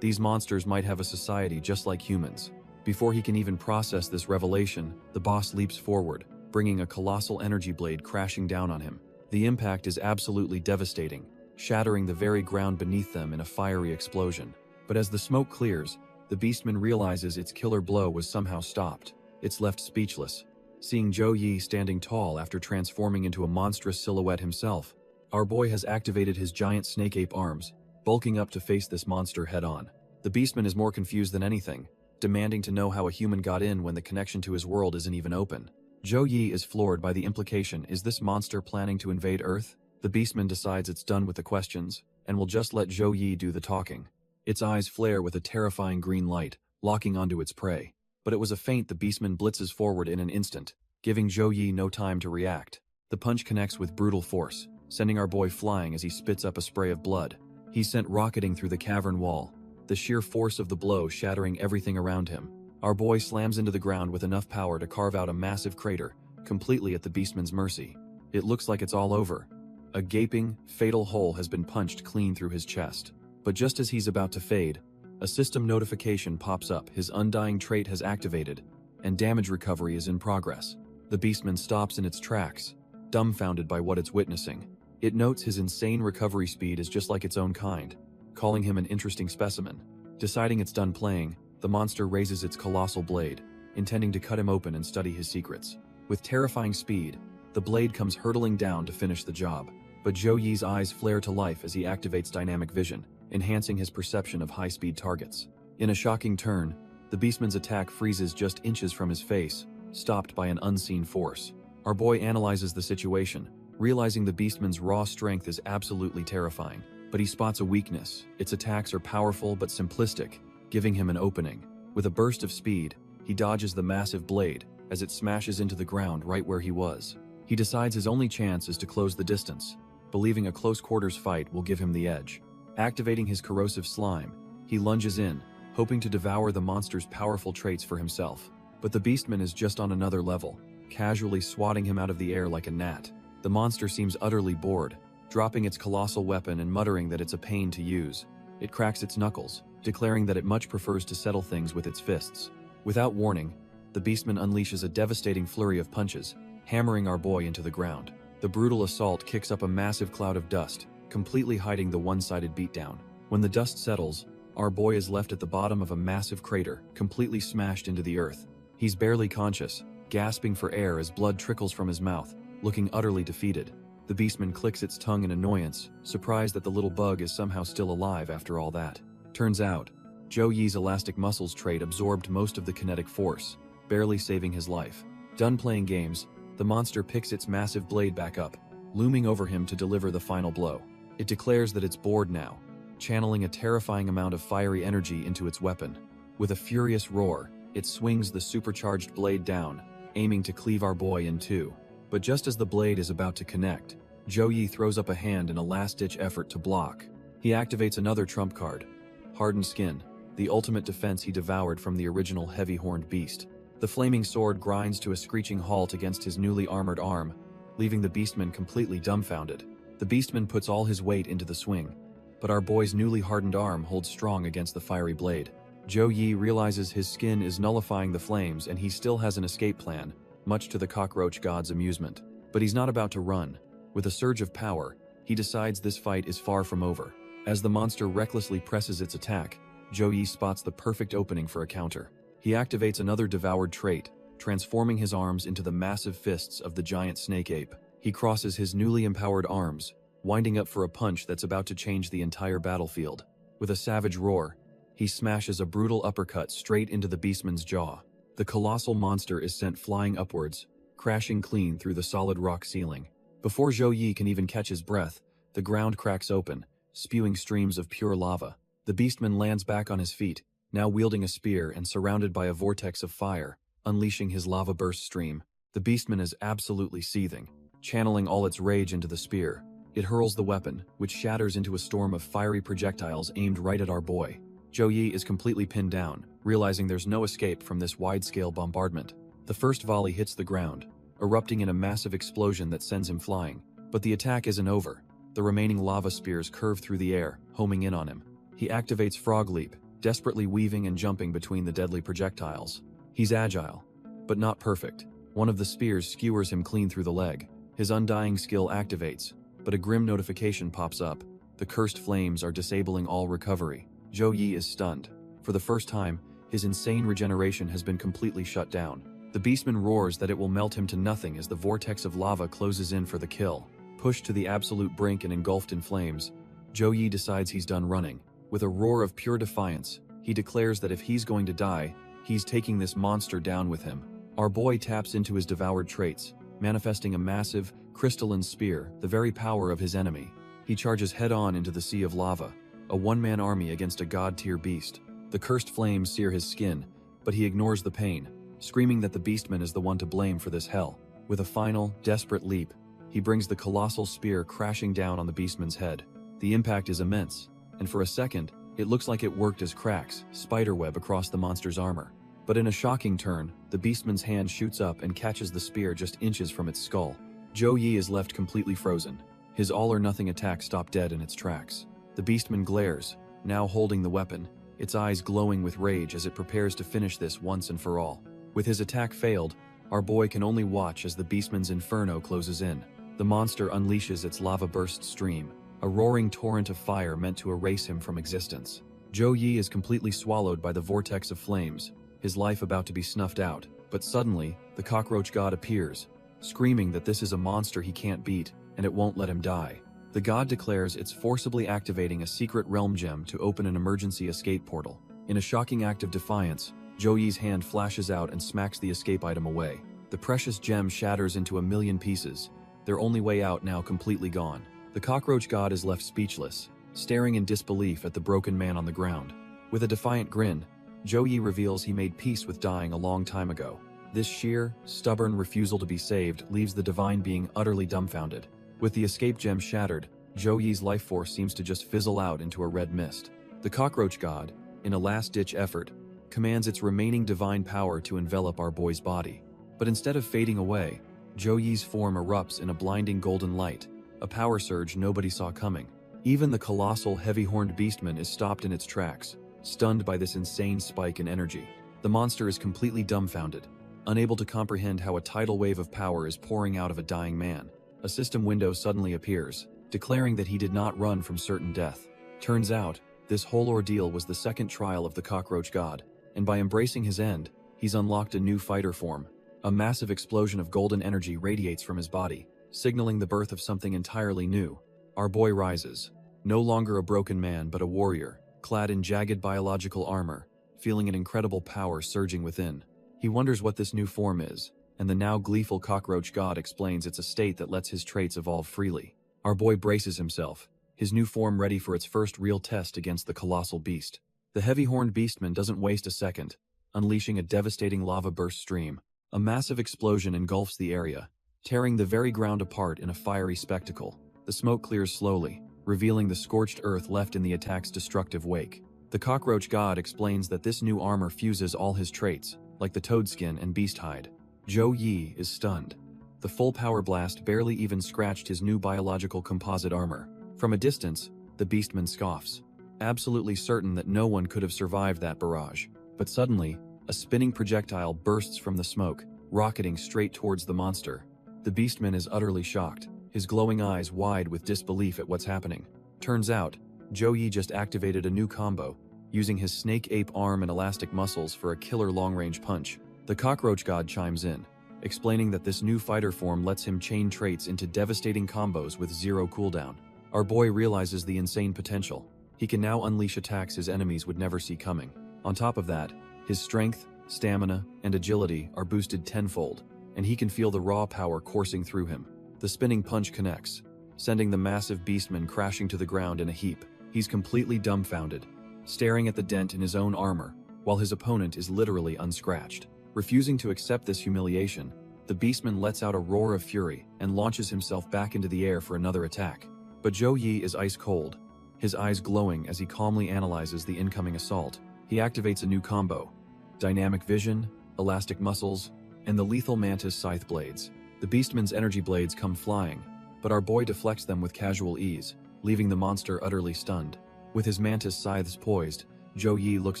These monsters might have a society just like humans. Before he can even process this revelation, the boss leaps forward, bringing a colossal energy blade crashing down on him. The impact is absolutely devastating, shattering the very ground beneath them in a fiery explosion. But as the smoke clears, the beastman realizes its killer blow was somehow stopped. It's left speechless, seeing Zhou Yi standing tall after transforming into a monstrous silhouette himself. Our boy has activated his giant snake ape arms, bulking up to face this monster head-on. The beastman is more confused than anything, demanding to know how a human got in when the connection to his world isn't even open. Zhou Yi is floored by the implication: is this monster planning to invade Earth? The beastman decides it's done with the questions, and will just let Zhou Yi do the talking. Its eyes flare with a terrifying green light, locking onto its prey. But it was a feint. The beastman blitzes forward in an instant, giving Zhou Yi no time to react. The punch connects with brutal force, sending our boy flying as he spits up a spray of blood. He's sent rocketing through the cavern wall, the sheer force of the blow shattering everything around him. Our boy slams into the ground with enough power to carve out a massive crater, completely at the beastman's mercy. It looks like it's all over. A gaping, fatal hole has been punched clean through his chest. But just as he's about to fade, a system notification pops up. His undying trait has activated, and damage recovery is in progress. The beastman stops in its tracks, dumbfounded by what it's witnessing. It notes his insane recovery speed is just like its own kind, calling him an interesting specimen. Deciding it's done playing, the monster raises its colossal blade, intending to cut him open and study his secrets. With terrifying speed, the blade comes hurtling down to finish the job. But Zhou Yi's eyes flare to life as he activates dynamic vision, enhancing his perception of high-speed targets. In a shocking turn, the beastman's attack freezes just inches from his face, stopped by an unseen force. Our boy analyzes the situation, realizing the beastman's raw strength is absolutely terrifying. But he spots a weakness. Its attacks are powerful but simplistic, giving him an opening. With a burst of speed, he dodges the massive blade as it smashes into the ground right where he was. He decides his only chance is to close the distance, believing a close-quarters fight will give him the edge. Activating his corrosive slime, he lunges in, hoping to devour the monster's powerful traits for himself. But the beastman is just on another level, casually swatting him out of the air like a gnat. The monster seems utterly bored, dropping its colossal weapon and muttering that it's a pain to use. It cracks its knuckles, declaring that it much prefers to settle things with its fists. Without warning, the beastman unleashes a devastating flurry of punches, hammering our boy into the ground. The brutal assault kicks up a massive cloud of dust, completely hiding the one-sided beatdown. When the dust settles, our boy is left at the bottom of a massive crater, completely smashed into the earth. He's barely conscious, gasping for air as blood trickles from his mouth, looking utterly defeated. The beastman clicks its tongue in annoyance, surprised that the little bug is somehow still alive after all that. Turns out, Zhou Yi's elastic muscles trait absorbed most of the kinetic force, barely saving his life. Done playing games, the monster picks its massive blade back up, looming over him to deliver the final blow. It declares that it's bored now, channeling a terrifying amount of fiery energy into its weapon. With a furious roar, it swings the supercharged blade down, aiming to cleave our boy in two. But just as the blade is about to connect, Joe-Yi throws up a hand in a last-ditch effort to block. He activates another trump card, Hardened Skin, the ultimate defense he devoured from the original heavy-horned beast. The flaming sword grinds to a screeching halt against his newly armored arm, leaving the beastman completely dumbfounded. The beastman puts all his weight into the swing, but our boy's newly hardened arm holds strong against the fiery blade. Joe-Yi realizes his skin is nullifying the flames and he still has an escape plan, much to the cockroach god's amusement. But he's not about to run. With a surge of power, he decides this fight is far from over. As the monster recklessly presses its attack, Joe-Yi spots the perfect opening for a counter. He activates another devoured trait, transforming his arms into the massive fists of the giant snake ape. He crosses his newly empowered arms, winding up for a punch that's about to change the entire battlefield. With a savage roar, he smashes a brutal uppercut straight into the beastman's jaw. The colossal monster is sent flying upwards, crashing clean through the solid rock ceiling. Before Joe-Yi can even catch his breath, the ground cracks open, spewing streams of pure lava. The beastman lands back on his feet, now wielding a spear and surrounded by a vortex of fire, unleashing his lava burst stream. The beastman is absolutely seething, channeling all its rage into the spear. It hurls the weapon, which shatters into a storm of fiery projectiles aimed right at our boy. Joe-Yi is completely pinned down, realizing there's no escape from this wide-scale bombardment. The first volley hits the ground, erupting in a massive explosion that sends him flying. But the attack isn't over. The remaining lava spears curve through the air, homing in on him. He activates Frog Leap, desperately weaving and jumping between the deadly projectiles. He's agile, but not perfect. One of the spears skewers him clean through the leg. His undying skill activates, but a grim notification pops up. The cursed flames are disabling all recovery. Joe-Yi is stunned. For the first time, his insane regeneration has been completely shut down. The beastman roars that it will melt him to nothing as the vortex of lava closes in for the kill. Pushed to the absolute brink and engulfed in flames, Joe-Yi decides he's done running. With a roar of pure defiance, he declares that if he's going to die, he's taking this monster down with him. Our boy taps into his devoured traits, manifesting a massive, crystalline spear, the very power of his enemy. He charges head-on into the sea of lava, a one-man army against a god-tier beast. The cursed flames sear his skin, but he ignores the pain, screaming that the beastman is the one to blame for this hell. With a final, desperate leap, he brings the colossal spear crashing down on the beastman's head. The impact is immense, and for a second, it looks like it worked as cracks, spiderweb across the monster's armor. But in a shocking turn, the beastman's hand shoots up and catches the spear just inches from its skull. Joe-Yi is left completely frozen. His all-or-nothing attack stopped dead in its tracks. The beastman glares, now holding the weapon, its eyes glowing with rage as it prepares to finish this once and for all. With his attack failed, our boy can only watch as the beastman's inferno closes in. The monster unleashes its lava burst stream, a roaring torrent of fire meant to erase him from existence. Joe-Yi is completely swallowed by the vortex of flames, his life about to be snuffed out. But suddenly, the cockroach god appears, screaming that this is a monster he can't beat, and it won't let him die. The god declares it's forcibly activating a secret realm gem to open an emergency escape portal. In a shocking act of defiance, Joe-Yi's hand flashes out and smacks the escape item away. The precious gem shatters into a million pieces, their only way out now completely gone. The cockroach god is left speechless, staring in disbelief at the broken man on the ground. With a defiant grin, Joe-Yi reveals he made peace with dying a long time ago. This sheer, stubborn refusal to be saved leaves the divine being utterly dumbfounded. With the escape gem shattered, Joe-Yi's life force seems to just fizzle out into a red mist. The cockroach god, in a last-ditch effort, commands its remaining divine power to envelop our boy's body. But instead of fading away, Joe-Yi's form erupts in a blinding golden light, a power surge nobody saw coming. Even the colossal, heavy-horned beastman is stopped in its tracks, stunned by this insane spike in energy. The monster is completely dumbfounded, unable to comprehend how a tidal wave of power is pouring out of a dying man. A system window suddenly appears, declaring that he did not run from certain death. Turns out, this whole ordeal was the second trial of the cockroach god, and by embracing his end, he's unlocked a new fighter form. A massive explosion of golden energy radiates from his body, signaling the birth of something entirely new. Our boy rises, no longer a broken man but a warrior, clad in jagged biological armor, feeling an incredible power surging within. He wonders what this new form is, and the now gleeful cockroach god explains it's a state that lets his traits evolve freely. Our boy braces himself, his new form ready for its first real test against the colossal beast. The heavy-horned beastman doesn't waste a second, unleashing a devastating lava burst stream. A massive explosion engulfs the area, tearing the very ground apart in a fiery spectacle. The smoke clears slowly, revealing the scorched earth left in the attack's destructive wake. The cockroach god explains that this new armor fuses all his traits, like the toad skin and beast hide. Zhou Yi is stunned. The full power blast barely even scratched his new biological composite armor. From a distance, the beastman scoffs, absolutely certain that no one could have survived that barrage. But suddenly, a spinning projectile bursts from the smoke, rocketing straight towards the monster. The beastman is utterly shocked, his glowing eyes wide with disbelief at what's happening. Turns out, Zhou Yi just activated a new combo, using his snake ape arm and elastic muscles for a killer long-range punch. The cockroach god chimes in, explaining that this new fighter form lets him chain traits into devastating combos with zero cooldown. Our boy realizes the insane potential. He can now unleash attacks his enemies would never see coming. On top of that, his strength, stamina, and agility are boosted tenfold, and he can feel the raw power coursing through him. The spinning punch connects, sending the massive beastman crashing to the ground in a heap. He's completely dumbfounded, staring at the dent in his own armor, while his opponent is literally unscratched. Refusing to accept this humiliation, the beastman lets out a roar of fury and launches himself back into the air for another attack. But Zhou Yi is ice cold, his eyes glowing as he calmly analyzes the incoming assault. He activates a new combo: dynamic vision, elastic muscles, and the lethal mantis scythe blades. The beastman's energy blades come flying, but our boy deflects them with casual ease, leaving the monster utterly stunned. With his mantis scythes poised, Zhou Yi looks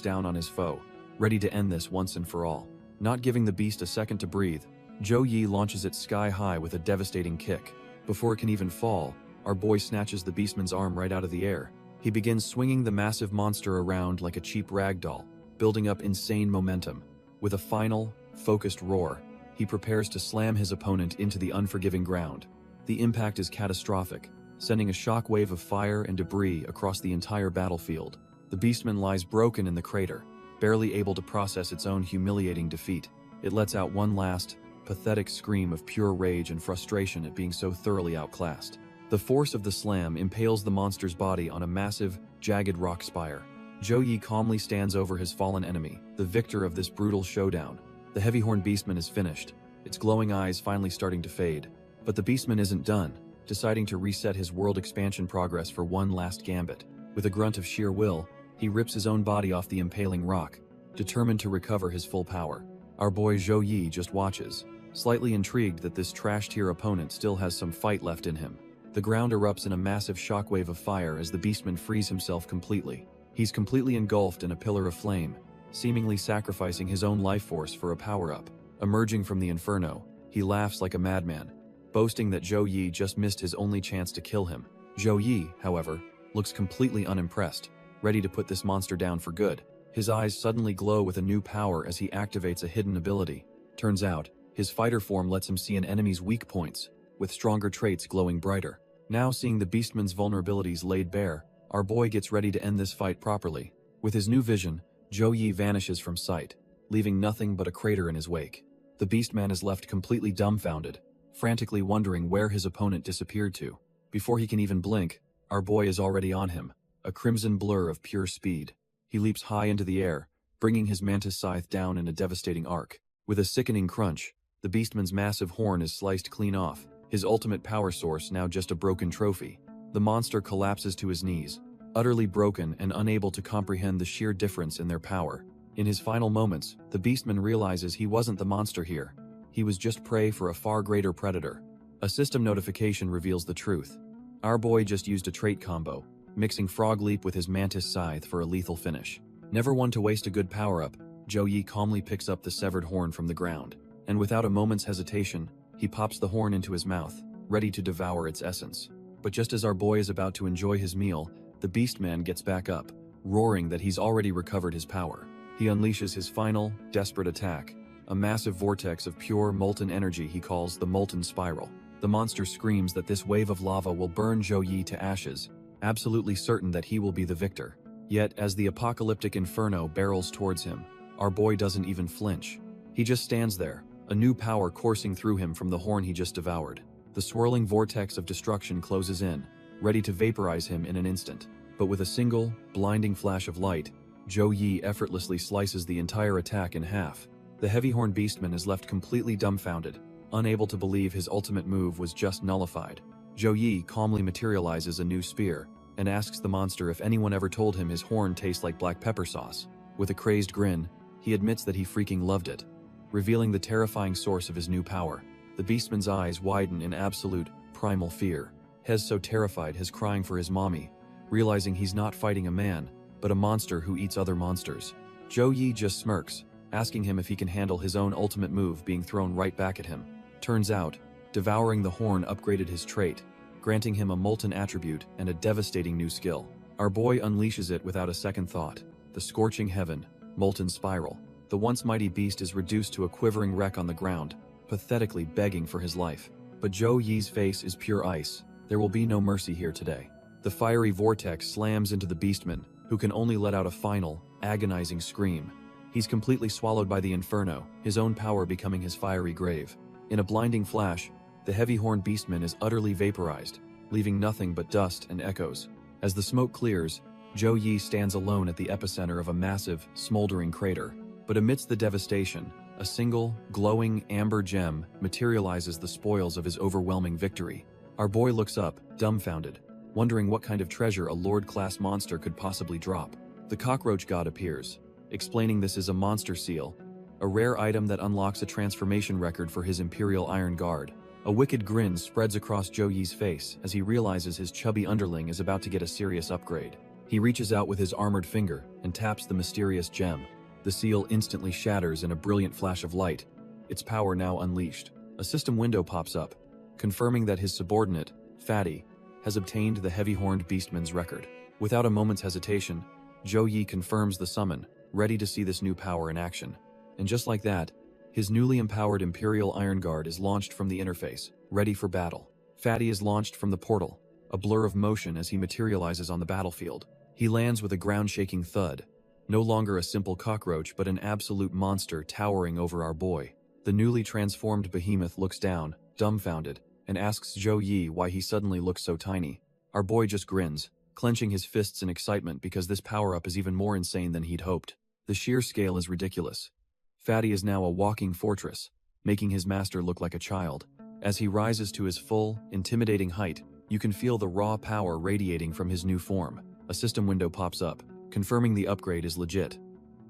down on his foe, ready to end this once and for all. Not giving the beast a second to breathe, Zhou Yi launches it sky high with a devastating kick. Before it can even fall, our boy snatches the beastman's arm right out of the air. He begins swinging the massive monster around like a cheap rag doll, building up insane momentum. With a final, focused roar, he prepares to slam his opponent into the unforgiving ground. The impact is catastrophic, sending a shockwave of fire and debris across the entire battlefield. The beastman lies broken in the crater, barely able to process its own humiliating defeat. It lets out one last, pathetic scream of pure rage and frustration at being so thoroughly outclassed. The force of the slam impales the monster's body on a massive, jagged rock spire. Zhou Yi calmly stands over his fallen enemy, the victor of this brutal showdown. The heavy-horned beastman is finished, its glowing eyes finally starting to fade. But the beastman isn't done, deciding to reset his world expansion progress for one last gambit. With a grunt of sheer will, he rips his own body off the impaling rock, determined to recover his full power. Our boy Zhou Yi just watches, slightly intrigued that this trash-tier opponent still has some fight left in him. The ground erupts in a massive shockwave of fire as the beastman frees himself completely. He's completely engulfed in a pillar of flame, seemingly sacrificing his own life force for a power-up. Emerging from the inferno, he laughs like a madman, boasting that Zhou Yi just missed his only chance to kill him. Zhou Yi, however, looks completely unimpressed, ready to put this monster down for good. His eyes suddenly glow with a new power as he activates a hidden ability. Turns out, his fighter form lets him see an enemy's weak points, with stronger traits glowing brighter. Now seeing the beastman's vulnerabilities laid bare, our boy gets ready to end this fight properly. With his new vision, Zhou Yi vanishes from sight, leaving nothing but a crater in his wake. The beastman is left completely dumbfounded, frantically wondering where his opponent disappeared to. Before he can even blink, our boy is already on him, a crimson blur of pure speed. He leaps high into the air, bringing his mantis scythe down in a devastating arc. With a sickening crunch, the beastman's massive horn is sliced clean off, his ultimate power source now just a broken trophy. The monster collapses to his knees, utterly broken and unable to comprehend the sheer difference in their power. In his final moments, the beastman realizes he wasn't the monster here. He was just prey for a far greater predator. A system notification reveals the truth. Our boy just used a trait combo, mixing Frog Leap with his Mantis Scythe for a lethal finish. Never one to waste a good power-up, Zhou Yi calmly picks up the severed horn from the ground, and without a moment's hesitation, he pops the horn into his mouth, ready to devour its essence. But just as our boy is about to enjoy his meal, the Beastman gets back up, roaring that he's already recovered his power. He unleashes his final, desperate attack, a massive vortex of pure, molten energy he calls the Molten Spiral. The monster screams that this wave of lava will burn Zhou Yi to ashes, absolutely certain that he will be the victor. Yet, as the apocalyptic inferno barrels towards him, our boy doesn't even flinch. He just stands there, a new power coursing through him from the horn he just devoured. The swirling vortex of destruction closes in, ready to vaporize him in an instant. But with a single, blinding flash of light, Zhou Yi effortlessly slices the entire attack in half. The heavy-horned beastman is left completely dumbfounded, unable to believe his ultimate move was just nullified. Zhou Yi calmly materializes a new spear and asks the monster if anyone ever told him his horn tastes like black pepper sauce. With a crazed grin, he admits that he freaking loved it, revealing the terrifying source of his new power. The beastman's eyes widen in absolute, primal fear. Hez, so terrified, is crying for his mommy, realizing he's not fighting a man, but a monster who eats other monsters. Zhou Yi just smirks, asking him if he can handle his own ultimate move being thrown right back at him. Turns out, devouring the horn upgraded his trait, granting him a molten attribute and a devastating new skill. Our boy unleashes it without a second thought. The scorching heaven, molten spiral. The once mighty beast is reduced to a quivering wreck on the ground, pathetically begging for his life. But Zhou Yi's face is pure ice. There will be no mercy here today. The fiery vortex slams into the beastman, who can only let out a final, agonizing scream. He's completely swallowed by the inferno, his own power becoming his fiery grave. In a blinding flash, the heavy-horned beastman is utterly vaporized, leaving nothing but dust and echoes. As the smoke clears, Zhou Yi stands alone at the epicenter of a massive, smoldering crater. But amidst the devastation, a single, glowing amber gem materializes the spoils of his overwhelming victory. Our boy looks up, dumbfounded, wondering what kind of treasure a Lord-class monster could possibly drop. The cockroach god appears, explaining this is a monster seal, a rare item that unlocks a transformation record for his Imperial Iron Guard. A wicked grin spreads across Zhou Yi's face as he realizes his chubby underling is about to get a serious upgrade. He reaches out with his armored finger and taps the mysterious gem. The seal instantly shatters in a brilliant flash of light, its power now unleashed. A system window pops up, confirming that his subordinate, Fatty, has obtained the heavy-horned beastman's record. Without a moment's hesitation, Zhou Yi confirms the summon, ready to see this new power in action. And just like that, his newly empowered Imperial Iron Guard is launched from the interface, ready for battle. Fatty is launched from the portal, a blur of motion as he materializes on the battlefield. He lands with a ground-shaking thud, no longer a simple cockroach but an absolute monster towering over our boy. The newly transformed behemoth looks down, dumbfounded, and asks Zhou Yi why he suddenly looks so tiny. Our boy just grins, clenching his fists in excitement because this power-up is even more insane than he'd hoped. The sheer scale is ridiculous. Fatty is now a walking fortress, making his master look like a child. As he rises to his full, intimidating height, you can feel the raw power radiating from his new form. A system window pops up, confirming the upgrade is legit.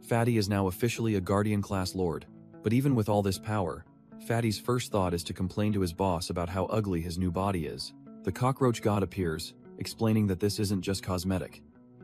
Fatty is now officially a Guardian-class lord. But even with all this power, Fatty's first thought is to complain to his boss about how ugly his new body is. The cockroach god appears, explaining that this isn't just cosmetic.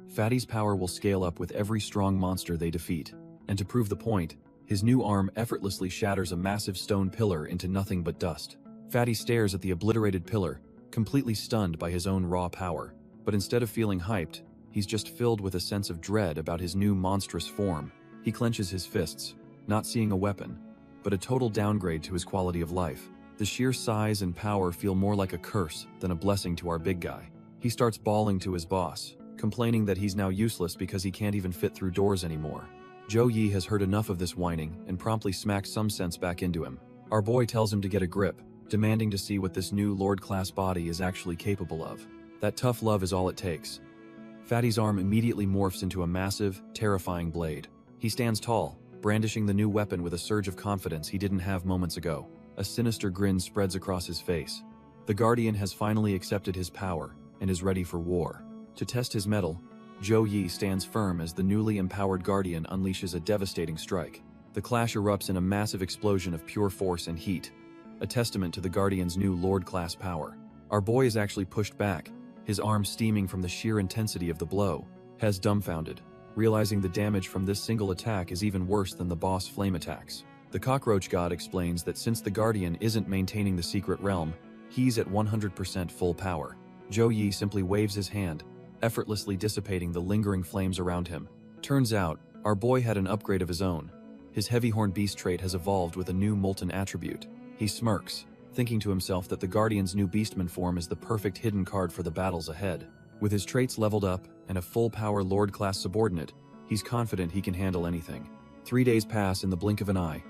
Fatty's power will scale up with every strong monster they defeat. And to prove the point, his new arm effortlessly shatters a massive stone pillar into nothing but dust. Fatty stares at the obliterated pillar, completely stunned by his own raw power. But instead of feeling hyped, he's just filled with a sense of dread about his new monstrous form. He clenches his fists, not seeing a weapon, but a total downgrade to his quality of life. The sheer size and power feel more like a curse than a blessing to our big guy. He starts bawling to his boss, complaining that he's now useless because he can't even fit through doors anymore. Zhou Yi has heard enough of this whining and promptly smacks some sense back into him. Our boy tells him to get a grip, demanding to see what this new Lord-class body is actually capable of. That tough love is all it takes. Fatty's arm immediately morphs into a massive, terrifying blade. He stands tall, brandishing the new weapon with a surge of confidence he didn't have moments ago. A sinister grin spreads across his face. The Guardian has finally accepted his power and is ready for war. To test his mettle, Zhou Yi stands firm as the newly empowered Guardian unleashes a devastating strike. The clash erupts in a massive explosion of pure force and heat, a testament to the Guardian's new Lord-class power. Our boy is actually pushed back, his arm steaming from the sheer intensity of the blow. Hez dumbfounded, realizing the damage from this single attack is even worse than the boss flame attacks. The cockroach god explains that since the Guardian isn't maintaining the secret realm, he's at 100% full power. Zhou Yi simply waves his hand, effortlessly dissipating the lingering flames around him. Turns out, our boy had an upgrade of his own. His heavy-horned beast trait has evolved with a new molten attribute. He smirks, thinking to himself that the Guardian's new beastman form is the perfect hidden card for the battles ahead. With his traits leveled up and a full-power Lord-class subordinate, he's confident he can handle anything. 3 days pass in the blink of an eye,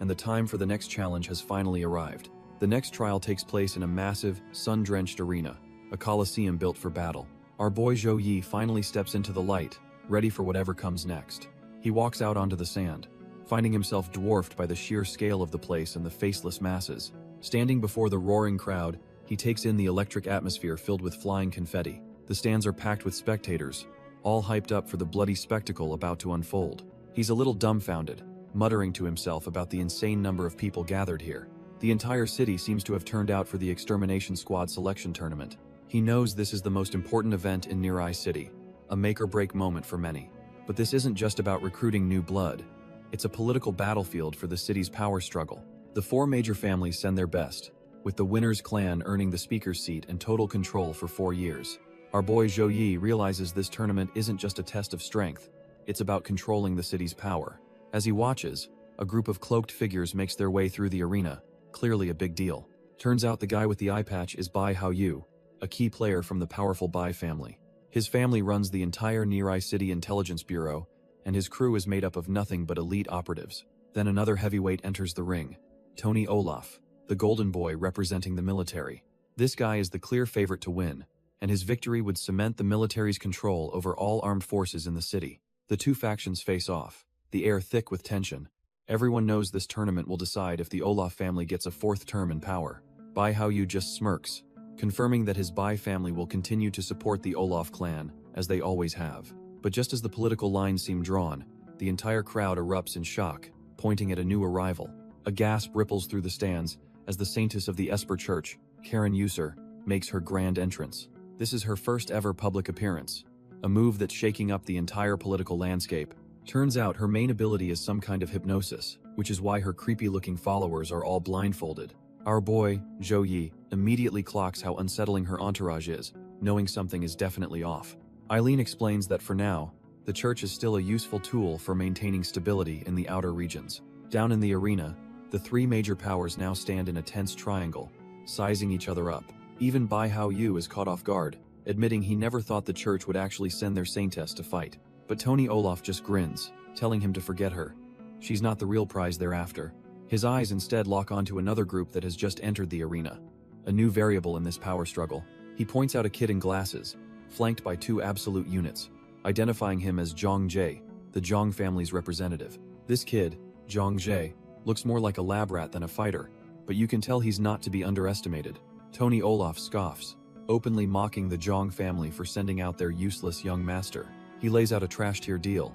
and the time for the next challenge has finally arrived. The next trial takes place in a massive, sun-drenched arena. a coliseum built for battle. Our boy Zhou Yi finally steps into the light, ready for whatever comes next. He walks out onto the sand, finding himself dwarfed by the sheer scale of the place and the faceless masses. Standing before the roaring crowd, he takes in the electric atmosphere filled with flying confetti. The stands are packed with spectators, all hyped up for the bloody spectacle about to unfold. He's a little dumbfounded, muttering to himself about the insane number of people gathered here. The entire city seems to have turned out for the Extermination Squad selection tournament. He knows this is the most important event in Nirai City, a make-or-break moment for many. But this isn't just about recruiting new blood. It's a political battlefield for the city's power struggle. The 4 major families send their best, with the winner's clan earning the speaker's seat and total control for 4 years. Our boy Zhou Yi realizes this tournament isn't just a test of strength, it's about controlling the city's power. As he watches, a group of cloaked figures makes their way through the arena, clearly a big deal. Turns out the guy with the eye patch is Bai Haoyu, a key player from the powerful Bai family. His family runs the entire Nirai City Intelligence Bureau, and his crew is made up of nothing but elite operatives. Then another heavyweight enters the ring, Tony Olaf, the golden boy representing the military. This guy is the clear favorite to win, and his victory would cement the military's control over all armed forces in the city. The 2 factions face off, the air thick with tension. Everyone knows this tournament will decide if the Olaf family gets a 4th term in power. Bai Haoyu just smirks, confirming that his Bai family will continue to support the Olaf clan, as they always have. But just as the political lines seem drawn, the entire crowd erupts in shock, pointing at a new arrival. A gasp ripples through the stands as the saintess of the Esper Church, Karen User, makes her grand entrance. This is her first ever public appearance, a move that's shaking up the entire political landscape. Turns out her main ability is some kind of hypnosis, which is why her creepy-looking followers are all blindfolded. Our boy, Zhou Yi, immediately clocks how unsettling her entourage is, knowing something is definitely off. Eileen explains that for now, the church is still a useful tool for maintaining stability in the outer regions. Down in the arena, the 3 major powers now stand in a tense triangle, sizing each other up. Even Bai Haoyu is caught off guard, admitting he never thought the church would actually send their saintess to fight. But Tony Olaf just grins, telling him to forget her. She's not the real prize they're after. His eyes instead lock onto another group that has just entered the arena, a new variable in this power struggle. He points out a kid in glasses, flanked by 2 absolute units, identifying him as Zhang Jie, the Zhang family's representative. This kid, Zhang Jie, looks more like a lab rat than a fighter, but you can tell he's not to be underestimated. Tony Olaf scoffs, openly mocking the Zhang family for sending out their useless young master. He lays out a trash-tier deal.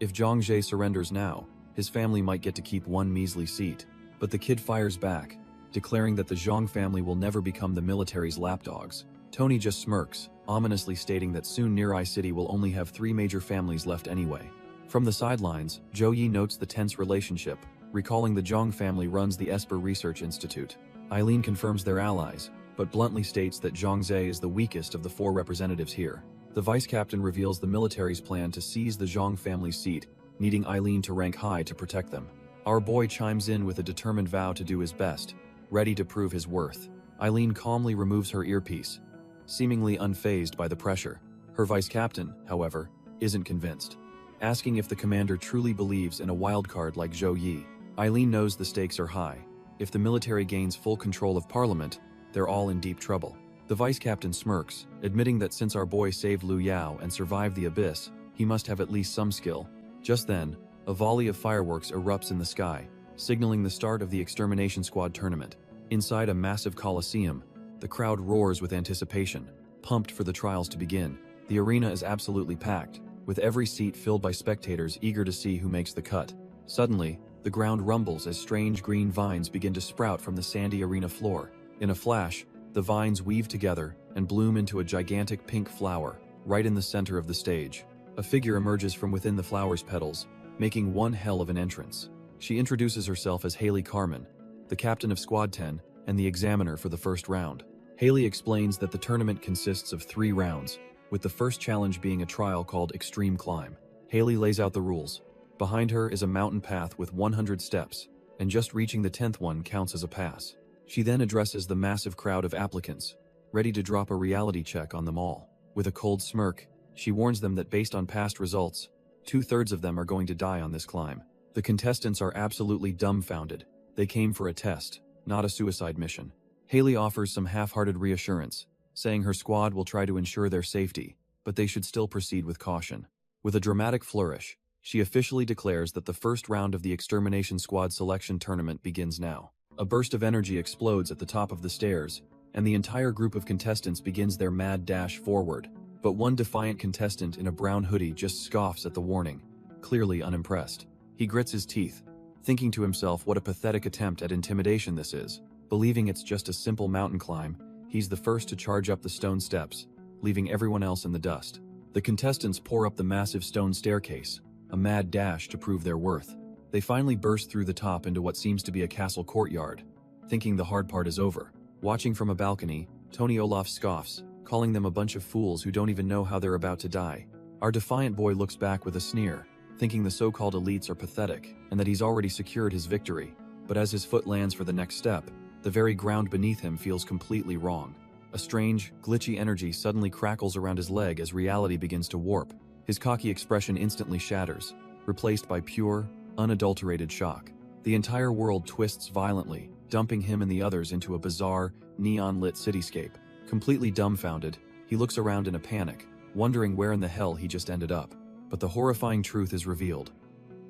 If Zhang Jie surrenders now, his family might get to keep 1 measly seat. But the kid fires back, declaring that the Zhang family will never become the military's lapdogs. Tony just smirks, ominously stating that soon Nirai City will only have 3 major families left anyway. From the sidelines, Zhou Yi notes the tense relationship, recalling the Zhang family runs the Esper Research Institute. Eileen confirms they're allies, but bluntly states that Zhang Zhe is the weakest of the 4 representatives here. The vice captain reveals the military's plan to seize the Zhang family's seat, needing Eileen to rank high to protect them. Our boy chimes in with a determined vow to do his best, ready to prove his worth. Eileen calmly removes her earpiece, seemingly unfazed by the pressure. Her vice captain, however, isn't convinced, asking if the commander truly believes in a wildcard like Zhou Yi. Eileen knows the stakes are high. If the military gains full control of parliament, they're all in deep trouble. The vice captain smirks, admitting that since our boy saved Liu Yao and survived the abyss, he must have at least some skill. Just then, a volley of fireworks erupts in the sky, signaling the start of the Extermination Squad tournament. Inside a massive coliseum, the crowd roars with anticipation, pumped for the trials to begin. The arena is absolutely packed, with every seat filled by spectators eager to see who makes the cut. Suddenly, the ground rumbles as strange green vines begin to sprout from the sandy arena floor. In a flash, the vines weave together and bloom into a gigantic pink flower, right in the center of the stage. A figure emerges from within the flower's petals, making one hell of an entrance. She introduces herself as Haley Carmen, the captain of Squad 10 and the examiner for the first round. Haley explains that the tournament consists of 3 rounds, with the first challenge being a trial called Extreme Climb. Haley lays out the rules. Behind her is a mountain path with 100 steps, and just reaching the 10th one counts as a pass. She then addresses the massive crowd of applicants, ready to drop a reality check on them all. With a cold smirk, she warns them that based on past results, 2/3 of them are going to die on this climb. The contestants are absolutely dumbfounded. They came for a test, not a suicide mission. Haley offers some half-hearted reassurance, saying her squad will try to ensure their safety, but they should still proceed with caution. With a dramatic flourish, she officially declares that the first round of the Extermination Squad selection tournament begins now. A burst of energy explodes at the top of the stairs, and the entire group of contestants begins their mad dash forward. But one defiant contestant in a brown hoodie just scoffs at the warning, clearly unimpressed. He grits his teeth, thinking to himself what a pathetic attempt at intimidation this is. Believing it's just a simple mountain climb, he's the first to charge up the stone steps, leaving everyone else in the dust. The contestants pour up the massive stone staircase, a mad dash to prove their worth. They finally burst through the top into what seems to be a castle courtyard, thinking the hard part is over. Watching from a balcony, Tony Olaf scoffs, calling them a bunch of fools who don't even know how they're about to die. Our defiant boy looks back with a sneer, thinking the so-called elites are pathetic and that he's already secured his victory. But as his foot lands for the next step, the very ground beneath him feels completely wrong. A strange, glitchy energy suddenly crackles around his leg as reality begins to warp. His cocky expression instantly shatters, replaced by pure, unadulterated shock. The entire world twists violently, dumping him and the others into a bizarre, neon-lit cityscape. Completely dumbfounded, he looks around in a panic, wondering where in the hell he just ended up. But the horrifying truth is revealed.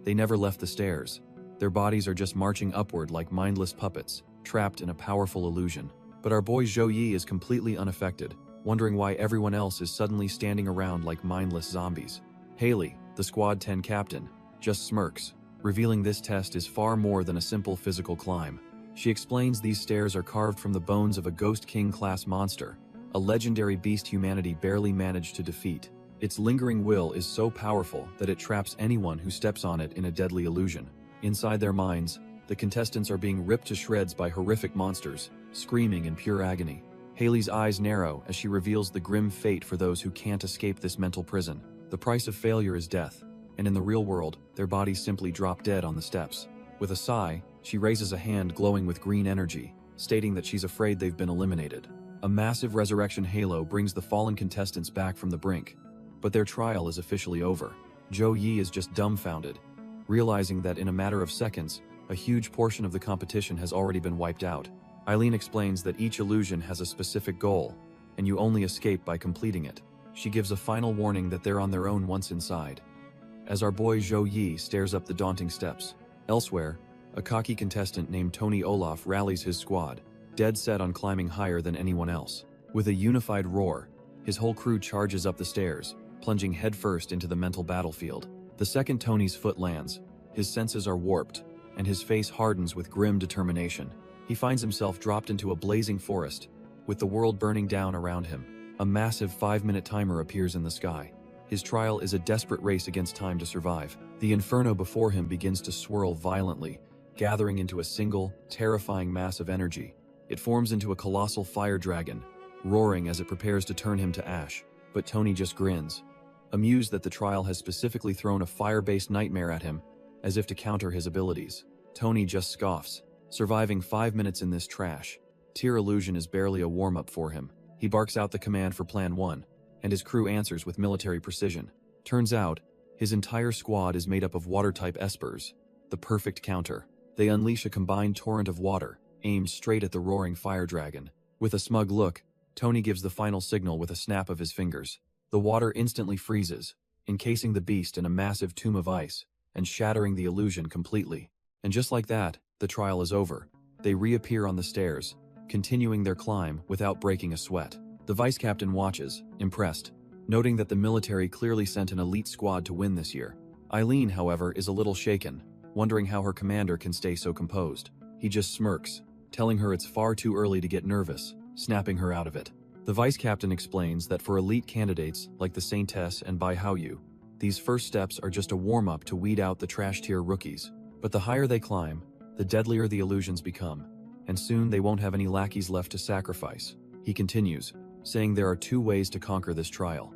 They never left the stairs. Their bodies are just marching upward like mindless puppets, trapped in a powerful illusion. But our boy Zhou Yi is completely unaffected, wondering why everyone else is suddenly standing around like mindless zombies. Haley, the Squad 10 captain, just smirks, revealing this test is far more than a simple physical climb. She explains these stairs are carved from the bones of a Ghost King-class monster, a legendary beast humanity barely managed to defeat. Its lingering will is so powerful that it traps anyone who steps on it in a deadly illusion. Inside their minds, the contestants are being ripped to shreds by horrific monsters, screaming in pure agony. Haley's eyes narrow as she reveals the grim fate for those who can't escape this mental prison. The price of failure is death, and in the real world, their bodies simply drop dead on the steps. With a sigh, she raises a hand glowing with green energy, stating that she's afraid they've been eliminated. A massive resurrection halo brings the fallen contestants back from the brink, but their trial is officially over. Zhou Yi is just dumbfounded, realizing that in a matter of seconds, a huge portion of the competition has already been wiped out. Eileen explains that each illusion has a specific goal, and you only escape by completing it. She gives a final warning that they're on their own once inside. As our boy Zhou Yi stares up the daunting steps. Elsewhere, a cocky contestant named Tony Olaf rallies his squad, dead set on climbing higher than anyone else. With a unified roar, his whole crew charges up the stairs, plunging headfirst into the mental battlefield. The second Tony's foot lands, his senses are warped, and his face hardens with grim determination. He finds himself dropped into a blazing forest, with the world burning down around him. A massive 5-minute timer appears in the sky. His trial is a desperate race against time to survive. The inferno before him begins to swirl violently, gathering into a single, terrifying mass of energy. It forms into a colossal fire dragon, roaring as it prepares to turn him to ash. But Tony just grins, amused that the trial has specifically thrown a fire-based nightmare at him, as if to counter his abilities. Tony just scoffs, surviving 5 minutes in this trash. Tear illusion is barely a warm-up for him. He barks out the command for Plan 1, and his crew answers with military precision. Turns out, his entire squad is made up of water-type espers, the perfect counter. They unleash a combined torrent of water, aimed straight at the roaring fire dragon. With a smug look, Tony gives the final signal with a snap of his fingers. The water instantly freezes, encasing the beast in a massive tomb of ice, and shattering the illusion completely. And just like that, the trial is over. They reappear on the stairs, continuing their climb without breaking a sweat. The vice captain watches, impressed, noting that the military clearly sent an elite squad to win this year. Eileen, however, is a little shaken, wondering how her commander can stay so composed. He just smirks, telling her it's far too early to get nervous, snapping her out of it. The vice captain explains that for elite candidates like the Saintess and Bai Haoyu, these first steps are just a warm-up to weed out the trash-tier rookies. But the higher they climb, the deadlier the illusions become, and soon they won't have any lackeys left to sacrifice. He continues, saying there are 2 ways to conquer this trial.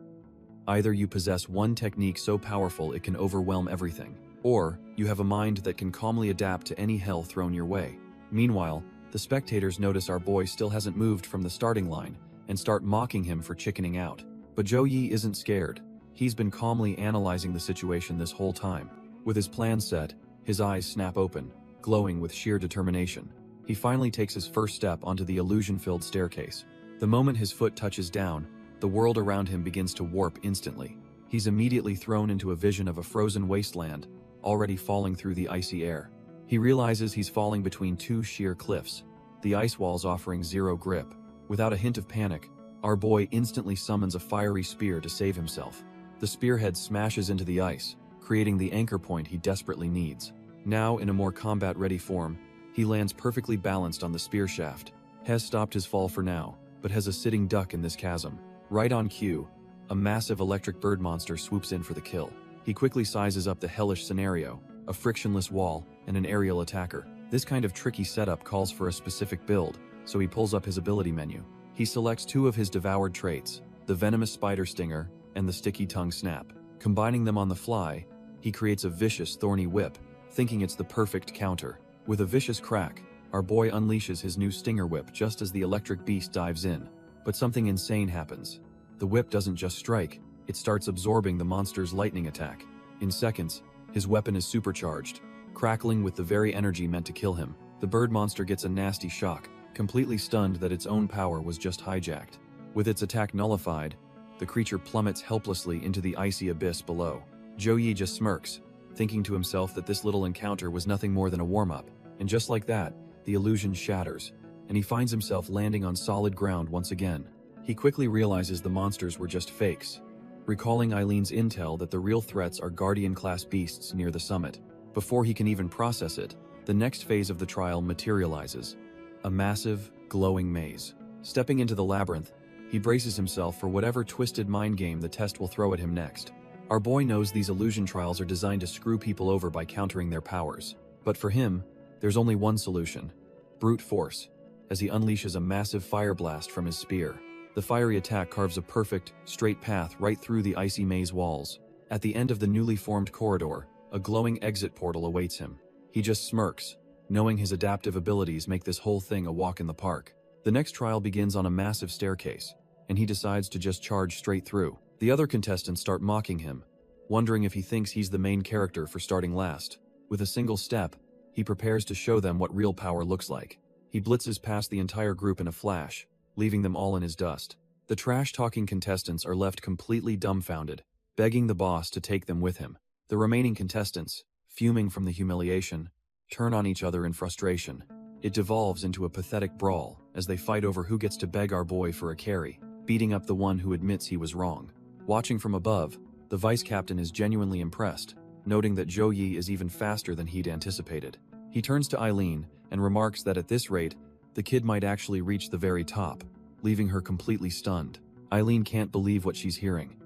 Either you possess one technique so powerful it can overwhelm everything, or you have a mind that can calmly adapt to any hell thrown your way. Meanwhile, the spectators notice our boy still hasn't moved from the starting line and start mocking him for chickening out. But Zhou Yi isn't scared. He's been calmly analyzing the situation this whole time. With his plan set, his eyes snap open, glowing with sheer determination. He finally takes his first step onto the illusion-filled staircase. The moment his foot touches down, the world around him begins to warp instantly. He's immediately thrown into a vision of a frozen wasteland, already falling through the icy air. He realizes he's falling between two sheer cliffs, the ice walls offering zero grip. Without a hint of panic, our boy instantly summons a fiery spear to save himself. The spearhead smashes into the ice, creating the anchor point he desperately needs. Now, in a more combat-ready form, he lands perfectly balanced on the spear shaft. Has stopped his fall for now, but has a sitting duck in this chasm. Right on cue, a massive electric bird monster swoops in for the kill. He quickly sizes up the hellish scenario, a frictionless wall, and an aerial attacker. This kind of tricky setup calls for a specific build, so he pulls up his ability menu. He selects two of his devoured traits, the venomous spider stinger and the sticky tongue snap. Combining them on the fly, he creates a vicious thorny whip, thinking it's the perfect counter. With a vicious crack, our boy unleashes his new stinger whip just as the electric beast dives in. But something insane happens. The whip doesn't just strike, it starts absorbing the monster's lightning attack. In seconds, his weapon is supercharged, crackling with the very energy meant to kill him. The bird monster gets a nasty shock, completely stunned that its own power was just hijacked. With its attack nullified, the creature plummets helplessly into the icy abyss below. Zhou just smirks, thinking to himself that this little encounter was nothing more than a warm-up. And just like that, the illusion shatters, and he finds himself landing on solid ground once again. He quickly realizes the monsters were just fakes, recalling Eileen's intel that the real threats are Guardian-class beasts near the summit. Before he can even process it, the next phase of the trial materializes. A massive, glowing maze. Stepping into the labyrinth, he braces himself for whatever twisted mind game the test will throw at him next. Our boy knows these illusion trials are designed to screw people over by countering their powers. But for him, there's only one solution: brute force, as he unleashes a massive fire blast from his spear. The fiery attack carves a perfect, straight path right through the icy maze walls. At the end of the newly formed corridor, a glowing exit portal awaits him. He just smirks, knowing his adaptive abilities make this whole thing a walk in the park. The next trial begins on a massive staircase, and he decides to just charge straight through. The other contestants start mocking him, wondering if he thinks he's the main character for starting last. With a single step, he prepares to show them what real power looks like. He blitzes past the entire group in a flash, leaving them all in his dust. The trash-talking contestants are left completely dumbfounded, begging the boss to take them with him. The remaining contestants, fuming from the humiliation, turn on each other in frustration. It devolves into a pathetic brawl as they fight over who gets to beg our boy for a carry, beating up the one who admits he was wrong. Watching from above, the vice captain is genuinely impressed, noting that Zhou is even faster than he'd anticipated. He turns to Eileen and remarks that at this rate, the kid might actually reach the very top, leaving her completely stunned. Eileen can't believe what she's hearing.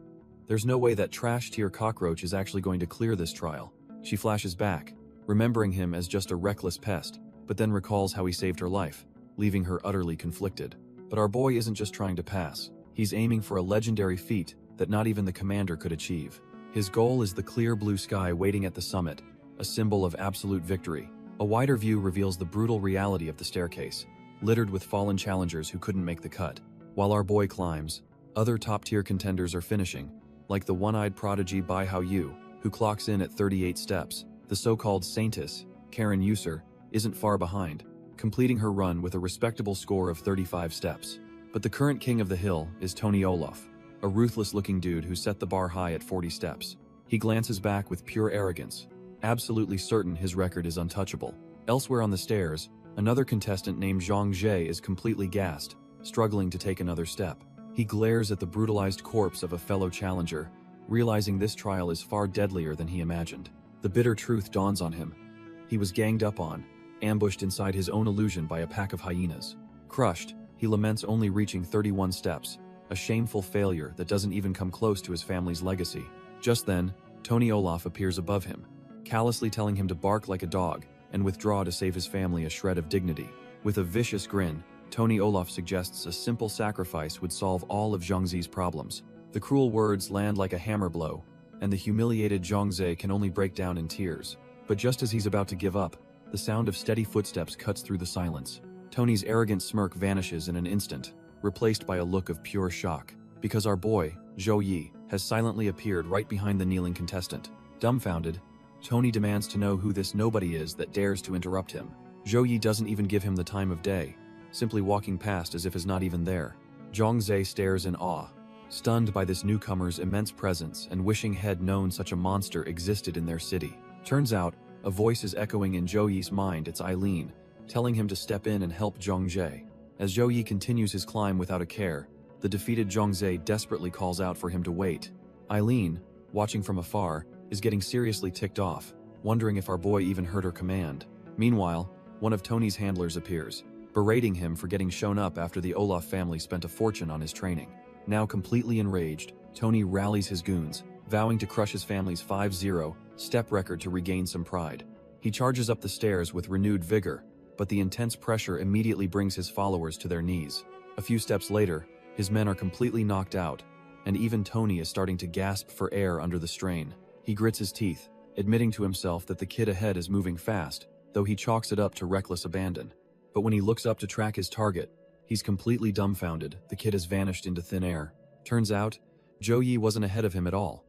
There's no way that trash-tier cockroach is actually going to clear this trial. She flashes back, remembering him as just a reckless pest, but then recalls how he saved her life, leaving her utterly conflicted. But our boy isn't just trying to pass. He's aiming for a legendary feat that not even the commander could achieve. His goal is the clear blue sky waiting at the summit, a symbol of absolute victory. A wider view reveals the brutal reality of the staircase, littered with fallen challengers who couldn't make the cut. While our boy climbs, other top-tier contenders are finishing, like the one-eyed prodigy Bai Hao Yu, who clocks in at 38 steps. The so-called saintess, Karen User, isn't far behind, completing her run with a respectable score of 35 steps. But the current king of the hill is Tony Olaf, a ruthless-looking dude who set the bar high at 40 steps. He glances back with pure arrogance, absolutely certain his record is untouchable. Elsewhere on the stairs, another contestant named Zhang Jie is completely gassed, struggling to take another step. He glares at the brutalized corpse of a fellow challenger, realizing this trial is far deadlier than he imagined. The bitter truth dawns on him. He was ganged up on, ambushed inside his own illusion by a pack of hyenas. Crushed, he laments only reaching 31 steps, a shameful failure that doesn't even come close to his family's legacy. Just then, Tony Olaf appears above him, callously telling him to bark like a dog and withdraw to save his family a shred of dignity. With a vicious grin, Tony Olaf suggests a simple sacrifice would solve all of Zhangzi's problems. The cruel words land like a hammer blow, and the humiliated Zhangzi can only break down in tears. But just as he's about to give up, the sound of steady footsteps cuts through the silence. Tony's arrogant smirk vanishes in an instant, replaced by a look of pure shock, because our boy, Zhou, has silently appeared right behind the kneeling contestant. Dumbfounded, Tony demands to know who this nobody is that dares to interrupt him. Zhou doesn't even give him the time of day, simply walking past as if he's not even there. Zhongzhe stares in awe, stunned by this newcomer's immense presence and wishing had known such a monster existed in their city. Turns out, a voice is echoing in Zhou Yi's mind. It's Eileen, telling him to step in and help Zhongzhe. As Zhou Yi continues his climb without a care, the defeated Zhongzhe desperately calls out for him to wait. Eileen, watching from afar, is getting seriously ticked off, wondering if our boy even heard her command. Meanwhile, one of Tony's handlers appears, berating him for getting shown up after the Olaf family spent a fortune on his training. Now completely enraged, Tony rallies his goons, vowing to crush his family's 5-0 step record to regain some pride. He charges up the stairs with renewed vigor, but the intense pressure immediately brings his followers to their knees. A few steps later, his men are completely knocked out, and even Tony is starting to gasp for air under the strain. He grits his teeth, admitting to himself that the kid ahead is moving fast, though he chalks it up to reckless abandon. But when he looks up to track his target, he's completely dumbfounded. The kid has vanished into thin air. Turns out, Zhou Yi wasn't ahead of him at all.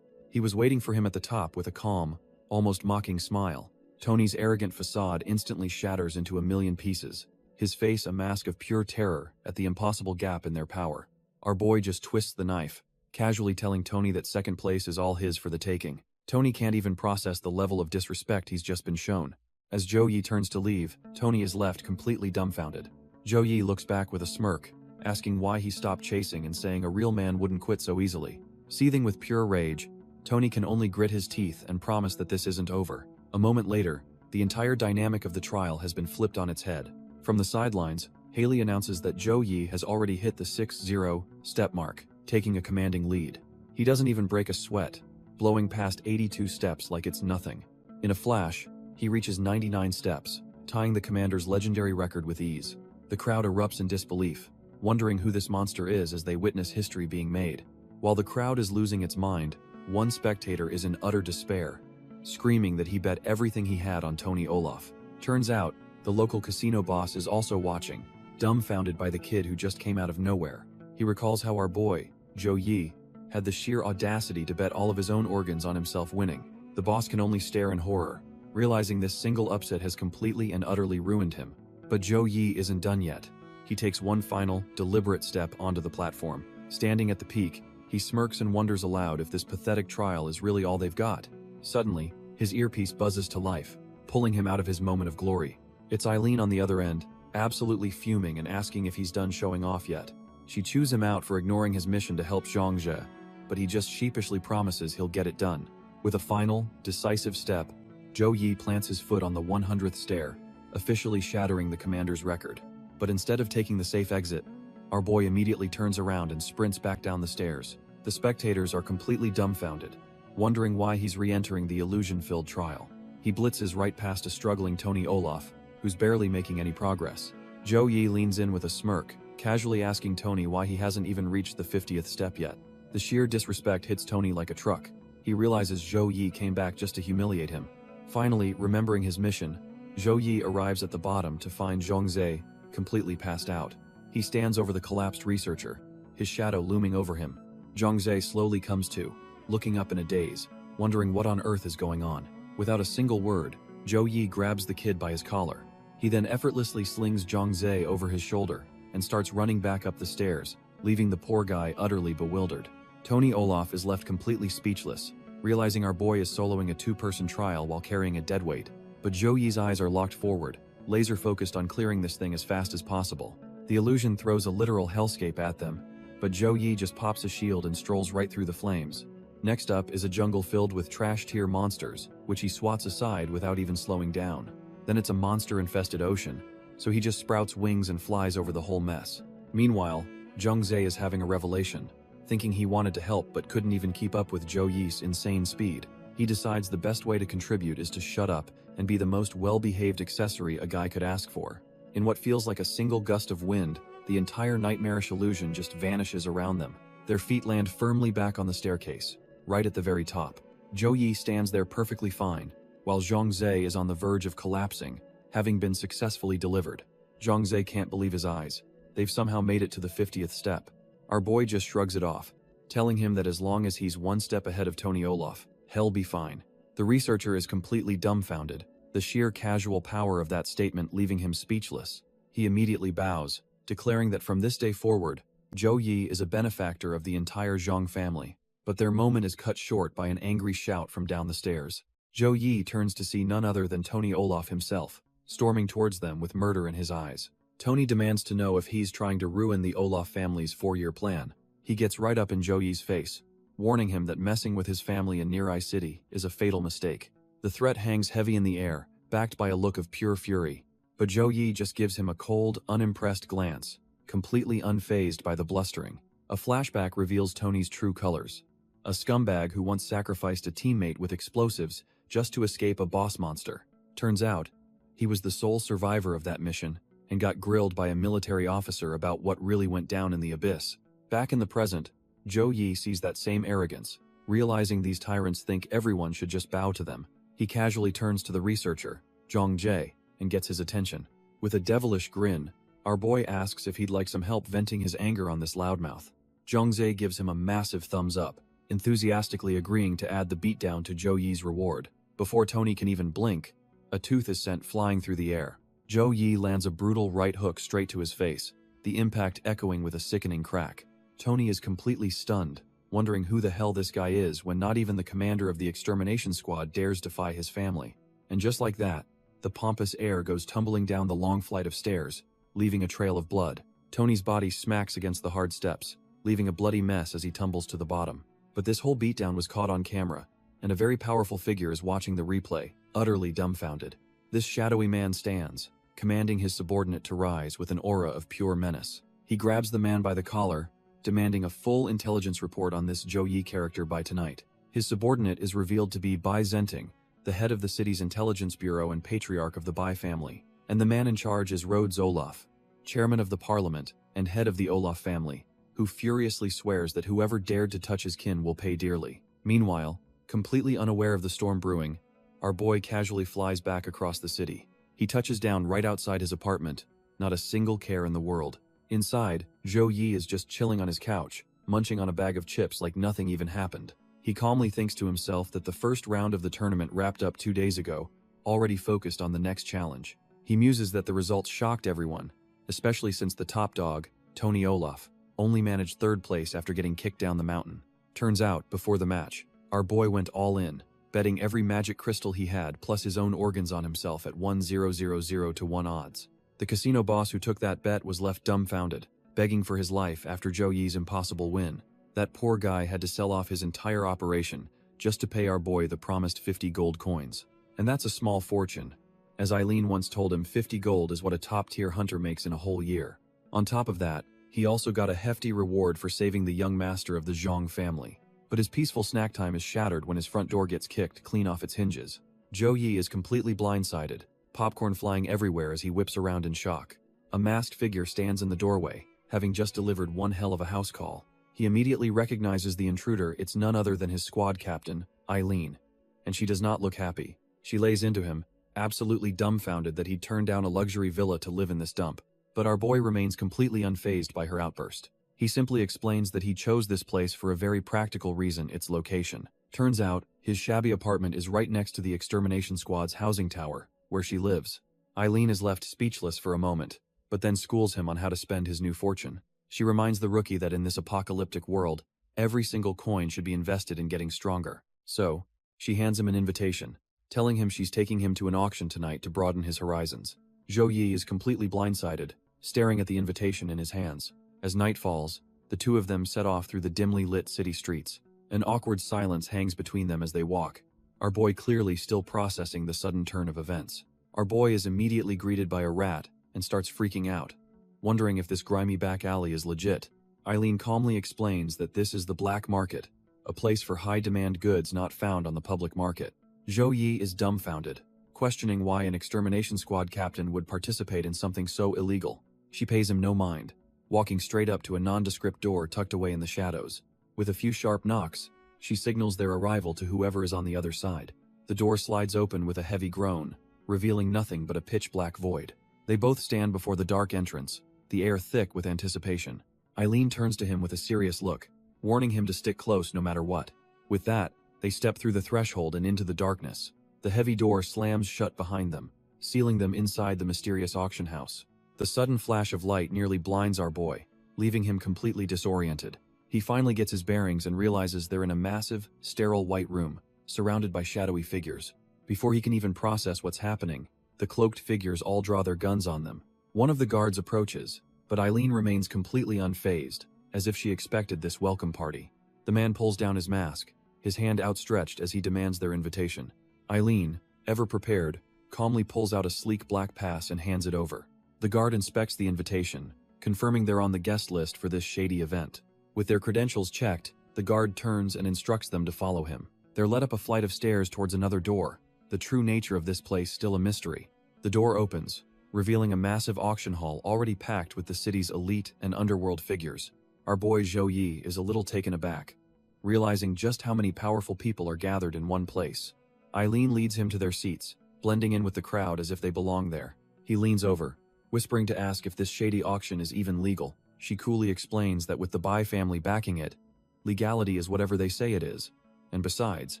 He was waiting for him at the top with a calm, almost mocking smile. Tony's arrogant facade instantly shatters into a million pieces, his face a mask of pure terror at the impossible gap in their power. Our boy just twists the knife, casually telling Tony that second place is all his for the taking. Tony can't even process the level of disrespect he's just been shown. As Zhou Yi turns to leave, Tony is left completely dumbfounded. Zhou Yi looks back with a smirk, asking why he stopped chasing and saying a real man wouldn't quit so easily. Seething with pure rage, Tony can only grit his teeth and promise that this isn't over. A moment later, the entire dynamic of the trial has been flipped on its head. From the sidelines, Haley announces that Zhou Yi has already hit the 6-0 step mark, taking a commanding lead. He doesn't even break a sweat, blowing past 82 steps like it's nothing. In a flash, he reaches 99 steps, tying the commander's legendary record with ease. The crowd erupts in disbelief, wondering who this monster is as they witness history being made. While the crowd is losing its mind, one spectator is in utter despair, screaming that he bet everything he had on Tony Olaf. Turns out, the local casino boss is also watching, dumbfounded by the kid who just came out of nowhere. He recalls how our boy, Zhou Yi, had the sheer audacity to bet all of his own organs on himself winning. The boss can only stare in horror, realizing this single upset has completely and utterly ruined him. But Zhou Yi isn't done yet. He takes one final, deliberate step onto the platform. Standing at the peak, he smirks and wonders aloud if this pathetic trial is really all they've got. Suddenly, his earpiece buzzes to life, pulling him out of his moment of glory. It's Eileen on the other end, absolutely fuming and asking if he's done showing off yet. She chews him out for ignoring his mission to help Zhongzhe, but he just sheepishly promises he'll get it done. With a final, decisive step, Zhou Yi plants his foot on the 100th stair, officially shattering the commander's record. But instead of taking the safe exit, our boy immediately turns around and sprints back down the stairs. The spectators are completely dumbfounded, wondering why he's re-entering the illusion-filled trial. He blitzes right past a struggling Tony Olaf, who's barely making any progress. Zhou Yi leans in with a smirk, casually asking Tony why he hasn't even reached the 50th step yet. The sheer disrespect hits Tony like a truck. He realizes Zhou Yi came back just to humiliate him. Finally, remembering his mission, Zhou Yi arrives at the bottom to find Zhongzhe completely passed out. He stands over the collapsed researcher, his shadow looming over him. Zhongzhe slowly comes to, looking up in a daze, wondering what on earth is going on. Without a single word, Zhou Yi grabs the kid by his collar. He then effortlessly slings Zhongzhe over his shoulder and starts running back up the stairs, leaving the poor guy utterly bewildered. Tony Olaf is left completely speechless, realizing our boy is soloing a two-person trial while carrying a deadweight. But Zhou Yi's eyes are locked forward, laser-focused on clearing this thing as fast as possible. The illusion throws a literal hellscape at them, but Zhou Yi just pops a shield and strolls right through the flames. Next up is a jungle filled with trash-tier monsters, which he swats aside without even slowing down. Then it's a monster-infested ocean, so he just sprouts wings and flies over the whole mess. Meanwhile, Zhongzhe is having a revelation. Thinking he wanted to help but couldn't even keep up with Zhou Yi's insane speed, he decides the best way to contribute is to shut up and be the most well-behaved accessory a guy could ask for. In what feels like a single gust of wind, the entire nightmarish illusion just vanishes around them. Their feet land firmly back on the staircase, right at the very top. Zhou Yi stands there perfectly fine, while Zhongzhe is on the verge of collapsing, having been successfully delivered. Zhongzhe can't believe his eyes. They've somehow made it to the 50th step. Our boy just shrugs it off, telling him that as long as he's one step ahead of Tony Olaf, he'll be fine. The researcher is completely dumbfounded, the sheer casual power of that statement leaving him speechless. He immediately bows, declaring that from this day forward, Zhou Yi is a benefactor of the entire Zhang family, but their moment is cut short by an angry shout from down the stairs. Zhou Yi turns to see none other than Tony Olaf himself, storming towards them with murder in his eyes. Tony demands to know if he's trying to ruin the Olaf family's 4-year plan. He gets right up in Zhou Yi's face, warning him that messing with his family in Near Eye City is a fatal mistake. The threat hangs heavy in the air, backed by a look of pure fury. But Zhou Yi just gives him a cold, unimpressed glance, completely unfazed by the blustering. A flashback reveals Tony's true colors. A scumbag who once sacrificed a teammate with explosives just to escape a boss monster. Turns out, he was the sole survivor of that mission and got grilled by a military officer about what really went down in the abyss. Back in the present, Zhou Yi sees that same arrogance. Realizing these tyrants think everyone should just bow to them, he casually turns to the researcher, Zhang Jie, and gets his attention. With a devilish grin, our boy asks if he'd like some help venting his anger on this loudmouth. Zhang Jie gives him a massive thumbs up, enthusiastically agreeing to add the beatdown to Zhou Yi's reward. Before Tony can even blink, a tooth is sent flying through the air. Zhou Yi lands a brutal right hook straight to his face, the impact echoing with a sickening crack. Tony is completely stunned, wondering who the hell this guy is when not even the commander of the extermination squad dares defy his family. And just like that, the pompous heir goes tumbling down the long flight of stairs, leaving a trail of blood. Tony's body smacks against the hard steps, leaving a bloody mess as he tumbles to the bottom. But this whole beatdown was caught on camera, and a very powerful figure is watching the replay, utterly dumbfounded. This shadowy man stands, commanding his subordinate to rise with an aura of pure menace. He grabs the man by the collar, demanding a full intelligence report on this Zhou Yi character by tonight. His subordinate is revealed to be Bai Zenting, the head of the city's intelligence bureau and patriarch of the Bai family, and the man in charge is Rhodes Olaf, chairman of the parliament and head of the Olaf family, who furiously swears that whoever dared to touch his kin will pay dearly. Meanwhile, completely unaware of the storm brewing, our boy casually flies back across the city. He touches down right outside his apartment, not a single care in the world. Inside, Zhou Yi is just chilling on his couch, munching on a bag of chips like nothing even happened. He calmly thinks to himself that the first round of the tournament wrapped up 2 days ago, already focused on the next challenge. He muses that the results shocked everyone, especially since the top dog, Tony Olaf, only managed 3rd place after getting kicked down the mountain. Turns out, before the match, our boy went all in, betting every magic crystal he had plus his own organs on himself at 1,000 to 1 odds. The casino boss who took that bet was left dumbfounded, begging for his life after Zhou Yi's impossible win. That poor guy had to sell off his entire operation just to pay our boy the promised 50 gold coins. And that's a small fortune. As Eileen once told him, 50 gold is what a top-tier hunter makes in a whole year. On top of that, he also got a hefty reward for saving the young master of the Zhang family. But his peaceful snack time is shattered when his front door gets kicked clean off its hinges. Zhou Yi is completely blindsided, popcorn flying everywhere as he whips around in shock. A masked figure stands in the doorway, having just delivered one hell of a house call. He immediately recognizes the intruder. It's none other than his squad captain, Eileen. And she does not look happy. She lays into him, absolutely dumbfounded that he'd turned down a luxury villa to live in this dump. But our boy remains completely unfazed by her outburst. He simply explains that he chose this place for a very practical reason: its location. Turns out, his shabby apartment is right next to the extermination squad's housing tower, where she lives. Eileen is left speechless for a moment, but then schools him on how to spend his new fortune. She reminds the rookie that in this apocalyptic world, every single coin should be invested in getting stronger. So, she hands him an invitation, telling him she's taking him to an auction tonight to broaden his horizons. Zhou Yi is completely blindsided, staring at the invitation in his hands. As night falls, the two of them set off through the dimly lit city streets. An awkward silence hangs between them as they walk, our boy clearly still processing the sudden turn of events. Our boy is immediately greeted by a rat and starts freaking out, wondering if this grimy back alley is legit. Eileen calmly explains that this is the black market, a place for high-demand goods not found on the public market. Zhou Yi is dumbfounded, questioning why an extermination squad captain would participate in something so illegal. She pays him no mind, walking straight up to a nondescript door tucked away in the shadows. With a few sharp knocks, she signals their arrival to whoever is on the other side. The door slides open with a heavy groan, revealing nothing but a pitch-black void. They both stand before the dark entrance, the air thick with anticipation. Eileen turns to him with a serious look, warning him to stick close no matter what. With that, they step through the threshold and into the darkness. The heavy door slams shut behind them, sealing them inside the mysterious auction house. The sudden flash of light nearly blinds our boy, leaving him completely disoriented. He finally gets his bearings and realizes they're in a massive, sterile white room, surrounded by shadowy figures. Before he can even process what's happening, the cloaked figures all draw their guns on them. One of the guards approaches, but Eileen remains completely unfazed, as if she expected this welcome party. The man pulls down his mask, his hand outstretched as he demands their invitation. Eileen, ever prepared, calmly pulls out a sleek black pass and hands it over. The guard inspects the invitation, confirming they're on the guest list for this shady event. With their credentials checked, the guard turns and instructs them to follow him. They're led up a flight of stairs towards another door, the true nature of this place still a mystery. The door opens, revealing a massive auction hall already packed with the city's elite and underworld figures. Our boy Zhou Yi is a little taken aback, realizing just how many powerful people are gathered in one place. Eileen leads him to their seats, blending in with the crowd as if they belong there. He leans over, whispering to ask if this shady auction is even legal. She coolly explains that with the Bai family backing it, legality is whatever they say it is, and besides,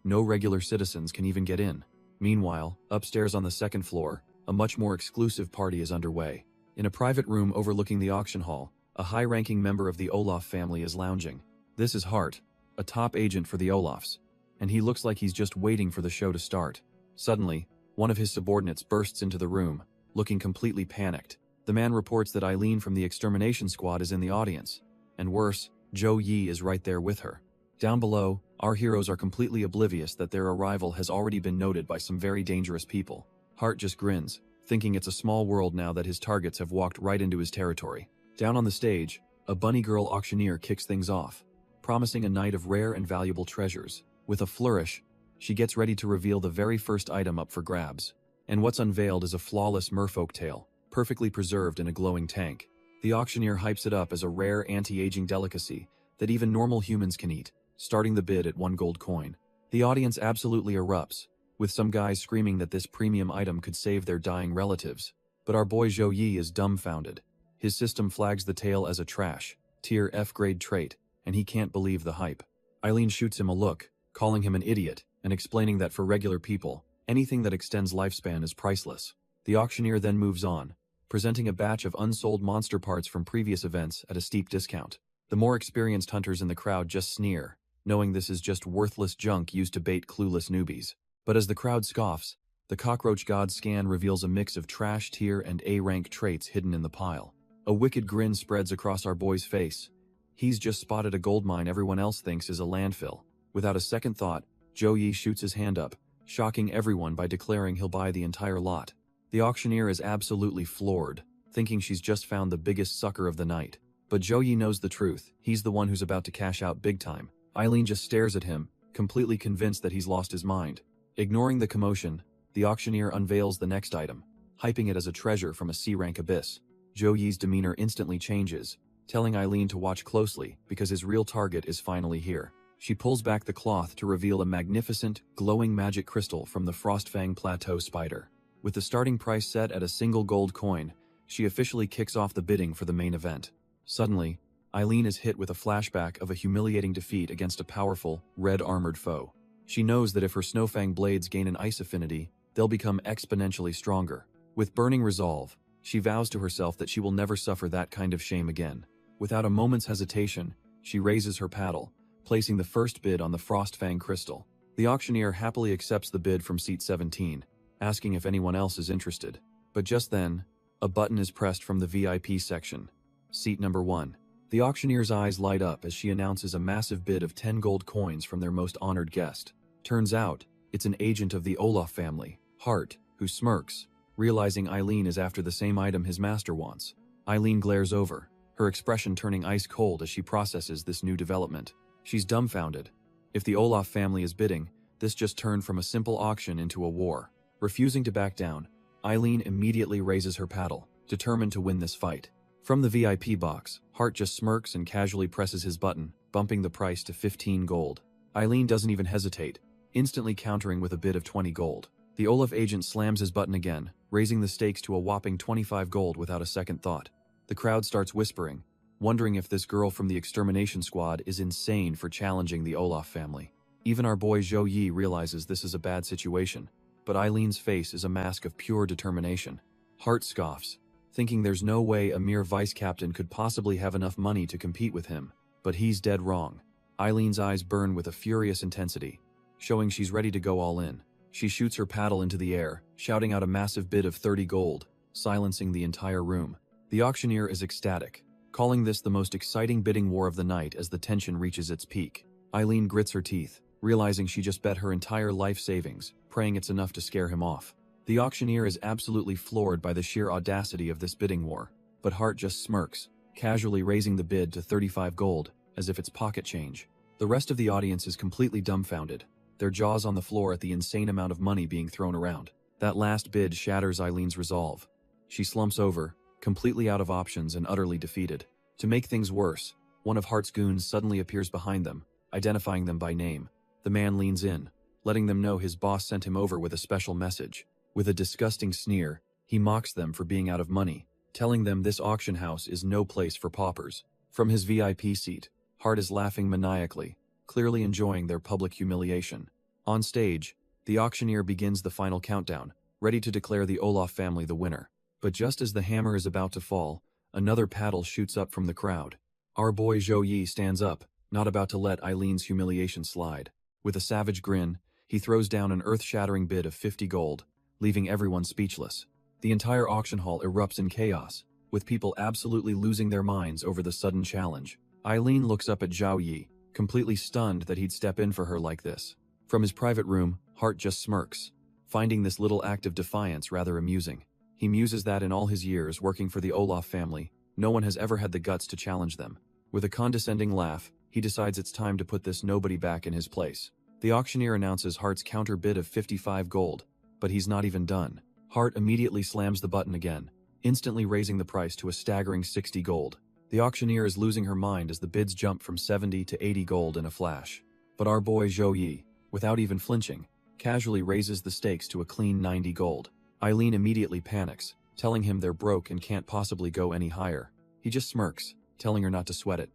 no regular citizens can even get in. Meanwhile, upstairs on the second floor, a much more exclusive party is underway. In a private room overlooking the auction hall, a high-ranking member of the Olaf family is lounging. This is Hart, a top agent for the Olafs, and he looks like he's just waiting for the show to start. Suddenly, one of his subordinates bursts into the room, looking completely panicked. The man reports that Eileen from the extermination squad is in the audience, and worse, Zhou Yi is right there with her. Down below, our heroes are completely oblivious that their arrival has already been noted by some very dangerous people. Hart just grins, thinking it's a small world now that his targets have walked right into his territory. Down on the stage, a bunny girl auctioneer kicks things off, promising a night of rare and valuable treasures. With a flourish, she gets ready to reveal the very first item up for grabs. And what's unveiled is a flawless merfolk tail, perfectly preserved in a glowing tank. The auctioneer hypes it up as a rare anti-aging delicacy that even normal humans can eat, starting the bid at 1 gold coin. The audience absolutely erupts, with some guys screaming that this premium item could save their dying relatives. But our boy Zhou Yi is dumbfounded. His system flags the tail as a trash, tier F grade trait, and he can't believe the hype. Eileen shoots him a look, calling him an idiot, and explaining that for regular people, anything that extends lifespan is priceless. The auctioneer then moves on, presenting a batch of unsold monster parts from previous events at a steep discount. The more experienced hunters in the crowd just sneer, knowing this is just worthless junk used to bait clueless newbies. But as the crowd scoffs, the cockroach god scan reveals a mix of trash tier and A-rank traits hidden in the pile. A wicked grin spreads across our boy's face. He's just spotted a gold mine everyone else thinks is a landfill. Without a second thought, Zhou Yi shoots his hand up, shocking everyone by declaring he'll buy the entire lot. The auctioneer is absolutely floored, thinking she's just found the biggest sucker of the night. But Zhou Yi knows the truth. He's the one who's about to cash out big time. Eileen just stares at him, completely convinced that he's lost his mind. Ignoring the commotion, the auctioneer unveils the next item, hyping it as a treasure from a C-rank abyss. Zhou Yi's demeanor instantly changes, telling Eileen to watch closely because his real target is finally here. She pulls back the cloth to reveal a magnificent, glowing magic crystal from the Frostfang Plateau spider. With the starting price set at a single gold coin, she officially kicks off the bidding for the main event. Suddenly, Eileen is hit with a flashback of a humiliating defeat against a powerful, red-armored foe. She knows that if her Snowfang blades gain an ice affinity, they'll become exponentially stronger. With burning resolve, she vows to herself that she will never suffer that kind of shame again. Without a moment's hesitation, she raises her paddle, placing the first bid on the Frostfang crystal. The auctioneer happily accepts the bid from seat 17, asking if anyone else is interested. But just then, a button is pressed from the VIP section. Seat number 1. The auctioneer's eyes light up as she announces a massive bid of 10 gold coins from their most honored guest. Turns out, it's an agent of the Olaf family, Hart, who smirks, realizing Eileen is after the same item his master wants. Eileen glares over, her expression turning ice cold as she processes this new development. She's dumbfounded. If the Olaf family is bidding, this just turned from a simple auction into a war. Refusing to back down, Eileen immediately raises her paddle, determined to win this fight. From the VIP box, Hart just smirks and casually presses his button, bumping the price to 15 gold. Eileen doesn't even hesitate, instantly countering with a bid of 20 gold. The Olaf agent slams his button again, raising the stakes to a whopping 25 gold without a second thought. The crowd starts whispering, wondering if this girl from the extermination squad is insane for challenging the Olaf family. Even our boy Zhou Yi realizes this is a bad situation, but Eileen's face is a mask of pure determination. Hart scoffs, thinking there's no way a mere vice captain could possibly have enough money to compete with him. But he's dead wrong. Eileen's eyes burn with a furious intensity, showing she's ready to go all in. She shoots her paddle into the air, shouting out a massive bid of 30 gold, silencing the entire room. The auctioneer is ecstatic, calling this the most exciting bidding war of the night as the tension reaches its peak. Eileen grits her teeth, realizing she just bet her entire life savings, praying it's enough to scare him off. The auctioneer is absolutely floored by the sheer audacity of this bidding war, but Hart just smirks, casually raising the bid to 35 gold, as if it's pocket change. The rest of the audience is completely dumbfounded, their jaws on the floor at the insane amount of money being thrown around. That last bid shatters Eileen's resolve. She slumps over, completely out of options and utterly defeated. To make things worse, one of Hart's goons suddenly appears behind them, identifying them by name. The man leans in, letting them know his boss sent him over with a special message. With a disgusting sneer, he mocks them for being out of money, telling them this auction house is no place for paupers. From his VIP seat, Hart is laughing maniacally, clearly enjoying their public humiliation. On stage, the auctioneer begins the final countdown, ready to declare the Olaf family the winner. But just as the hammer is about to fall, another paddle shoots up from the crowd. Our boy Zhou Yi stands up, not about to let Eileen's humiliation slide. With a savage grin, he throws down an earth-shattering bid of 50 gold, leaving everyone speechless. The entire auction hall erupts in chaos, with people absolutely losing their minds over the sudden challenge. Eileen looks up at Zhao Yi, completely stunned that he'd step in for her like this. From his private room, Hart just smirks, finding this little act of defiance rather amusing. He muses that in all his years working for the Olaf family, no one has ever had the guts to challenge them. With a condescending laugh, he decides it's time to put this nobody back in his place. The auctioneer announces Hart's counter bid of 55 gold, but he's not even done. Hart immediately slams the button again, instantly raising the price to a staggering 60 gold. The auctioneer is losing her mind as the bids jump from 70 to 80 gold in a flash. But our boy Zhou Yi, without even flinching, casually raises the stakes to a clean 90 gold. Eileen immediately panics, telling him they're broke and can't possibly go any higher. He just smirks, telling her not to sweat it.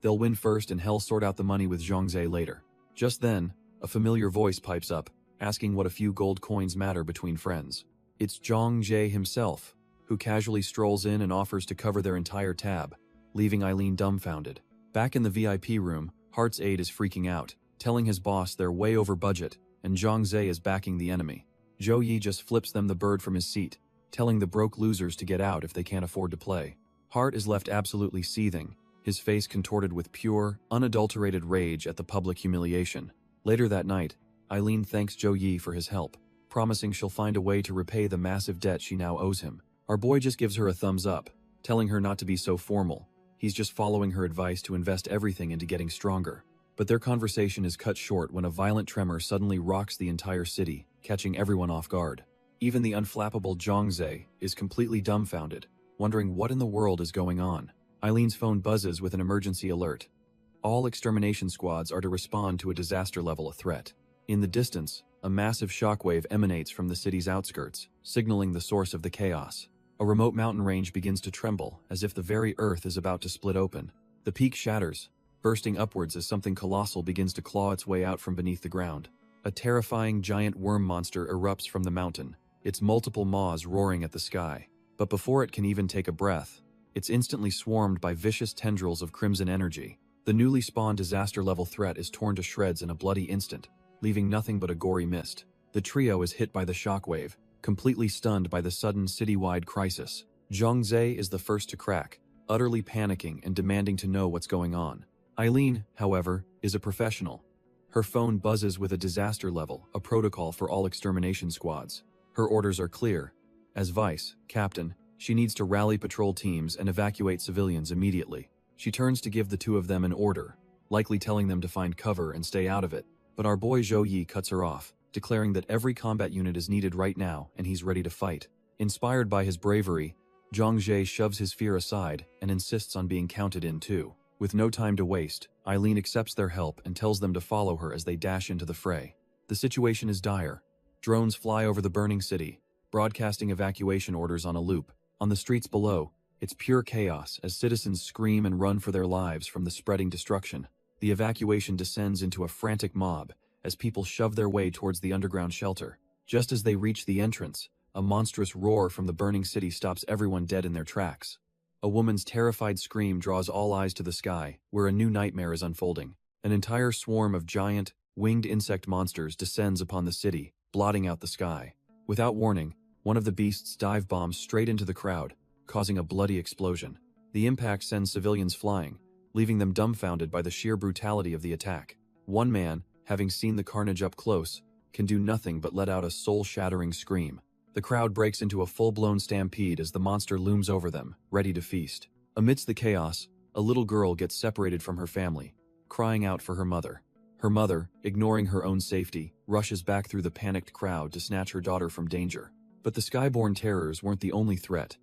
They'll win first and he'll sort out the money with Zhongzhe later. Just then, a familiar voice pipes up, asking what a few gold coins matter between friends. It's Zhongzhe himself, who casually strolls in and offers to cover their entire tab, leaving Eileen dumbfounded. Back in the VIP room, Hart's aide is freaking out, telling his boss they're way over budget, and Zhongzhe is backing the enemy. Zhou Yi just flips them the bird from his seat, telling the broke losers to get out if they can't afford to play. Hart is left absolutely seething, his face contorted with pure, unadulterated rage at the public humiliation. Later that night, Eileen thanks Zhou Yi for his help, promising she'll find a way to repay the massive debt she now owes him. Our boy just gives her a thumbs up, telling her not to be so formal. He's just following her advice to invest everything into getting stronger. But their conversation is cut short when a violent tremor suddenly rocks the entire city, catching everyone off guard. Even the unflappable Zhongzhe is completely dumbfounded, wondering what in the world is going on. Eileen's phone buzzes with an emergency alert. All extermination squads are to respond to a disaster-level threat. In the distance, a massive shockwave emanates from the city's outskirts, signaling the source of the chaos. A remote mountain range begins to tremble, as if the very earth is about to split open. The peak shatters, bursting upwards as something colossal begins to claw its way out from beneath the ground. A terrifying giant worm monster erupts from the mountain, its multiple maws roaring at the sky. But before it can even take a breath, it's instantly swarmed by vicious tendrils of crimson energy. The newly spawned disaster-level threat is torn to shreds in a bloody instant, leaving nothing but a gory mist. The trio is hit by the shockwave, completely stunned by the sudden citywide crisis. Zhongzhe is the first to crack, utterly panicking and demanding to know what's going on. Eileen, however, is a professional. Her phone buzzes with a disaster level, a protocol for all extermination squads. Her orders are clear. As vice captain, she needs to rally patrol teams and evacuate civilians immediately. She turns to give the two of them an order, likely telling them to find cover and stay out of it. But our boy Zhou Yi cuts her off, declaring that every combat unit is needed right now and he's ready to fight. Inspired by his bravery, Zhongzhe shoves his fear aside and insists on being counted in too. With no time to waste, Eileen accepts their help and tells them to follow her as they dash into the fray. The situation is dire. Drones fly over the burning city, broadcasting evacuation orders on a loop. On the streets below, it's pure chaos as citizens scream and run for their lives from the spreading destruction. The evacuation descends into a frantic mob as people shove their way towards the underground shelter. Just as they reach the entrance, a monstrous roar from the burning city stops everyone dead in their tracks. A woman's terrified scream draws all eyes to the sky, where a new nightmare is unfolding. An entire swarm of giant, winged insect monsters descends upon the city, blotting out the sky. Without warning, one of the beasts dive bombs straight into the crowd, causing a bloody explosion. The impact sends civilians flying, leaving them dumbfounded by the sheer brutality of the attack. One man, having seen the carnage up close, can do nothing but let out a soul-shattering scream. The crowd breaks into a full-blown stampede as the monster looms over them, ready to feast. Amidst the chaos, a little girl gets separated from her family, crying out for her mother. Her mother, ignoring her own safety, rushes back through the panicked crowd to snatch her daughter from danger. But the skyborne terrors weren't the only threat.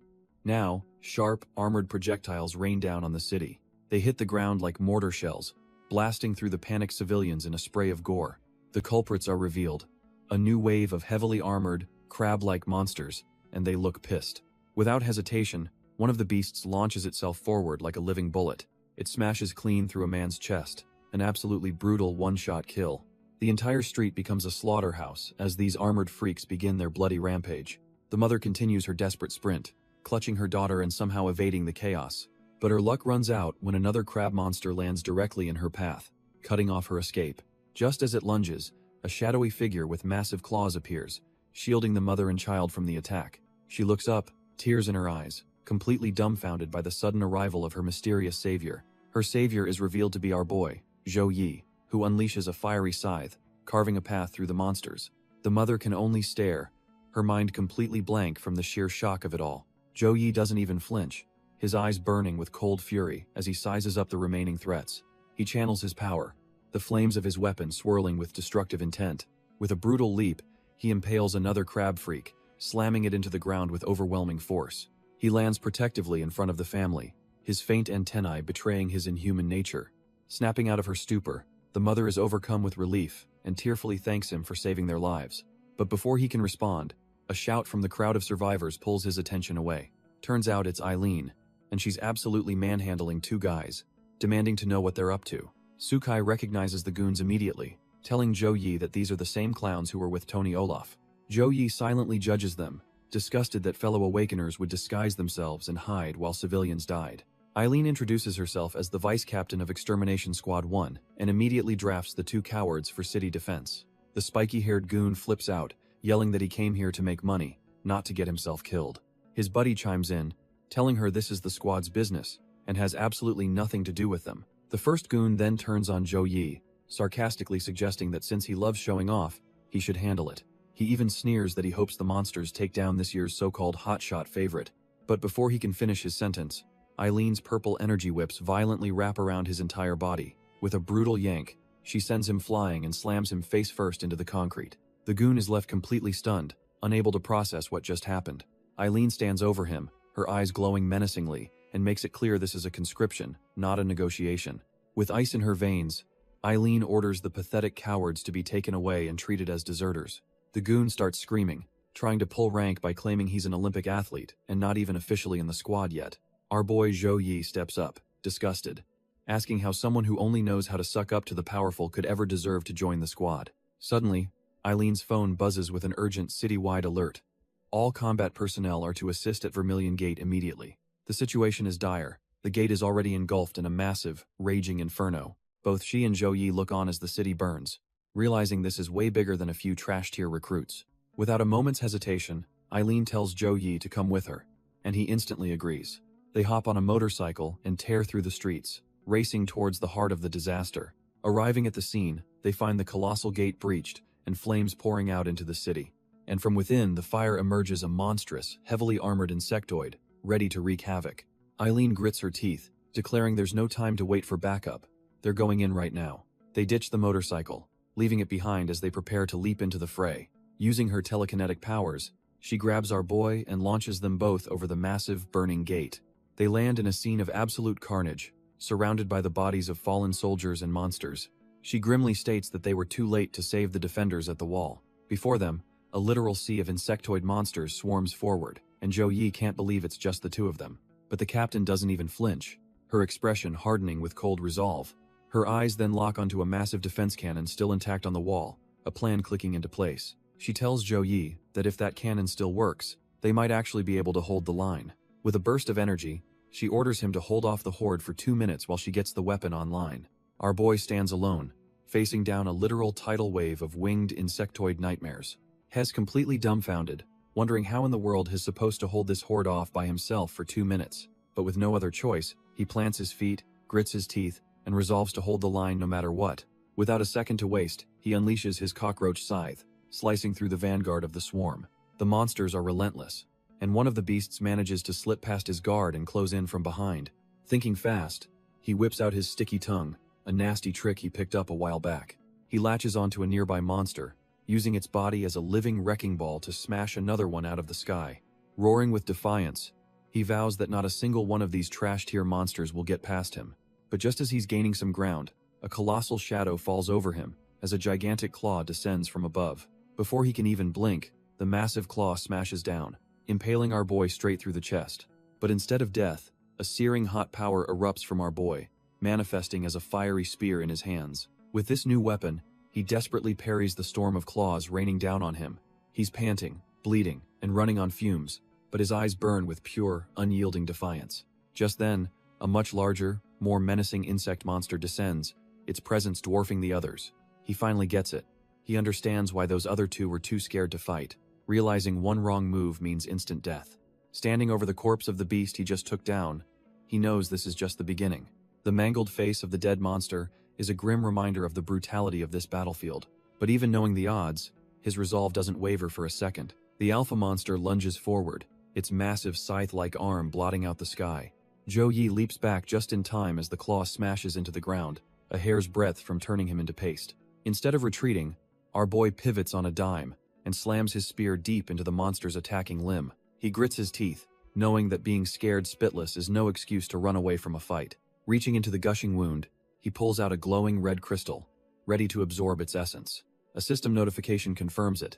Now, sharp, armored projectiles rain down on the city. They hit the ground like mortar shells, blasting through the panicked civilians in a spray of gore. The culprits are revealed. A new wave of heavily armored, crab-like monsters, and they look pissed. Without hesitation, one of the beasts launches itself forward like a living bullet. It smashes clean through a man's chest, an absolutely brutal one-shot kill. The entire street becomes a slaughterhouse as these armored freaks begin their bloody rampage. The mother continues her desperate sprint, clutching her daughter and somehow evading the chaos. But her luck runs out when another crab monster lands directly in her path, cutting off her escape. Just as it lunges, a shadowy figure with massive claws appears, shielding the mother and child from the attack. She looks up, tears in her eyes, completely dumbfounded by the sudden arrival of her mysterious savior. Her savior is revealed to be our boy, Zhou Yi, who unleashes a fiery scythe, carving a path through the monsters. The mother can only stare, her mind completely blank from the sheer shock of it all. Zhou Yi doesn't even flinch, his eyes burning with cold fury as he sizes up the remaining threats. He channels his power, the flames of his weapon swirling with destructive intent. With a brutal leap, he impales another crab freak, slamming it into the ground with overwhelming force. He lands protectively in front of the family, his faint antennae betraying his inhuman nature. Snapping out of her stupor, the mother is overcome with relief and tearfully thanks him for saving their lives. But before he can respond, a shout from the crowd of survivors pulls his attention away. Turns out it's Eileen, and she's absolutely manhandling two guys, demanding to know what they're up to. Sukai recognizes the goons immediately, telling Zhou Yi that these are the same clowns who were with Tony Olaf. Zhou Yi silently judges them, disgusted that fellow Awakeners would disguise themselves and hide while civilians died. Eileen introduces herself as the Vice Captain of Extermination Squad 1 and immediately drafts the two cowards for city defense. The spiky-haired goon flips out, yelling that he came here to make money, not to get himself killed. His buddy chimes in, telling her this is the squad's business and has absolutely nothing to do with them. The first goon then turns on Zhou Yi, sarcastically suggesting that since he loves showing off, he should handle it. He even sneers that he hopes the monsters take down this year's so-called hotshot favorite. But before he can finish his sentence, Eileen's purple energy whips violently wrap around his entire body. With a brutal yank, she sends him flying and slams him face first into the concrete. The goon is left completely stunned, unable to process what just happened. Eileen stands over him, her eyes glowing menacingly, and makes it clear this is a conscription, not a negotiation. With ice in her veins, Eileen orders the pathetic cowards to be taken away and treated as deserters. The goon starts screaming, trying to pull rank by claiming he's an Olympic athlete and not even officially in the squad yet. Our boy Zhou Yi steps up, disgusted, asking how someone who only knows how to suck up to the powerful could ever deserve to join the squad. Suddenly, Eileen's phone buzzes with an urgent citywide alert. All combat personnel are to assist at Vermilion Gate immediately. The situation is dire. The gate is already engulfed in a massive, raging inferno. Both she and Zhou Yi look on as the city burns, realizing this is way bigger than a few trash-tier recruits. Without a moment's hesitation, Eileen tells Zhou Yi to come with her, and he instantly agrees. They hop on a motorcycle and tear through the streets, racing towards the heart of the disaster. Arriving at the scene, they find the colossal gate breached and flames pouring out into the city. And from within, the fire emerges a monstrous, heavily armored insectoid, ready to wreak havoc. Eileen grits her teeth, declaring there's no time to wait for backup. They're going in right now. They ditch the motorcycle, leaving it behind as they prepare to leap into the fray. Using her telekinetic powers, she grabs our boy and launches them both over the massive, burning gate. They land in a scene of absolute carnage, surrounded by the bodies of fallen soldiers and monsters. She grimly states that they were too late to save the defenders at the wall. Before them, a literal sea of insectoid monsters swarms forward, and Zhou Yi can't believe it's just the two of them. But the captain doesn't even flinch, her expression hardening with cold resolve. Her eyes then lock onto a massive defense cannon still intact on the wall, a plan clicking into place. She tells Zhou Yi that if that cannon still works, they might actually be able to hold the line. With a burst of energy, she orders him to hold off the horde for 2 minutes while she gets the weapon online. Our boy stands alone, facing down a literal tidal wave of winged insectoid nightmares. Hes completely dumbfounded, wondering how in the world he's supposed to hold this horde off by himself for 2 minutes. But with no other choice, he plants his feet, grits his teeth, and resolves to hold the line no matter what. Without a second to waste, he unleashes his cockroach scythe, slicing through the vanguard of the swarm. The monsters are relentless, and one of the beasts manages to slip past his guard and close in from behind. Thinking fast, he whips out his sticky tongue, a nasty trick he picked up a while back. He latches onto a nearby monster, using its body as a living wrecking ball to smash another one out of the sky. Roaring with defiance, he vows that not a single one of these trash-tier monsters will get past him. But just as he's gaining some ground, a colossal shadow falls over him as a gigantic claw descends from above. Before he can even blink, the massive claw smashes down, impaling our boy straight through the chest. But instead of death, a searing hot power erupts from our boy, manifesting as a fiery spear in his hands. With this new weapon, he desperately parries the storm of claws raining down on him. He's panting, bleeding, and running on fumes, but his eyes burn with pure, unyielding defiance. Just then, a much larger, more menacing insect monster descends, its presence dwarfing the others. He finally gets it. He understands why those other two were too scared to fight, realizing one wrong move means instant death. Standing over the corpse of the beast he just took down, he knows this is just the beginning. The mangled face of the dead monster is a grim reminder of the brutality of this battlefield. But even knowing the odds, his resolve doesn't waver for a second. The alpha monster lunges forward, its massive scythe-like arm blotting out the sky. Zhou Yi leaps back just in time as the claw smashes into the ground, a hair's breadth from turning him into paste. Instead of retreating, our boy pivots on a dime and slams his spear deep into the monster's attacking limb. He grits his teeth, knowing that being scared spitless is no excuse to run away from a fight. Reaching into the gushing wound, he pulls out a glowing red crystal, ready to absorb its essence. A system notification confirms it.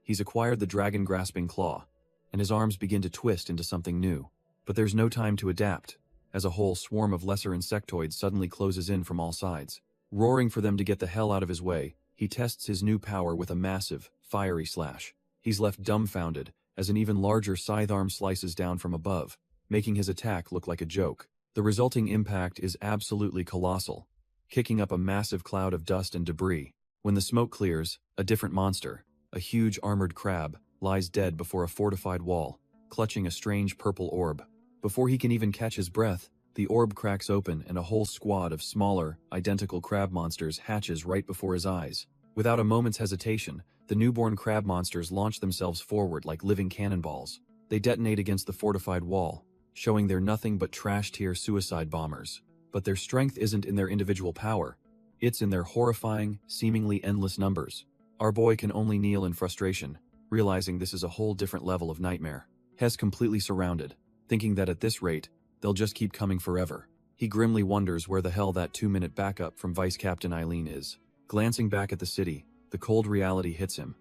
He's acquired the dragon-grasping claw, and his arms begin to twist into something new. But there's no time to adapt, as a whole swarm of lesser insectoids suddenly closes in from all sides. Roaring for them to get the hell out of his way, he tests his new power with a massive, fiery slash. He's left dumbfounded as an even larger scythe arm slices down from above, making his attack look like a joke. The resulting impact is absolutely colossal, kicking up a massive cloud of dust and debris. When the smoke clears, a different monster, a huge armored crab, lies dead before a fortified wall, clutching a strange purple orb. Before he can even catch his breath, the orb cracks open and a whole squad of smaller, identical crab monsters hatches right before his eyes. Without a moment's hesitation, the newborn crab monsters launch themselves forward like living cannonballs. They detonate against the fortified wall, showing they're nothing but trash-tier suicide bombers. But their strength isn't in their individual power. It's in their horrifying, seemingly endless numbers. Our boy can only kneel in frustration, realizing this is a whole different level of nightmare. Hes completely surrounded, thinking that at this rate, they'll just keep coming forever. He grimly wonders where the hell that 2-minute backup from Vice Captain Eileen is. Glancing back at the city, the cold reality hits him.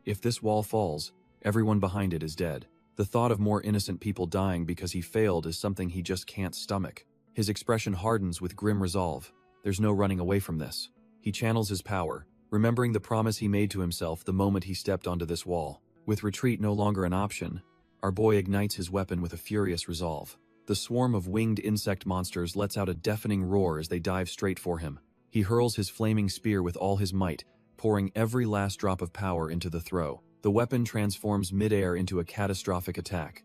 If this wall falls, everyone behind it is dead. The thought of more innocent people dying because he failed is something he just can't stomach. His expression hardens with grim resolve. There's no running away from this. He channels his power, remembering the promise he made to himself the moment he stepped onto this wall. With retreat no longer an option, our boy ignites his weapon with a furious resolve. The swarm of winged insect monsters lets out a deafening roar as they dive straight for him. He hurls his flaming spear with all his might, pouring every last drop of power into the throw. The weapon transforms midair into a catastrophic attack.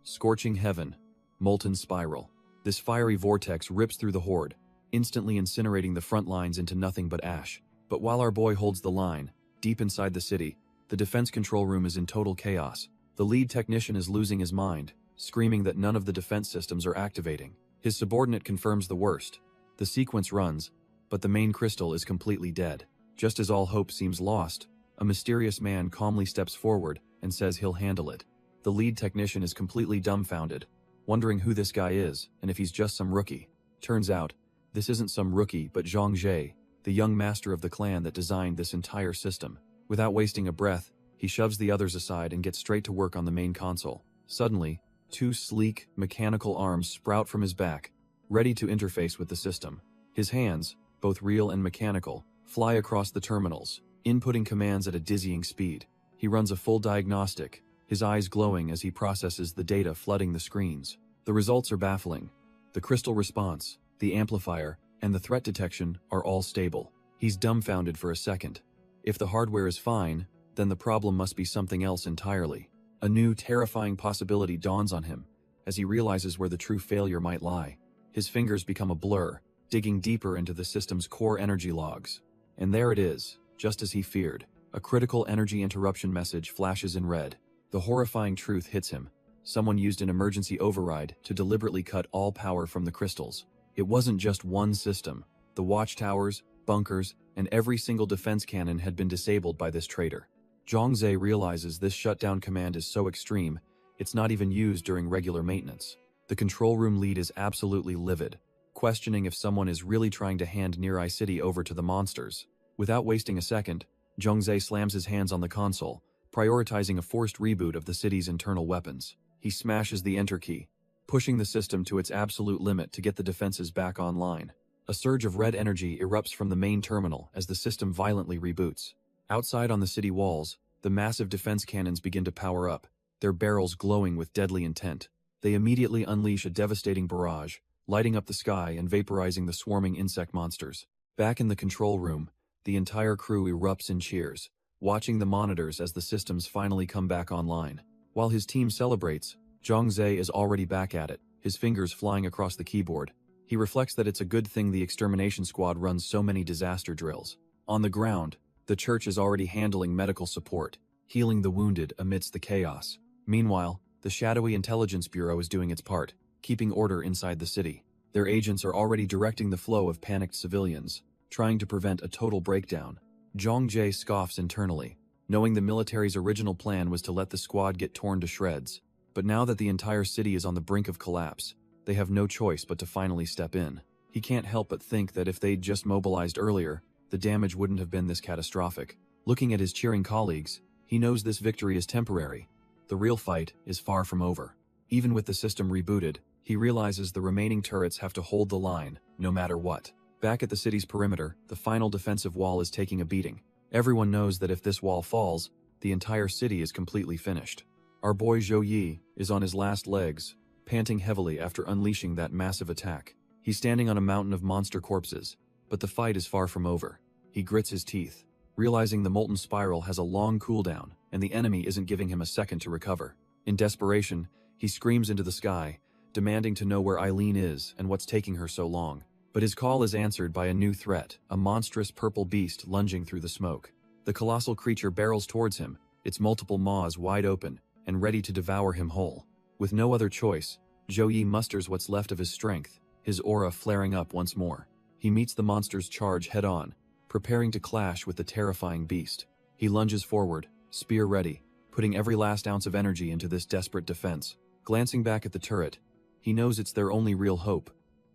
Scorching heaven, molten spiral. This fiery vortex rips through the horde, instantly incinerating the front lines into nothing but ash. But while our boy holds the line, deep inside the city, the defense control room is in total chaos. The lead technician is losing his mind, screaming that none of the defense systems are activating. His subordinate confirms the worst. The sequence runs, but the main crystal is completely dead. Just as all hope seems lost, a mysterious man calmly steps forward and says he'll handle it. The lead technician is completely dumbfounded, wondering who this guy is and if he's just some rookie. Turns out, this isn't some rookie but Zhang Jie, the young master of the clan that designed this entire system. Without wasting a breath, he shoves the others aside and gets straight to work on the main console. Suddenly, 2 sleek, mechanical arms sprout from his back, ready to interface with the system. His hands, both real and mechanical, fly across the terminals, inputting commands at a dizzying speed. He runs a full diagnostic, his eyes glowing as he processes the data flooding the screens. The results are baffling. The crystal response, the amplifier, and the threat detection are all stable. He's dumbfounded for a second. If the hardware is fine, then the problem must be something else entirely. A new, terrifying possibility dawns on him as he realizes where the true failure might lie. His fingers become a blur, digging deeper into the system's core energy logs. And there it is, just as he feared. A critical energy interruption message flashes in red. The horrifying truth hits him. Someone used an emergency override to deliberately cut all power from the crystals. It wasn't just one system. The watchtowers, bunkers, and every single defense cannon had been disabled by this traitor. Dronzer realizes this shutdown command is so extreme, it's not even used during regular maintenance. The control room lead is absolutely livid, questioning if someone is really trying to hand Near City over to the monsters. Without wasting a second, Dronzer slams his hands on the console, prioritizing a forced reboot of the city's internal weapons. He smashes the enter key, pushing the system to its absolute limit to get the defenses back online. A surge of red energy erupts from the main terminal as the system violently reboots. Outside on the city walls, the massive defense cannons begin to power up, their barrels glowing with deadly intent. They immediately unleash a devastating barrage, lighting up the sky and vaporizing the swarming insect monsters. Back in the control room, the entire crew erupts in cheers, watching the monitors as the systems finally come back online. While his team celebrates, Dronzer is already back at it, his fingers flying across the keyboard. He reflects that it's a good thing the extermination squad runs so many disaster drills. On the ground, the church is already handling medical support, healing the wounded amidst the chaos. Meanwhile, the shadowy intelligence bureau is doing its part, keeping order inside the city. Their agents are already directing the flow of panicked civilians, trying to prevent a total breakdown. Dronzer scoffs internally, knowing the military's original plan was to let the squad get torn to shreds. But now that the entire city is on the brink of collapse, they have no choice but to finally step in. He can't help but think that if they'd just mobilized earlier, the damage wouldn't have been this catastrophic. Looking at his cheering colleagues, he knows this victory is temporary. The real fight is far from over. Even with the system rebooted, he realizes the remaining turrets have to hold the line, no matter what. Back at the city's perimeter, the final defensive wall is taking a beating. Everyone knows that if this wall falls, the entire city is completely finished. Our boy Zhou Yi is on his last legs, panting heavily after unleashing that massive attack. He's standing on a mountain of monster corpses, but the fight is far from over. He grits his teeth, realizing the molten spiral has a long cooldown, and the enemy isn't giving him a second to recover. In desperation, he screams into the sky, demanding to know where Eileen is and what's taking her so long. But his call is answered by a new threat, a monstrous purple beast lunging through the smoke. The colossal creature barrels towards him, its multiple maws wide open and ready to devour him whole. With no other choice, Zhou Yi musters what's left of his strength, his aura flaring up once more. He meets the monster's charge head-on, preparing to clash with the terrifying beast. He lunges forward, spear ready, putting every last ounce of energy into this desperate defense. Glancing back at the turret, he knows it's their only real hope,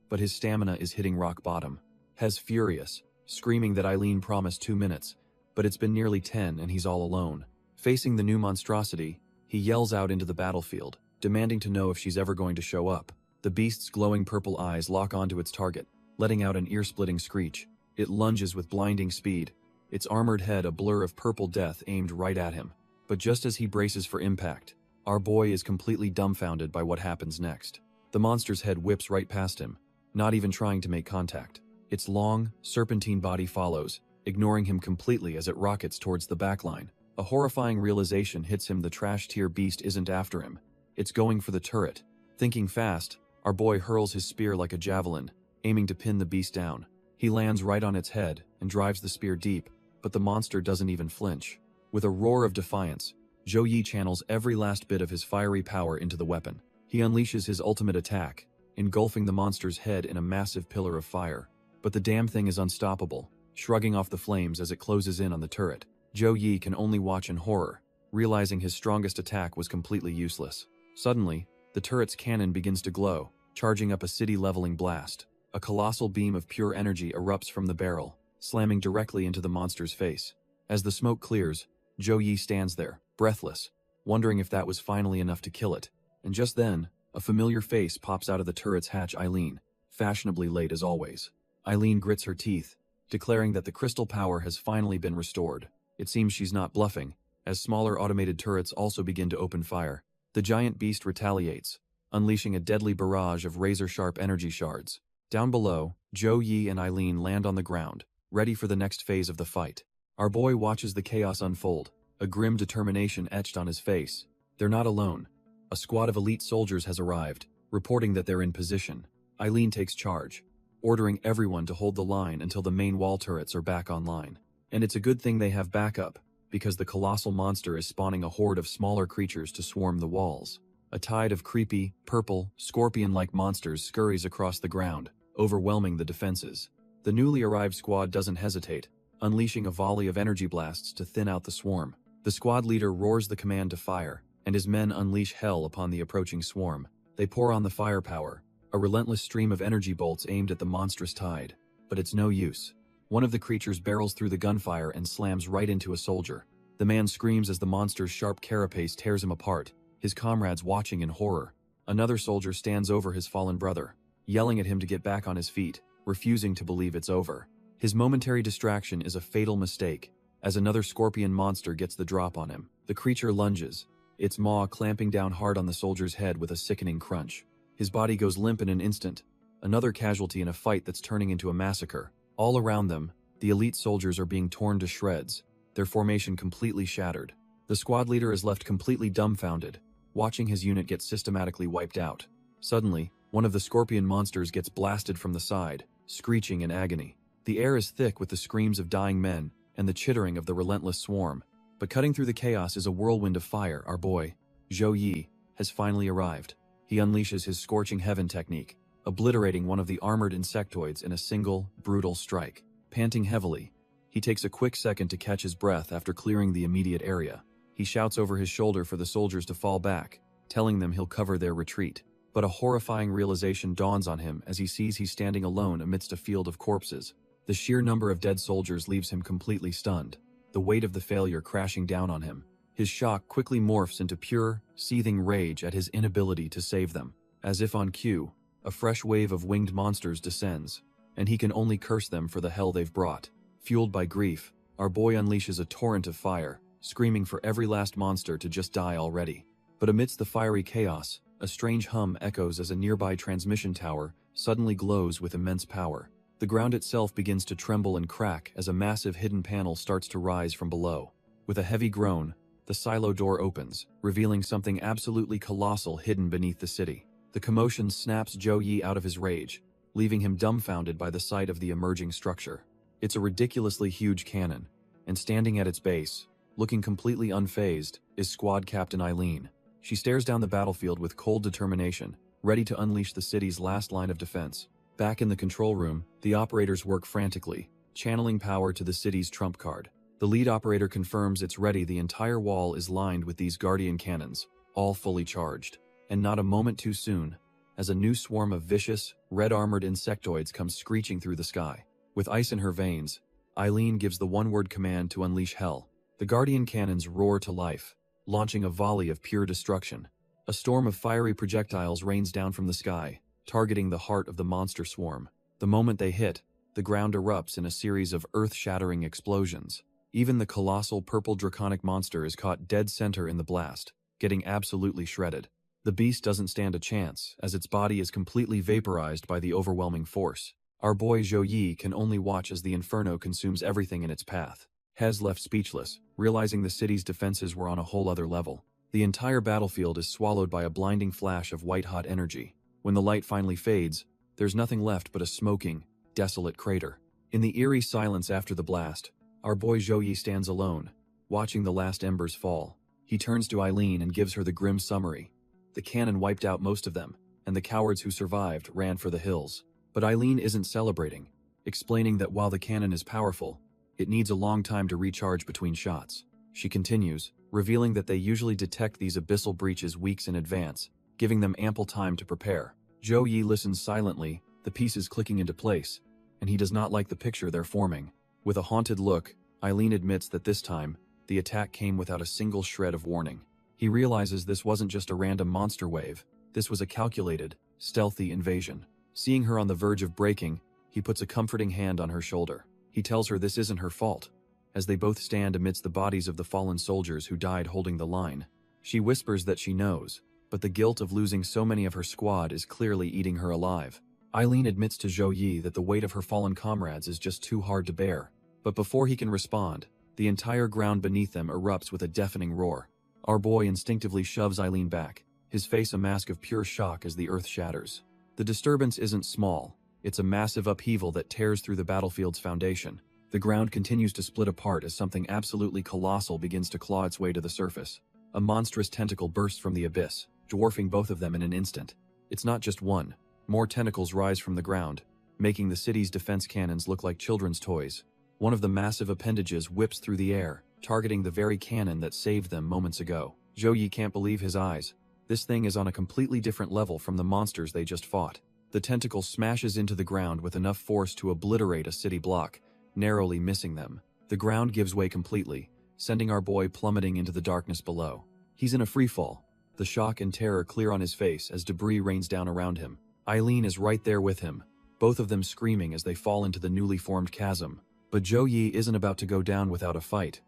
but his stamina is hitting rock bottom. Hez furious, screaming that Eileen promised 2 minutes, but it's been nearly 10 and he's all alone. Facing the new monstrosity, he yells out into the battlefield, demanding to know if she's ever going to show up. The beast's glowing purple eyes lock onto its target, letting out an ear-splitting screech. It lunges with blinding speed, its armored head a blur of purple death aimed right at him. But just as he braces for impact, our boy is completely dumbfounded by what happens next. The monster's head whips right past him, not even trying to make contact. Its long, serpentine body follows, ignoring him completely as it rockets towards the backline. A horrifying realization hits him: the trash-tier beast isn't after him. It's going for the turret. Thinking fast, our boy hurls his spear like a javelin, aiming to pin the beast down. He lands right on its head and drives the spear deep, but the monster doesn't even flinch. With a roar of defiance, Zhou Yi channels every last bit of his fiery power into the weapon. He unleashes his ultimate attack, engulfing the monster's head in a massive pillar of fire. But the damn thing is unstoppable, shrugging off the flames as it closes in on the turret. Zhou Yi can only watch in horror, realizing his strongest attack was completely useless. Suddenly, the turret's cannon begins to glow, charging up a city-leveling blast. A colossal beam of pure energy erupts from the barrel, slamming directly into the monster's face. As the smoke clears, Zhou Yi stands there, breathless, wondering if that was finally enough to kill it. And just then, a familiar face pops out of the turret's hatch: Eileen, fashionably late as always. Eileen grits her teeth, declaring that the crystal power has finally been restored. It seems she's not bluffing, as smaller automated turrets also begin to open fire. The giant beast retaliates, unleashing a deadly barrage of razor-sharp energy shards. Down below, Zhou Yi and Eileen land on the ground, ready for the next phase of the fight. Our boy watches the chaos unfold, a grim determination etched on his face. They're not alone. A squad of elite soldiers has arrived, reporting that they're in position. Eileen takes charge, ordering everyone to hold the line until the main wall turrets are back online. And it's a good thing they have backup, because the colossal monster is spawning a horde of smaller creatures to swarm the walls. A tide of creepy, purple, scorpion-like monsters scurries across the ground, overwhelming the defenses. The newly arrived squad doesn't hesitate, unleashing a volley of energy blasts to thin out the swarm. The squad leader roars the command to fire, and his men unleash hell upon the approaching swarm. They pour on the firepower, a relentless stream of energy bolts aimed at the monstrous tide. But it's no use. One of the creatures barrels through the gunfire and slams right into a soldier. The man screams as the monster's sharp carapace tears him apart, his comrades watching in horror. Another soldier stands over his fallen brother, yelling at him to get back on his feet, refusing to believe it's over. His momentary distraction is a fatal mistake, as another scorpion monster gets the drop on him. The creature lunges, its maw clamping down hard on the soldier's head with a sickening crunch. His body goes limp in an instant, another casualty in a fight that's turning into a massacre. All around them, the elite soldiers are being torn to shreds, their formation completely shattered. The squad leader is left completely dumbfounded, watching his unit get systematically wiped out. Suddenly, one of the scorpion monsters gets blasted from the side, screeching in agony. The air is thick with the screams of dying men and the chittering of the relentless swarm. But cutting through the chaos is a whirlwind of fire. Our boy, Zhou Yi, has finally arrived. He unleashes his scorching heaven technique, obliterating one of the armored insectoids in a single, brutal strike. Panting heavily, he takes a quick second to catch his breath after clearing the immediate area. He shouts over his shoulder for the soldiers to fall back, telling them he'll cover their retreat. But a horrifying realization dawns on him as he sees he's standing alone amidst a field of corpses. The sheer number of dead soldiers leaves him completely stunned, the weight of the failure crashing down on him. His shock quickly morphs into pure, seething rage at his inability to save them. As if on cue, a fresh wave of winged monsters descends, and he can only curse them for the hell they've brought. Fueled by grief, our boy unleashes a torrent of fire, screaming for every last monster to just die already. But amidst the fiery chaos, a strange hum echoes as a nearby transmission tower suddenly glows with immense power. The ground itself begins to tremble and crack as a massive hidden panel starts to rise from below. With a heavy groan, the silo door opens, revealing something absolutely colossal hidden beneath the city. The commotion snaps Zhou Yi out of his rage, leaving him dumbfounded by the sight of the emerging structure. It's a ridiculously huge cannon, and standing at its base, looking completely unfazed, is Squad Captain Eileen. She stares down the battlefield with cold determination, ready to unleash the city's last line of defense. Back in the control room, the operators work frantically, channeling power to the city's trump card. The lead operator confirms it's ready. The entire wall is lined with these guardian cannons, all fully charged. And not a moment too soon, as a new swarm of vicious, red-armored insectoids comes screeching through the sky. With ice in her veins, Eileen gives the one-word command to unleash hell. The guardian cannons roar to life, launching a volley of pure destruction. A storm of fiery projectiles rains down from the sky, targeting the heart of the monster swarm. The moment they hit, the ground erupts in a series of earth-shattering explosions. Even the colossal purple draconic monster is caught dead center in the blast, getting absolutely shredded. The beast doesn't stand a chance, as its body is completely vaporized by the overwhelming force. Our boy Zhou Yi can only watch as the inferno consumes everything in its path. Hez left speechless, realizing the city's defenses were on a whole other level. The entire battlefield is swallowed by a blinding flash of white-hot energy. When the light finally fades, there's nothing left but a smoking, desolate crater. In the eerie silence after the blast, our boy Zhou Yi stands alone, watching the last embers fall. He turns to Eileen and gives her the grim summary. The cannon wiped out most of them, and the cowards who survived ran for the hills. But Eileen isn't celebrating, explaining that while the cannon is powerful, it needs a long time to recharge between shots. She continues, revealing that they usually detect these abyssal breaches weeks in advance, giving them ample time to prepare. Zhou Yi listens silently, the pieces clicking into place, and he does not like the picture they're forming. With a haunted look, Eileen admits that this time, the attack came without a single shred of warning. He realizes this wasn't just a random monster wave, this was a calculated, stealthy invasion. Seeing her on the verge of breaking, he puts a comforting hand on her shoulder. He tells her this isn't her fault. as they both stand amidst the bodies of the fallen soldiers who died holding the line. She whispers that she knows, but the guilt of losing so many of her squad is clearly eating her alive. Eileen admits to Zhou Yi that the weight of her fallen comrades is just too hard to bear. But before he can respond, the entire ground beneath them erupts with a deafening roar. Our boy instinctively shoves Eileen back, his face a mask of pure shock as the earth shatters. The disturbance isn't small, it's a massive upheaval that tears through the battlefield's foundation. The ground continues to split apart as something absolutely colossal begins to claw its way to the surface. A monstrous tentacle bursts from the abyss, dwarfing both of them in an instant. It's not just one. More tentacles rise from the ground, making the city's defense cannons look like children's toys. One of the massive appendages whips through the air, targeting the very cannon that saved them moments ago. Zhou Yi can't believe his eyes. This thing is on a completely different level from the monsters they just fought. The tentacle smashes into the ground with enough force to obliterate a city block, narrowly missing them. The ground gives way completely, sending our boy plummeting into the darkness below. He's in a freefall, the shock and terror clear on his face as debris rains down around him. Eileen is right there with him, both of them screaming as they fall into the newly formed chasm. But Zhou Yi isn't about to go down without a fight.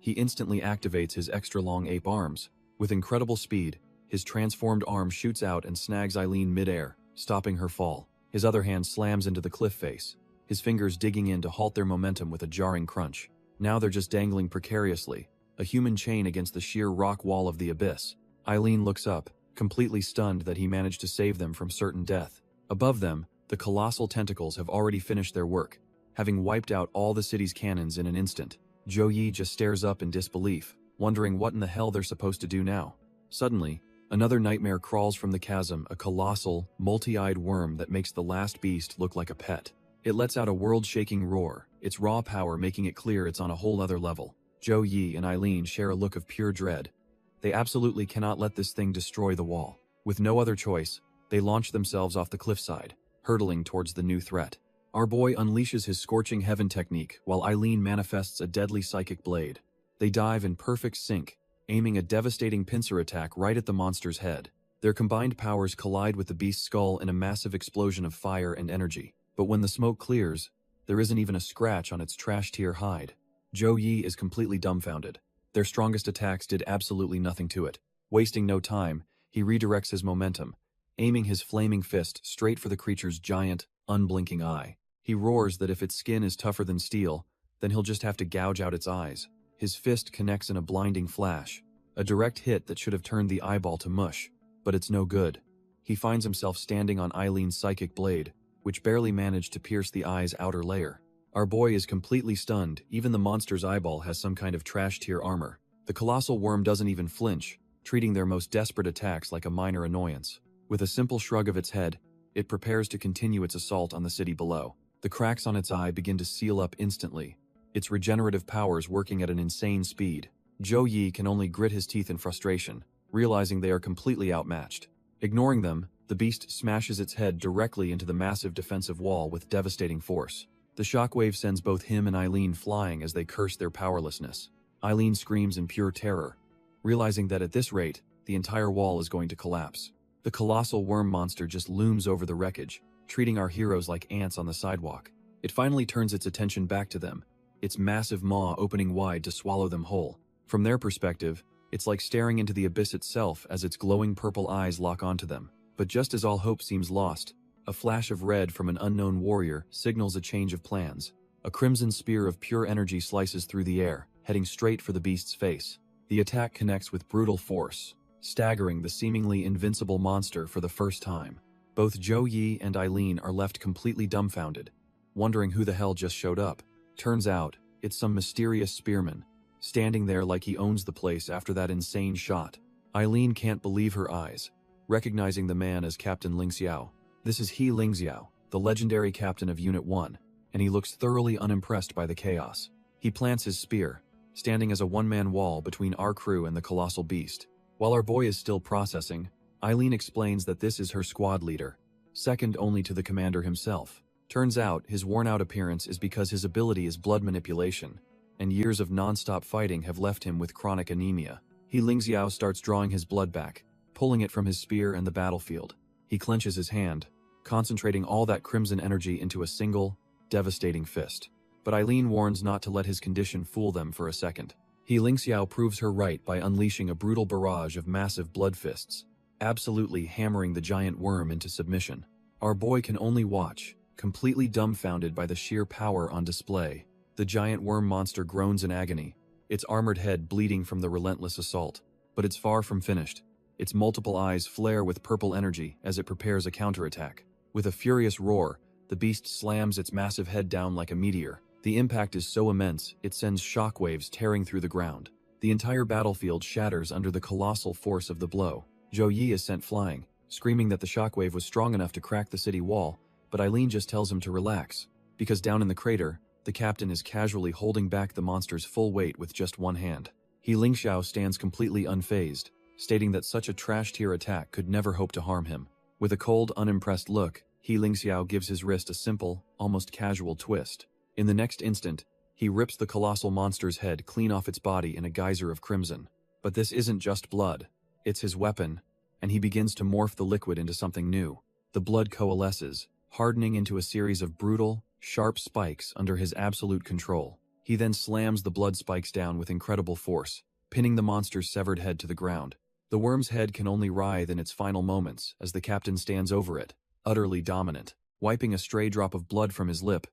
He instantly activates his extra-long ape arms. With incredible speed, his transformed arm shoots out and snags Eileen mid-air, stopping her fall. His other hand slams into the cliff face, his fingers digging in to halt their momentum with a jarring crunch. Now they're just dangling precariously, a human chain against the sheer rock wall of the abyss. Eileen looks up, completely stunned that he managed to save them from certain death. Above them, the colossal tentacles have already finished their work, having wiped out all the city's cannons in an instant. Zhou Yi just stares up in disbelief, wondering what in the hell they're supposed to do now. Suddenly, another nightmare crawls from the chasm, a colossal, multi-eyed worm that makes the last beast look like a pet. It lets out a world-shaking roar, its raw power making it clear it's on a whole other level. Zhou Yi and Eileen share a look of pure dread. They absolutely cannot let this thing destroy the wall. With no other choice, they launch themselves off the cliffside, hurtling towards the new threat. Our boy unleashes his scorching heaven technique while Eileen manifests a deadly psychic blade. They dive in perfect sync, aiming a devastating pincer attack right at the monster's head. Their combined powers collide with the beast's skull in a massive explosion of fire and energy. But when the smoke clears, there isn't even a scratch on its trash-tier hide. Zhou Yi is completely dumbfounded. Their strongest attacks did absolutely nothing to it. Wasting no time, he redirects his momentum, aiming his flaming fist straight for the creature's giant, unblinking eye. He roars that if its skin is tougher than steel, then he'll just have to gouge out its eyes. His fist connects in a blinding flash, a direct hit that should have turned the eyeball to mush, but it's no good. He finds himself standing on Eileen's psychic blade, which barely managed to pierce the eye's outer layer. Our boy is completely stunned. Even the monster's eyeball has some kind of trash-tier armor. The colossal worm doesn't even flinch, treating their most desperate attacks like a minor annoyance. With a simple shrug of its head, it prepares to continue its assault on the city below. The cracks on its eye begin to seal up instantly, its regenerative powers working at an insane speed. Zhou Yi can only grit his teeth in frustration, realizing they are completely outmatched. Ignoring them, the beast smashes its head directly into the massive defensive wall with devastating force. The shockwave sends both him and Eileen flying as they curse their powerlessness. Eileen screams in pure terror, realizing that at this rate, the entire wall is going to collapse. The colossal worm monster just looms over the wreckage, treating our heroes like ants on the sidewalk. It finally turns its attention back to them, its massive maw opening wide to swallow them whole. From their perspective, it's like staring into the abyss itself as its glowing purple eyes lock onto them. But just as all hope seems lost, a flash of red from an unknown warrior signals a change of plans. A crimson spear of pure energy slices through the air, heading straight for the beast's face. The attack connects with brutal force, staggering the seemingly invincible monster for the first time. Both Zhou Yi and Eileen are left completely dumbfounded, wondering who the hell just showed up. Turns out, it's some mysterious spearman, standing there like he owns the place after that insane shot. Eileen can't believe her eyes, recognizing the man as Captain Lingxiao. This is He Lingxiao, the legendary captain of Unit 1, and he looks thoroughly unimpressed by the chaos. He plants his spear, standing as a one-man wall between our crew and the colossal beast. While our boy is still processing, Eileen explains that this is her squad leader, second only to the commander himself. Turns out, his worn-out appearance is because his ability is blood manipulation, and years of non-stop fighting have left him with chronic anemia. He Lingxiao starts drawing his blood back, pulling it from his spear and the battlefield. He clenches his hand, concentrating all that crimson energy into a single, devastating fist. but Eileen warns not to let his condition fool them for a second. He Lingxiao proves her right by unleashing a brutal barrage of massive blood fists, absolutely hammering the giant worm into submission. Our boy can only watch, completely dumbfounded by the sheer power on display. The giant worm monster groans in agony, its armored head bleeding from the relentless assault. But it's far from finished. Its multiple eyes flare with purple energy as it prepares a counterattack. With a furious roar, the beast slams its massive head down like a meteor. The impact is so immense, it sends shockwaves tearing through the ground. The entire battlefield shatters under the colossal force of the blow. Zhou Yi is sent flying, screaming that the shockwave was strong enough to crack the city wall, but Eileen just tells him to relax, because down in the crater, the captain is casually holding back the monster's full weight with just one hand. He Lingxiao stands completely unfazed, stating that such a trash-tier attack could never hope to harm him. With a cold, unimpressed look, He Lingxiao gives his wrist a simple, almost casual twist. In the next instant, he rips the colossal monster's head clean off its body in a geyser of crimson. But this isn't just blood, it's his weapon, and he begins to morph the liquid into something new. The blood coalesces, hardening into a series of brutal, sharp spikes under his absolute control. He then slams the blood spikes down with incredible force, pinning the monster's severed head to the ground. The worm's head can only writhe in its final moments as the captain stands over it, utterly dominant. Wiping a stray drop of blood from his lip,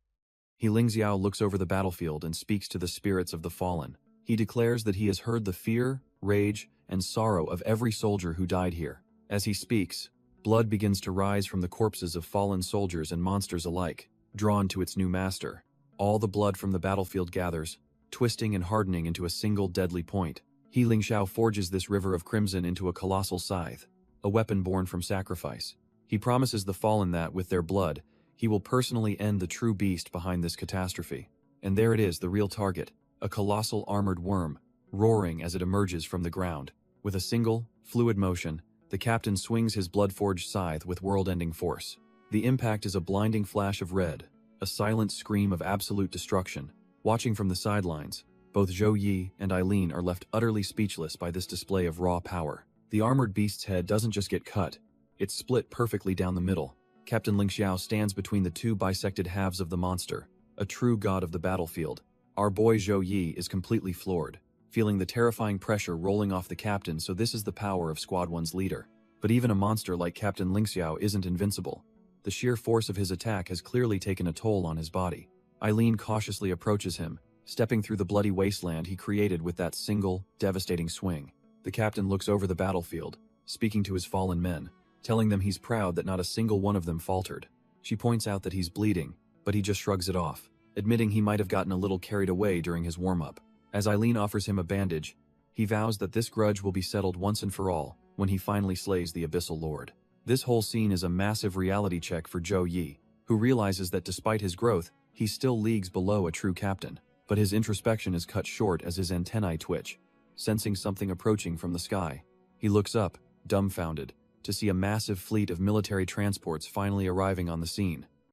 He Lingxiao looks over the battlefield and speaks to the spirits of the fallen. He declares that he has heard the fear, rage, and sorrow of every soldier who died here. As he speaks, blood begins to rise from the corpses of fallen soldiers and monsters alike, drawn to its new master. All the blood from the battlefield gathers, twisting and hardening into a single deadly point. He Lingxiao forges this river of crimson into a colossal scythe, a weapon born from sacrifice. He promises the fallen that, with their blood, he will personally end the true beast behind this catastrophe. And there it is, the real target, a colossal armored worm, roaring as it emerges from the ground. With a single, fluid motion, the captain swings his blood-forged scythe with world-ending force. The impact is a blinding flash of red, a silent scream of absolute destruction. Watching from the sidelines, both Zhou Yi and Eileen are left utterly speechless by this display of raw power. The armored beast's head doesn't just get cut, it's split perfectly down the middle. Captain Lingxiao stands between the two bisected halves of the monster, a true god of the battlefield. Our boy Zhou Yi is completely floored, feeling the terrifying pressure rolling off the captain. So this is the power of Squad 1's leader. But even a monster like Captain Lingxiao isn't invincible. The sheer force of his attack has clearly taken a toll on his body. Eileen cautiously approaches him, stepping through the bloody wasteland he created with that single, devastating swing. The captain looks over the battlefield, speaking to his fallen men, telling them he's proud that not a single one of them faltered. She points out that he's bleeding, but he just shrugs it off, admitting he might have gotten a little carried away during his warm-up. As Eileen offers him a bandage, he vows that this grudge will be settled once and for all when he finally slays the Abyssal Lord. This whole scene is a massive reality check for Zhou Yi, who realizes that despite his growth, he's still leagues below a true captain. But his introspection is cut short as his antennae twitch, sensing something approaching from the sky. He looks up, dumbfounded, to see a massive fleet of military transports finally arriving on the scene.